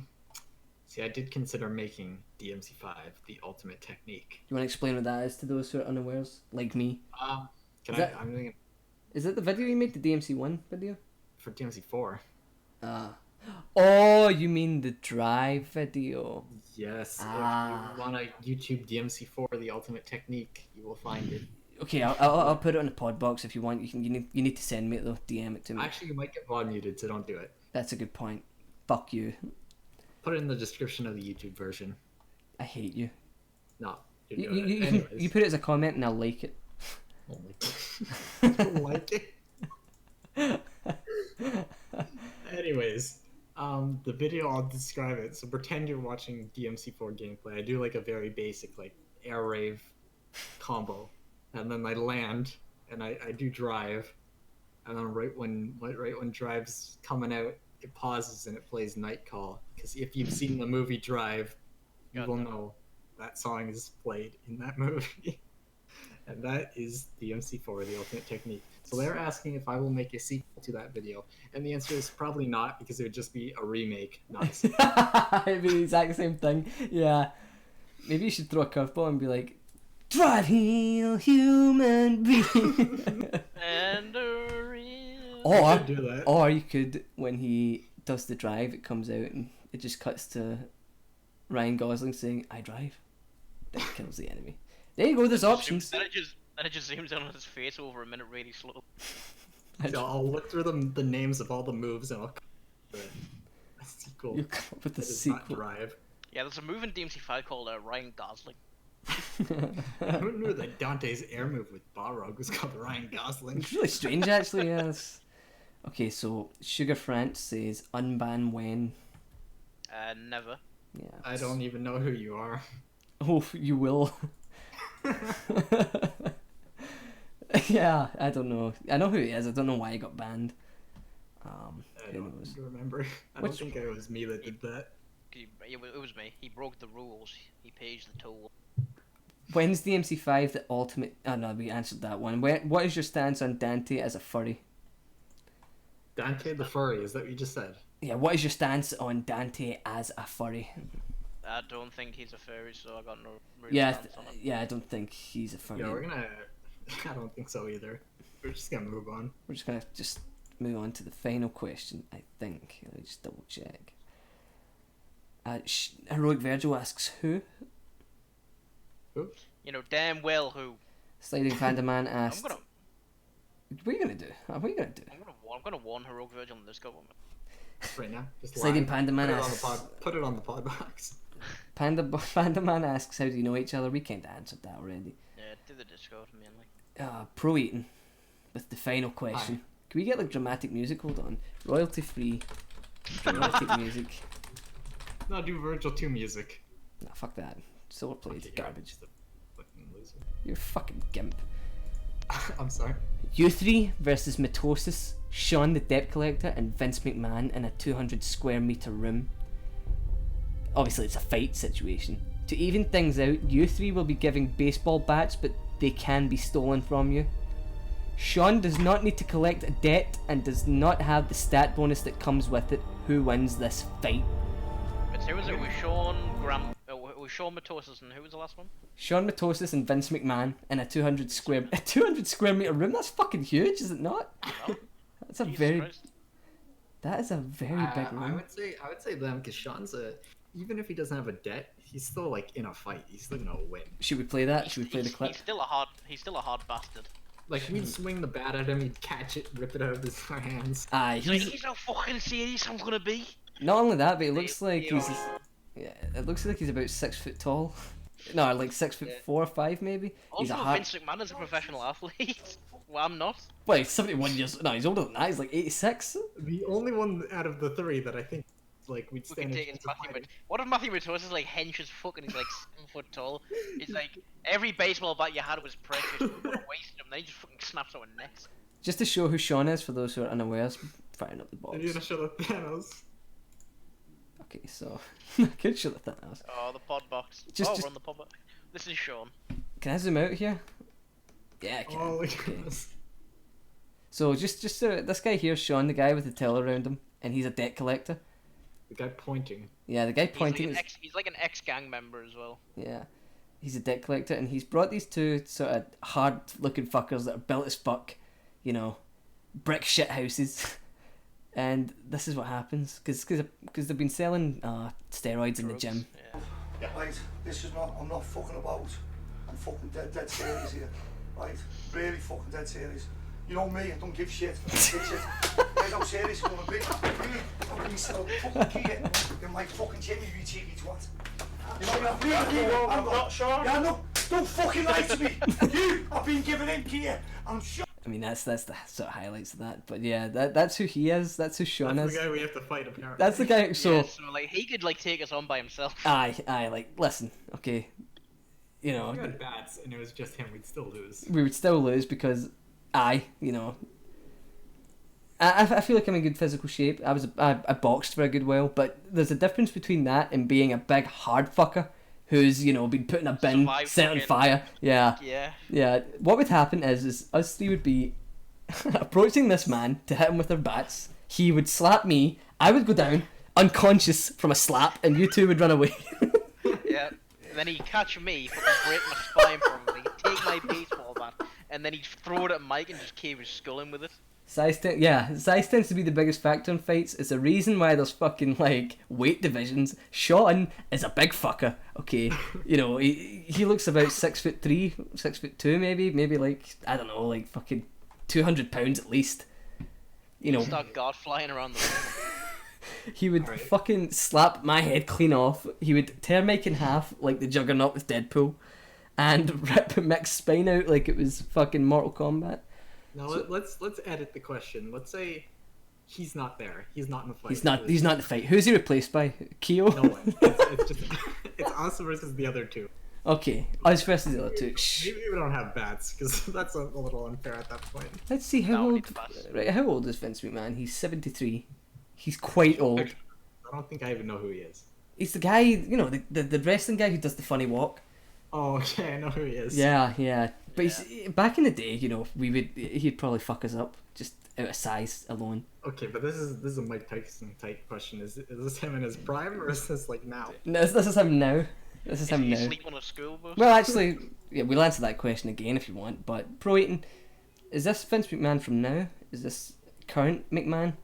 See, I did consider making DMC5 the ultimate technique. You want to explain what that is to those who are unawares, like me? I'm doing it. Is that the video you made, the DMC1 video? For DMC4. Oh, you mean the drive video? Yes. If you want to YouTube DMC4 the ultimate technique, you will find it. Okay, I'll put it in the pod box if you want. You need to send me it though. DM it to me. Actually, you might get VOD muted, so don't do it. That's a good point. Fuck you. Put it in the description of the YouTube version. I hate you. No. You put it as a comment and I'll like it. Oh my god. I don't like it. Anyways, the video, I'll describe it. So pretend you're watching DMC4 gameplay. I do like a very basic like air rave combo, and then I land and I do drive, and then right when drive's coming out, it pauses and it plays Night Call. Because if you've seen the movie Drive, you will know that song is played in that movie. And that is DMC4, the ultimate technique. So they're asking if I will make a sequel to that video. And the answer is probably not, because it would just be a remake, not a sequel. It'd be the exact same thing. Yeah. Maybe you should throw a curveball and be like, drive heel human being. And a real... Or, do that. or you could, when he does the drive, it comes out and it just cuts to Ryan Gosling saying, I drive. That kills the enemy. There you go, there's options. Then it just zooms in on his face over a minute really slow. So I'll look through the names of all the moves and I'll come up with a sequel. You come up with a that is sequel. not Drive. Yeah, there's a move in DMC5 called Ryan Gosling. Who knew that Dante's air move with Balrog was called Ryan Gosling? It's really strange, actually, yes. Okay, so Sugar France says, unban when? Never. Yeah. I don't even know who you are. Oh, you will. Yeah, I don't know. I know who he is. I don't know why he got banned. I Who don't knows? remember. I don't think it was me that did that. It was me. He broke the rules. He paid the toll. When's the MC5 the ultimate? Oh no, we answered that one. What is your stance on Dante as a furry? Dante the furry, is that what you just said? Yeah, what is your stance on Dante as a furry? I don't think he's a furry, so I got no real Yeah, stance on it. yeah, I don't think he's a furry. Yeah, we're gonna... I don't think so either. We're just gonna move on. We're just gonna move on to the final question, I think. Let me just double check. Heroic Virgil asks who? Who? You know damn well who. Sliding Panda Man I'm asks. gonna What are you gonna do? What are you gonna do? I'm gonna warn Heroic Virgil on this Discord woman. Right now. Just Sliding live. Panda Man Put it on the asks. pod. Put it on the pod box. Panda Man asks, how do you know each other? We kinda answered that already. Yeah, do the Discord mainly. Pro Eaton with the final question. Can we get like dramatic music? Hold on. Royalty free. Dramatic music. No, do Virgil 2 music. Nah, fuck that. Solar Plate, Okay, garbage. you're a fucking loser. You're a fucking gimp. I'm sorry. You three versus Mitosis, Sean the Debt Collector, and Vince McMahon in a 200 square meter room. Obviously, it's a fight situation. To even things out, you three will be giving baseball bats, but they can be stolen from you. Sean does not need to collect a debt and does not have the stat bonus that comes with it. Who wins this fight? But who was it? With Sean with Sean Matosis, and who was the last one? Sean Mitosis and Vince McMahon in a 200 square meter room. That's fucking huge, is it not? No. That's a Jesus very. Christ. That is a very big room. I would say them because Sean's even if he doesn't have a debt, he's still like in a fight. He's still gonna win. Should we play that? Should we play the He's clip? still a hard bastard. Like we'd swing the bat at him, he'd catch it, rip it out of his hands. Aye, He's like, he's how fucking serious I'm gonna be. not only that, but it looks They- like they he's. are- Yeah, it looks like he's about 6 foot tall. No, like 6'4" or 5" maybe. He's Also, a hard. Vince McMahon is a professional athlete. Well, I'm not. Well, he's 71 years. No, he's older than that. He's like 86. The only one out of the three that I think like we'd We can stand a take chance his of Matthew fighting. What if Matthew Matosis is like hench as fuck and he's like 7 foot tall? It's like every baseball bat you had was precious. You wasted him, then he just fucking snaps out a net. Just to show who Sean is for those who are unaware, firing up the And you're box. gonna show the Thanos. Okay, so I could show the Thanos. Oh, the pod box. Just- we're on the pod box. This is Sean. Can I zoom out here? Yeah, I can. Oh look Okay. at this. So just this guy here, Sean, the guy with the tail around him, and he's a debt collector. The guy pointing. Yeah, the guy pointing. He's like an ex-gang member as well. Yeah, he's a debt collector, and he's brought these two sort of hard-looking fuckers that are built as fuck, you know, brick shit houses. And this is what happens, because they've been selling steroids in the gym. Yeah. Yeah, right, this is not, I'm not fucking about. I'm fucking dead serious here. Right? Really fucking dead serious. You know me, I don't give shit. I don't give shit. Here's how serious I'm gonna be. You, I'm being still fucking key in my fucking chimney, you cheeky twat. You know me, I'm not sure. Yeah, no, don't fucking lie to me. You, I've been given in here. I'm sure. I mean, that's the sort of highlights of that. But yeah, that's who he is. That's who Sean That's is. the guy we have to fight apparently. That's the guy. So Yeah, so like he could like take us on by himself. aye, like listen, okay, you know, If we had bats and it was just him, we'd still lose. we would still lose because I feel like I'm in good physical shape. I boxed for a good while, but there's a difference between that and being a big hard fucker who's been put in a bin, Survived set on fucking- fire. Yeah. Yeah. What would happen is us three would be approaching this man to hit him with our bats. He would slap me. I would go down unconscious from a slap, and you two would run away. Yeah. And then he'd catch me, fucking break my spine probably, take my baseball bat, and then he'd throw it at Mike and just cave his skull in with it. Size tends to be the biggest factor in fights. It's the reason why there's fucking like weight divisions. Sean is a big fucker. Okay, he looks about 6'3", 6'2", maybe like I don't know, like fucking 200 pounds at least. Start guard flying around the room. He would fucking slap my head clean off. He would tear Mike in half like the Juggernaut with Deadpool, and rip Mick's spine out like it was fucking Mortal Kombat. Now let's edit the question. Let's say he's not there. He's not in the fight. He's not in the fight. Who's he replaced by? Keo? No one. It's just it's us versus the other two. Okay, us versus the other two. Shh. Maybe we don't have bats because that's a little unfair at that point. Let's see how No, we old. need the bats. Right, how old is Vince McMahon? He's 73. He's quite old. I don't think I even know who he is. He's the guy, the wrestling guy who does the funny walk. Oh, okay, I know who he is. Yeah. But he's, back in the day, he'd probably fuck us up just out of size alone. Okay, but this is a Mike Tyson type question. Is this him in his prime or is this like now? No, this is him now. This is Did him you now. sleep on a school bus? Well, actually, yeah, we'll answer that question again if you want. But Pro Eaton, is this Vince McMahon from now? Is this current McMahon.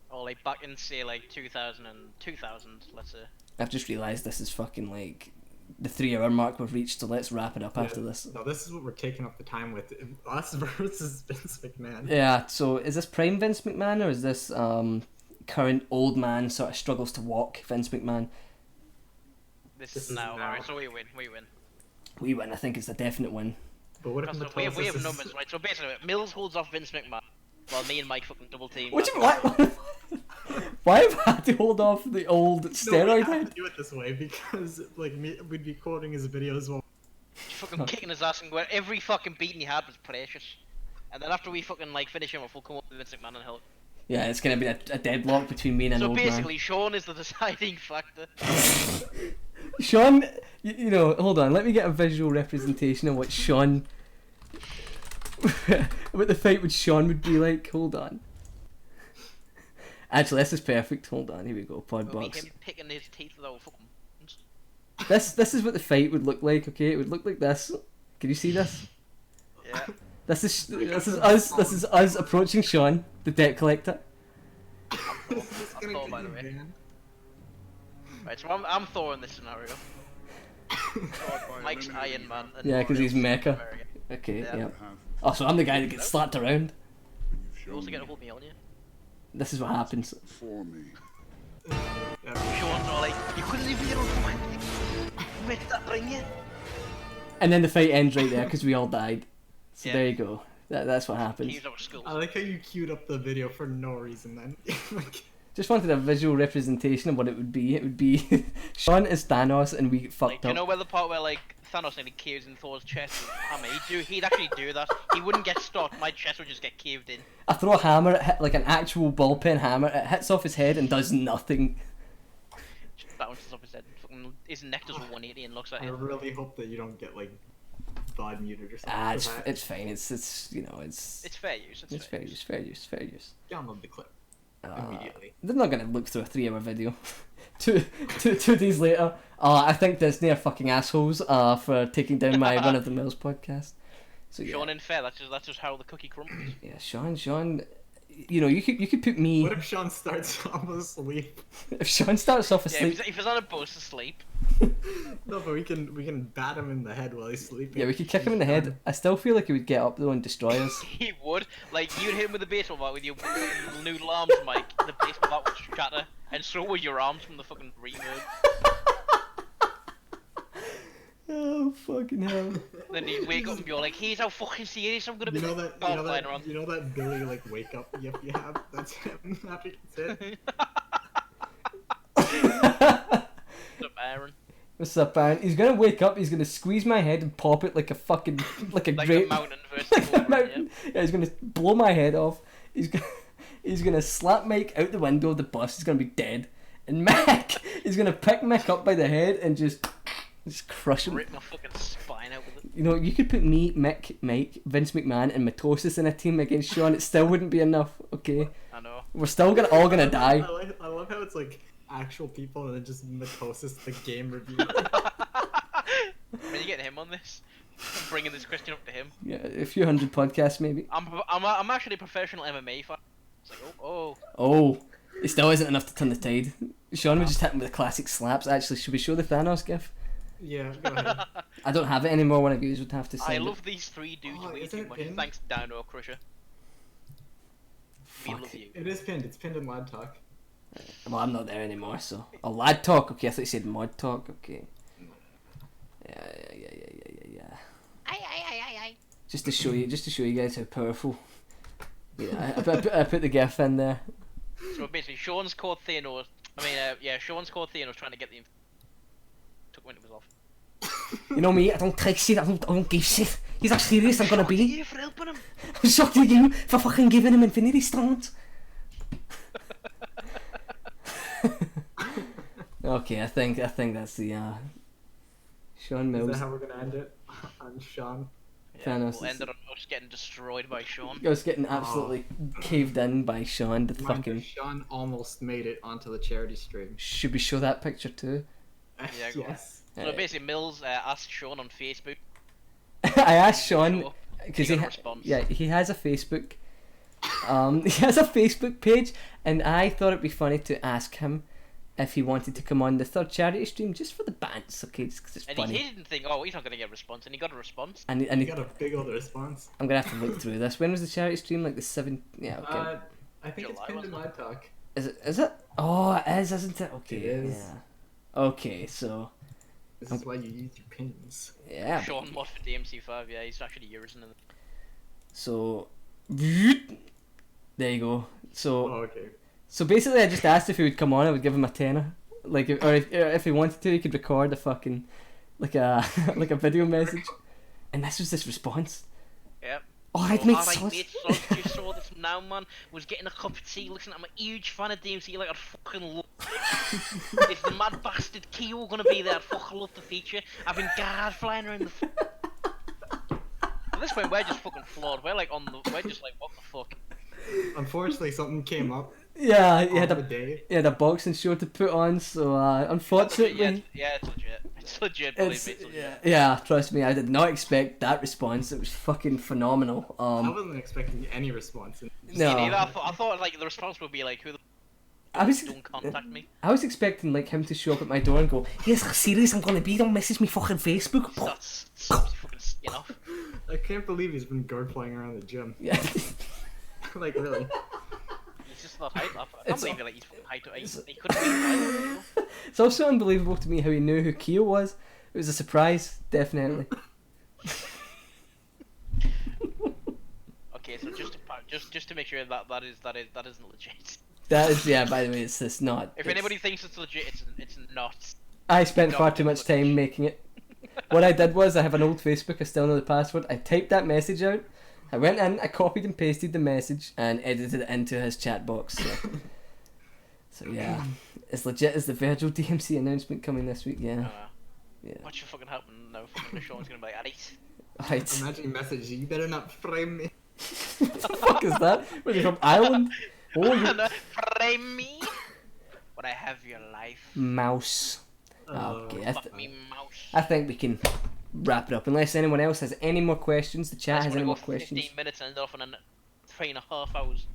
Or like back in say like 2000 and 2000, let's say. I've just realised this is fucking like the 3 hour mark we've reached, so let's wrap it up after this. No, this is what we're taking up the time with. Us versus Vince McMahon. Yeah, so is this prime Vince McMahon or is this current old man sort of struggles to walk Vince McMahon? This is now. Alright, so we win. We win, I think it's a definite win. But what if We have numbers, right? So basically, Millz holds off Vince McMahon, while me and Mike fucking double team. What do you mean? Why have I had to hold off the old steroid No, we have head? to do it this way because like we'd be quoting his videos while Fucking kicking his ass and going, every fucking beating he had was precious. And then after we fucking like finish him off, we'll come up with Vince McMahon and help. Yeah, it's gonna be a deadlock between me and an So old man. basically, Sean is the deciding factor. Sean, you know, hold on, let me get a visual representation of what Sean, what the fight with Sean would be like. Hold on. Actually, this is perfect. Hold on, here we go. Pod It'll be box. him picking his teeth without fucking. This is what the fight would look like. Okay, it would look like this. Can you see this? Yeah. This is us approaching Sean, the debt collector. I'm Thor, by the way. Right, so I'm Thor in this scenario. Mike's Iron Man. And Yeah, because he's mecha. American. Okay, Yeah. yeah. Oh, so I'm the guy that gets slapped around. You also get to hold me on you. This is what happens. For me. Sean's all like, you couldn't even get on romantic. Where did that bring you? And then the fight ends right there because we all died. So Yeah. there you go. That's what happens. He's our school. I like how you queued up the video for no reason then. Like, Just wanted a visual representation of what it would be. It would be Sean is Thanos and we get Like, fucked do you up. know where the part where like Thanos nearly caves in Thor's chest with a hammer? He'd actually do that. He wouldn't get stuck. My chest would just get caved in. I throw a hammer, it hit, like an actual ball pen hammer, it hits off his head and does nothing. Just bounces off his head. Fucking his neck does a 180 and looks at I him. really hope that you don't get like VOD muted or something. Ah, for that. it's fine. It's you know it's It's fair use. it's fair use, fair use, fair use. Download the clip immediately. They're not gonna look through a 3 hour video. two days later, I think there's near fucking assholes for taking down my One of the Mills podcast. So yeah, Sean in fair. That's just how the cookie crumbles. yeah, Sean, you know, you could put me. What if Sean starts off asleep? If Sean starts off Yeah, asleep, if he's on a bus asleep. No, but we can bat him in the head while he's sleeping. yeah, we could kick him in the head. I still feel like he would get up though and destroy us. He would. Like, you'd hit him with a baseball bat with your noodle arms, Mike. The baseball bat would shatter, and so would your arms from the fucking reverb. Oh fucking hell! Then he'd wake up and be all like, here's how fucking serious I'm gonna be. You know that Gone flying around. you know that Billy like wake up yip you have? That's him. After he gets hit. What's up, Aaron? What's up, Aaron? He's gonna wake up. He's gonna squeeze my head and pop it like a fucking like a Like grape. the mountain versus Like the the mountain. Yeah, he's gonna blow my head off. He's gonna slap Mike out the window of the bus. He's gonna be dead. And Mick, he's gonna pick Mick up by the head and just crush him. Rip my fucking spine out with it. You know, you could put me, Mick, Mike, Vince McMahon, and Mitosis in a team against Sean. It still wouldn't be enough. Okay, I know. we're still all gonna die. I love how it's like actual people and then just mitosis the game review. When you getting him on this? I'm bringing this question up to him. Yeah, a few hundred podcasts maybe. I'm actually a professional MMA fan. It's like, oh. Oh, it still isn't enough to turn the tide. Sean would just hit him with the classic slaps. Actually, should we show the Thanos gif? Yeah, go ahead. I don't have it anymore. One of you would have to send I it. love these three dudes Oh, way isn't too it much. pinned? Thanks, Dino Crusher. We Fuck. love you. It is pinned. It's pinned in Lad Talk. Well, I'm not there anymore, so... Oh, lad talk. Okay, I thought you said mod talk. Okay. Yeah. Aye. Just to show you guys how powerful. Yeah, I put the gif in there. So basically, Sean's called Thanos. Sean's called Thanos trying to get the... Took when it was off. You know me, I don't take shit, I don't give shit. He's how serious I'm gonna Shocked at be. you for helping him. I'm shocked at you for fucking giving him Infinity Stones. Okay, I think that's the Sean Mills. Is that how we're gonna end it? On Sean. Yeah, Thanos we'll is- end it on us getting destroyed by Sean. I was getting absolutely caved in by Sean. The Mind fucking. you, Sean almost made it onto the charity stream. Should we show that picture too? Yeah, go on. Yes. So basically, Millz asked Sean on Facebook. I asked Sean Sure. because He he got a response. he has a Facebook, He has a Facebook page, and I thought it'd be funny to ask him if he wanted to come on the third charity stream just for the bants, okay? Just 'cause it's And funny. he didn't think, oh, he's not gonna get a response, and he got a response. And You got a big old response. I'm gonna have to look through this. When was the charity stream? Like the 7th? Yeah, okay. I think it's July, pinned in my wasn't talk. Is it? Oh, it is, isn't it? Okay, It is. yeah. Okay, so This is why you use your pins. yeah. Sean mod for DMC5, yeah, he's actually using it. So there you go. So Oh, okay. so basically, I just asked if he would come on. I would give him a tenner. Like, or if he wanted to, he could record a fucking like a like a video message. And this was his response. Yep. Oh, I'd make Alright, sauce. mate, so you saw this now, man. Was getting a cup of tea. Listen, I'm a huge fan of DMC. Like, I'd fucking love. If the mad bastard Keo gonna be there, I'd fucking love to feature. Having guards flying around the. At this point, we're just fucking flawed. We're like we're just like, what the fuck? Unfortunately, something came up Yeah, he on had the a day. boxing show to put on. So unfortunately. Yeah, it's legit. It's legit. Believe It's, me, it's legit. yeah, trust me, I did not expect that response. It was fucking phenomenal. I wasn't expecting any response. No. Neither. I thought like the response would be like, who the I was don't contact me. I was expecting like him to show up at my door and go, "Yes, serious, I'm gonna be. Don't message me fucking Facebook." That's fucking skin off. I can't believe he's been guard flying around the gym. Yeah. Like, really. He's just not hyped up. I can't It's- believe like he's fucking hyped up. He couldn't be violent, you know? It's also unbelievable to me how he knew who Keo was. It was a surprise, definitely. Okay, so just to make sure that isn't legit. That is, yeah. By the way, it's not. If it's- anybody thinks it's legit, it's not. I spent not far too much legit. time making it. What I did was I have an old Facebook. I still know the password. I typed that message out. I went in. I copied and pasted the message and edited it into his chat box. So yeah, as legit as the Virgil DMC announcement coming this week. Yeah. Yeah. What should fucking happen now? Fucking Sean's gonna be like, Alright. Right. Imagine a message, you better not frame me. What the fuck is that? Were you from Ireland? Oh, you Frame me. But I have your life. mouse. Okay, Fuck me, mouse. I think we can wrap it up. Unless anyone else has any more questions, the chat Let's has wanna any go more for questions. 15 minutes and end off on 3.5 hours.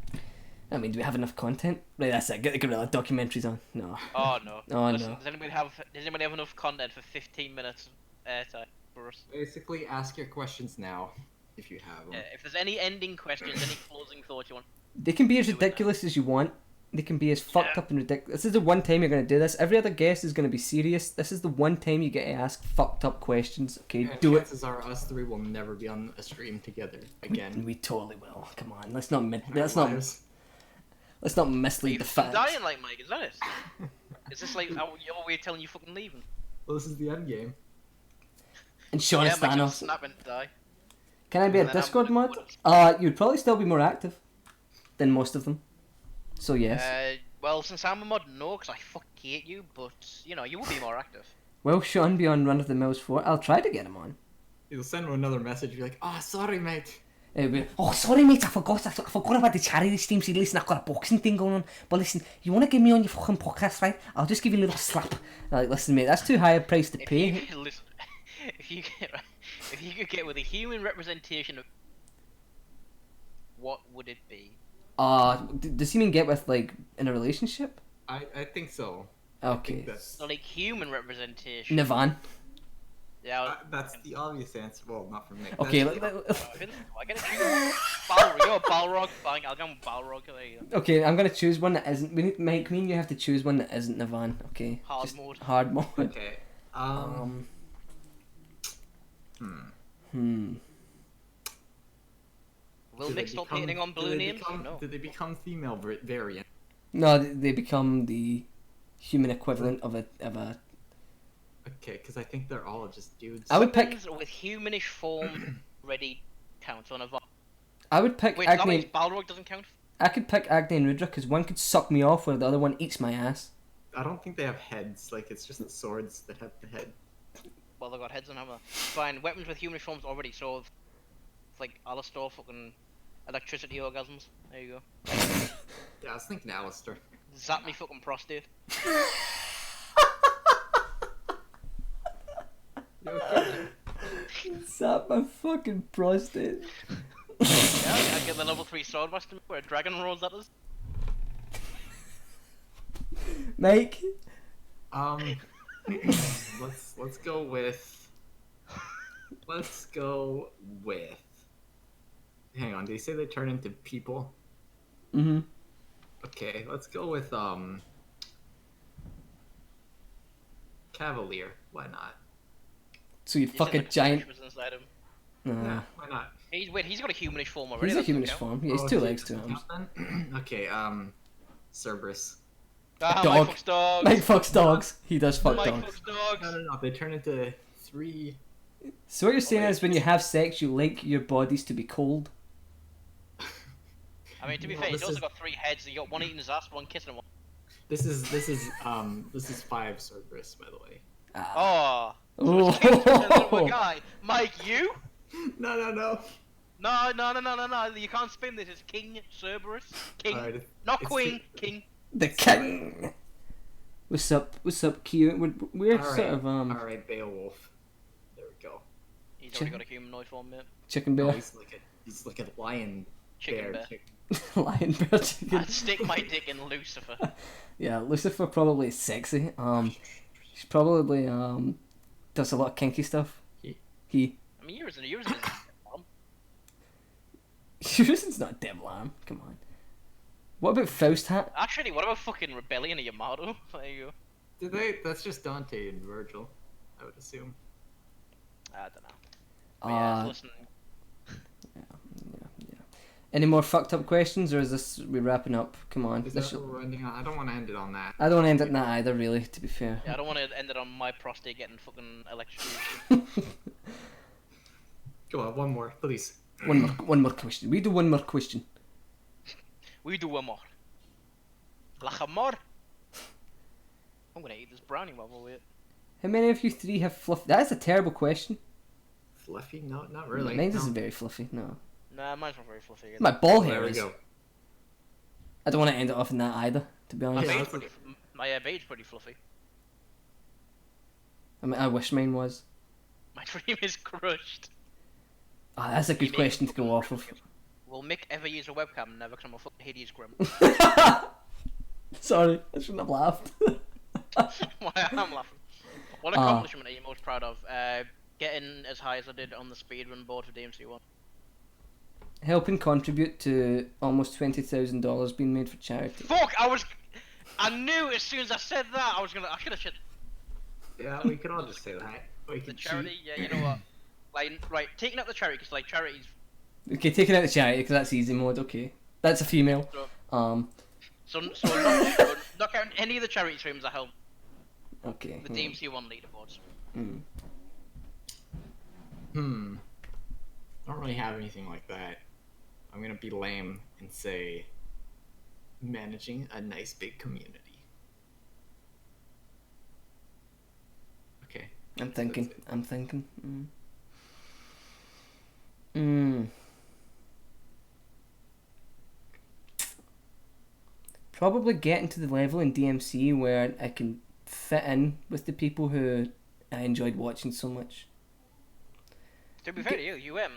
I mean, do we have enough content? Right, that's it. Get the gorilla documentaries on. No. Oh no. Oh, Listen, no. Does anybody have enough content for 15 minutes airtime for us? Basically, ask your questions now, if you have them. If there's any ending questions, any closing thoughts you want. They can be as Do it now. ridiculous as you want. They can be as fucked Yeah. up and ridiculous. This is the one time you're going to do this. Every other guest is going to be serious. This is the one time you get to ask fucked up questions. Okay, And do it. chances are us three will never be on a stream together again. We totally will. Come on, let's not in our let's lives. not mislead the Fucking facts. dying like Mike, is that it? Is this like our way of telling you fucking leaving? Well, this is the end game. And Sean Yeah, is Mike's gonna Thanos. snap and die. Can I be a And then I'm Discord gonna mod? You'd probably still be more active than most of them. So yes. Well, since I'm a mod, no, because I fucking hate you, but, you know, you will be more active. Will Sean be on Run of the Mills 4? I'll try to get him on. You'll send him another message, be like, oh, sorry, mate. He'll be, oh, sorry mate, I forgot about the charity stream. See, listen, I've got a boxing thing going on. But listen, you want to give me on your fucking podcast, right? I'll just give you a little slap. Like, listen, mate, that's too high a price to pay. Listen, if you could get with a human representation of... What would it be? Does he mean get with, like, in a relationship? I think so. Okay. I think that's, So, like, human representation. Nivan. Yeah, that's the obvious answer. Well, not for me. Okay, That's I gotta choose. Balrog, you're a Balrog. Fine, I'll go with Balrog. There you go. okay, I'm gonna choose one that isn't. Mike, me and you have to choose one that isn't Nivan. Okay. Hard Just mode. Hard mode. Okay. Will Do Nick they stop become- hating on do blue they names? become- No. Do they become female variant? No, they become the human equivalent of a. Okay, because I think they're all just dudes. I would pick. Weapons with humanish form ready counts on a vi- I would pick Wait, that means Agni. Balrog doesn't count? I could pick Agni and Rudra because one could suck me off while the other one eats my ass. I don't think they have heads. Like, it's just the swords that have the head. Well, they've got heads and hammer. Fine, weapons with humanish forms already, so... It's like Alistar fucking electricity orgasms. There you go. Yeah, I was thinking Alistair. Zap me fucking prostate. Zap my fucking prostate. I get the level 3 swordmaster where a dragon rolls at us. Mike? Let's go with. Let's go with. Hang on, did you say they turn into people? Mm-hmm. Okay, let's go with Cavalier. Why not? So you'd fuck a giant. Inside him. Yeah, why not? He's got a humanish form already. He's a that doesn't humanish count. form. He has 2 legs, 2 arms. Okay, Cerberus. Ah, Dog. Mike fucks dogs. Mike fucks dogs. He does fuck Mike dogs. fucks dogs. No, they turn into 3. So what you're saying is when you have sex, you like your bodies to be cold? I mean, to be fair, he's also got 3 heads. He got one eating his ass, one kissing him. This is 5 Cerberus, by the way. Oh. Oh. Guy. Mike, you? No. No. You can't spin this. It's King Cerberus. King. Alright, Not it's Queen. King. The king. What's up, Q? We're Alright, sort of Alright, Beowulf. There we go. He's already got a humanoid form, mate. chicken No, bear. he's like a lion Chicken bear. chicken. Lion bear chicken. I'd stick my dick in Lucifer. Yeah, Lucifer probably is sexy. She's probably does a lot of kinky stuff. He. I mean, yours is Yuzin's not a devil arm. Come on. What about Faust hat? Actually, what about fucking Rebellion of Yamato? There you go. Did they? That's just Dante and Virgil, I would assume. I don't know. But yeah, Uh, listen. yeah. Any more fucked up questions, or is this we wrapping up? Come on. Is that what we're ending on? I don't want to end it on that. I don't want to end it on that either, really. To be fair. Yeah, I don't want to end it on my prostate getting fucking electrocuted. Go on, one more, please. One more question. We do one more question. We do one more. Lachamor. I'm gonna eat this brownie while we wait. How many of you 3 have fluff? That's a terrible question. Fluffy? No, not really. Mine no. isn't very fluffy. No. Nah, mine's not very fluffy. Either. My ball hair There we is. go. I don't want to end it off in that either. To be My honest. Yeah, beard's that's my beard's pretty fluffy. I mean, I wish mine was. My dream is crushed. Ah, that's a good You question need to go off of. Will Mick ever use a webcam? Never, because I'm a fucking hideous grim. Sorry, I shouldn't have laughed. Why I'm laughing. What accomplishment are you most proud of? Getting as high as I did on the speedrun board for DMC1. Helping contribute to almost $20,000 being made for charity. Fuck! I knew as soon as I said that I should have said Yeah, we could all just say that. We the could charity. Yeah, you know what? Like, right, taking up the charity because like charities. Okay, taking out the charity because that's easy mode. Okay, that's a female. So not counting any of the charity streams I help. Okay. The DMC1 leaderboards. I don't really have anything like that. I'm gonna be lame and say managing a nice big community. Okay. I'm thinking. Probably getting to the level in DMC where I can fit in with the people who I enjoyed watching so much. To be fair to you, you went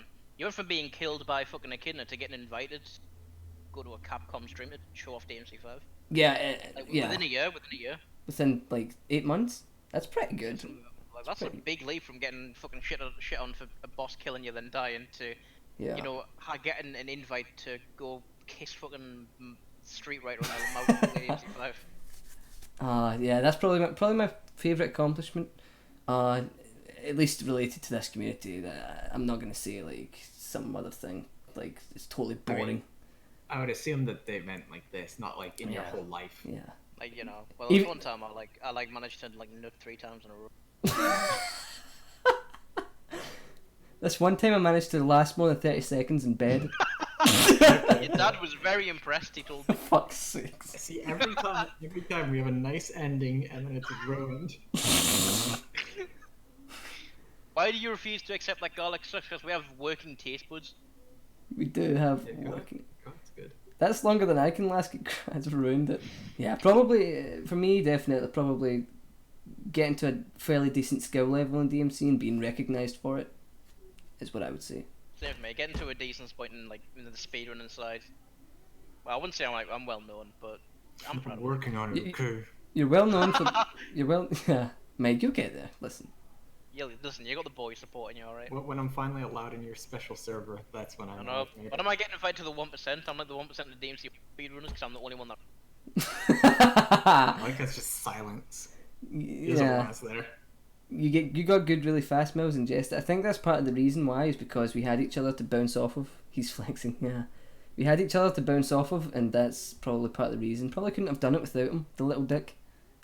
from being killed by fucking echidna to getting invited to go to a Capcom stream to show off DMC5. Yeah, yeah. Within a year. Within like 8 months. That's pretty good. Like, that's a big leap from getting fucking shit on for a boss killing you then dying to, Yeah. you know, getting an invite to go kiss fucking Street Writer on a mouth in DMC5. Yeah, that's probably my favourite accomplishment. At least related to this community. I'm not gonna say like some other thing. Like it's totally boring. I would assume that they meant like this, not like in your whole life. Yeah. Like, you know, well, there was one time I managed to like nut 3 times in a row. This one time I managed to last more than 30 seconds in bed. Your dad was very impressed. He told me. For fuck's sakes. See, every time we have a nice ending and then it's ruined. Why do you refuse to accept that garlic sucks? Because we have working taste buds. We do have working. That's good. That's longer than I can last. It's ruined it. Yeah, probably for me, definitely, probably getting to a fairly decent skill level in DMC and being recognised for it is what I would say. Same for me. Getting to a decent point in like in the speedrunning side. Well, I wouldn't say I'm well known, but I'm proud of it. Working on it. Okay. You're well known for. You're well. Yeah, Mike, you'll get there. Listen. Yeah, listen, you got the boys supporting you, alright? When I'm finally allowed in your special server, that's when I know. When am I getting invited to the 1%? I'm like the 1% of the DMC speedrunners because I'm the only one that. Like it's just silence. Yeah. There. You got good really fast, Mills and Jest. I think that's part of the reason why is because we had each other to bounce off of. He's flexing, yeah. We had each other to bounce off of, and that's probably part of the reason. Probably couldn't have done it without him, the little dick,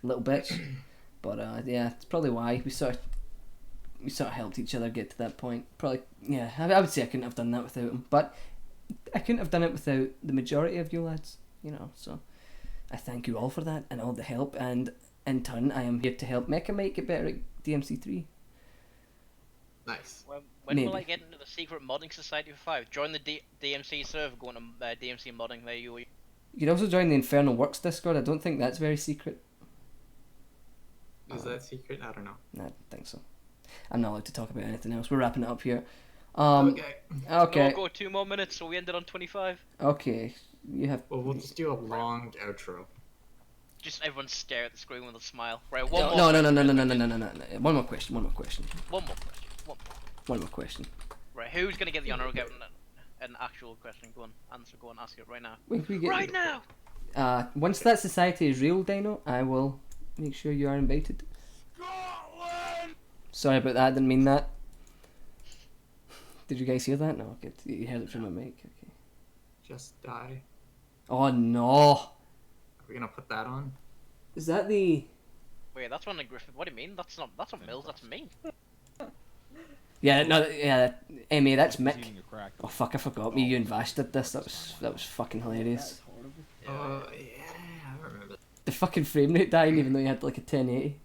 little bitch. But yeah, it's probably why we sort of helped each other get to that point. Probably, yeah. I would say I couldn't have done that without him, but I couldn't have done it without the majority of you lads. You know, so I thank you all for that and all the help. And in turn, I am here to help Mecha Mike get better at DMC3. Nice. When will I get into the secret modding society for 5? Join the DMC server, going to DMC modding. There you. You can also join the Infernal Works Discord. I don't think that's very secret. Is that secret? I don't know. I don't think so. I'm not allowed to talk about anything else. We're wrapping it up here. Okay. Okay. No, go 2 more minutes, so we ended on 25. Okay. You have. Well, we'll just do a long outro. Just everyone stare at the screen with a smile. Right. One more. No. One more question. One more question. One more question. Right. Who's gonna get the honor of getting an actual question? Go on. Answer. Go on. Ask it right now. Right now. Once that society is real, Dino, I will make sure you are invited. Scotland! Sorry about that. I didn't mean that. Did you guys hear that? No. Good. You heard it from my mic. Okay. Just die. Oh no. Are we gonna put that on? Is that the? Wait, that's one of Griffith. What do you mean? That's not Millz. That's me. Yeah, no, yeah, Amy, that's Mick. Oh fuck, I forgot me. You and Vash did this. That was fucking hilarious. Yeah, I remember. The fucking frame rate dying, even though you had like a 1080.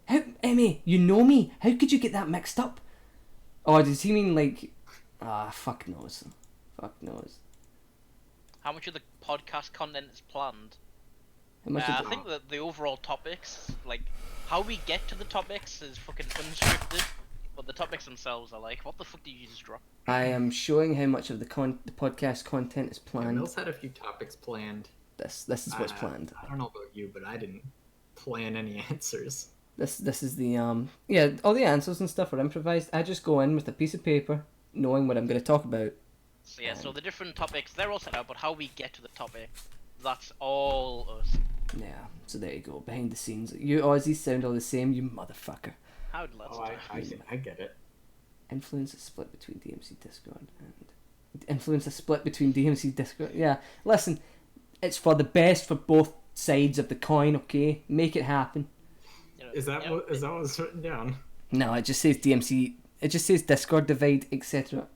How, Amy, you know me. How could you get that mixed up? Oh, does he mean like? Fuck knows. Fuck knows. How much of the podcast content is planned? How much I think that the overall topics, like how we get to the topics, is fucking unscripted, but the topics themselves are like, what the fuck did you just drop? I am showing how much of the podcast content is planned. Millz had a few topics planned. This is what's planned. I don't know about you, but I didn't plan any answers. This is the yeah, all the answers and stuff are improvised. I just go in with a piece of paper, knowing what I'm going to talk about. So yeah, so the different topics, they're all set out, but how we get to the topic, that's all us. Yeah, so there you go, behind the scenes. You Aussies sound all the same, you motherfucker. How did let's I get it. Influence a split between DMC Discord and... Influence a split between DMC Discord, yeah. Listen, it's for the best for both sides of the coin, okay? Make it happen. Is that what's written down? No, it just says DMC... It just says Discord divide, etc.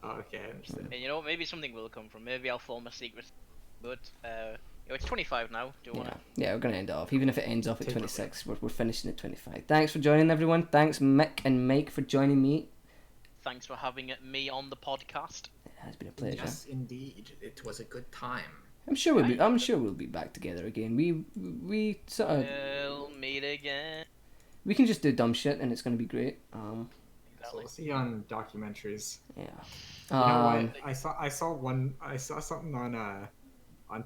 Oh, okay, I understand. And you know, maybe something will come from. Maybe I'll form a secret. But it's 25 now. Do you want to? Yeah, we're gonna end off. Even if it ends off at 26, we're finishing at 25. Thanks for joining, everyone. Thanks, Mick and Mike, for joining me. Thanks for having me on the podcast. It has been a pleasure. Yes, indeed. It was a good time. I'm sure we'll be back together again. We sort of. We'll meet again. We can just do dumb shit, and it's gonna be great. So we'll see you on documentaries. Yeah. You know what? I saw something on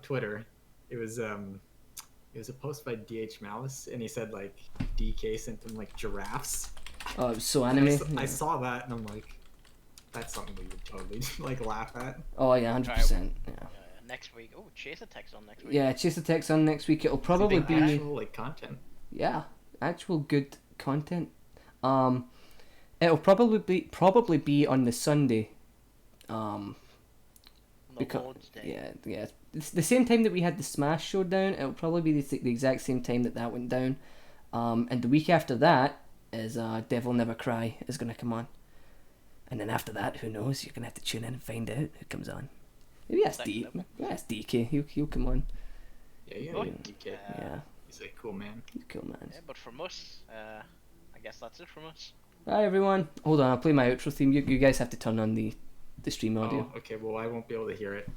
Twitter. It was a post by DH Malice, and he said like DK sent him like giraffes. Oh, it was so anime. I saw that, and I'm like, that's something we would totally like laugh at. Oh yeah, 100%. Yeah. Next week. Oh, Chase Attack's on next week. Yeah, Chase Attack's on next week. It'll probably be actual like content. Yeah, actual good content. It'll probably be on the Sunday. Because Lord's Day. yeah, it's the same time that we had the Smash Showdown. It'll probably be the exact same time that went down. And the week after that is Devil Never Cry is gonna come on. And then after that, who knows? You're gonna have to tune in and find out who comes on. Maybe ask DK. He'll come on. Yeah, DK. Yeah. He's a cool man. Cool man. Yeah, but from us, I guess that's it from us. Bye everyone. Hold on, I'll play my outro theme. You guys have to turn on the stream audio. Oh, okay. Well, I won't be able to hear it.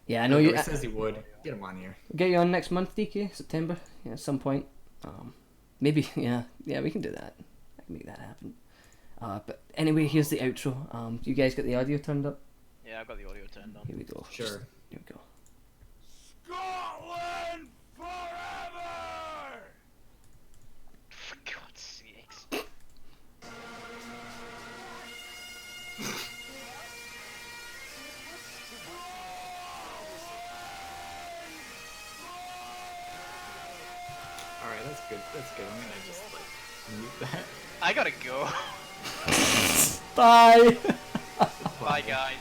Yeah, I know you. He says he would. Get him on here. We'll get you on next month, DK, September. Yeah, at some point. Maybe. Yeah, we can do that. I can make that happen. But anyway, here's the outro. You guys got the audio turned up? Yeah, I've got the audio turned on. Here we go. Sure. Here we go. Scotland forever! For God's sakes. Alright, that's good. That's good. I'm gonna just like mute that. I gotta go. Bye! Bye, guys.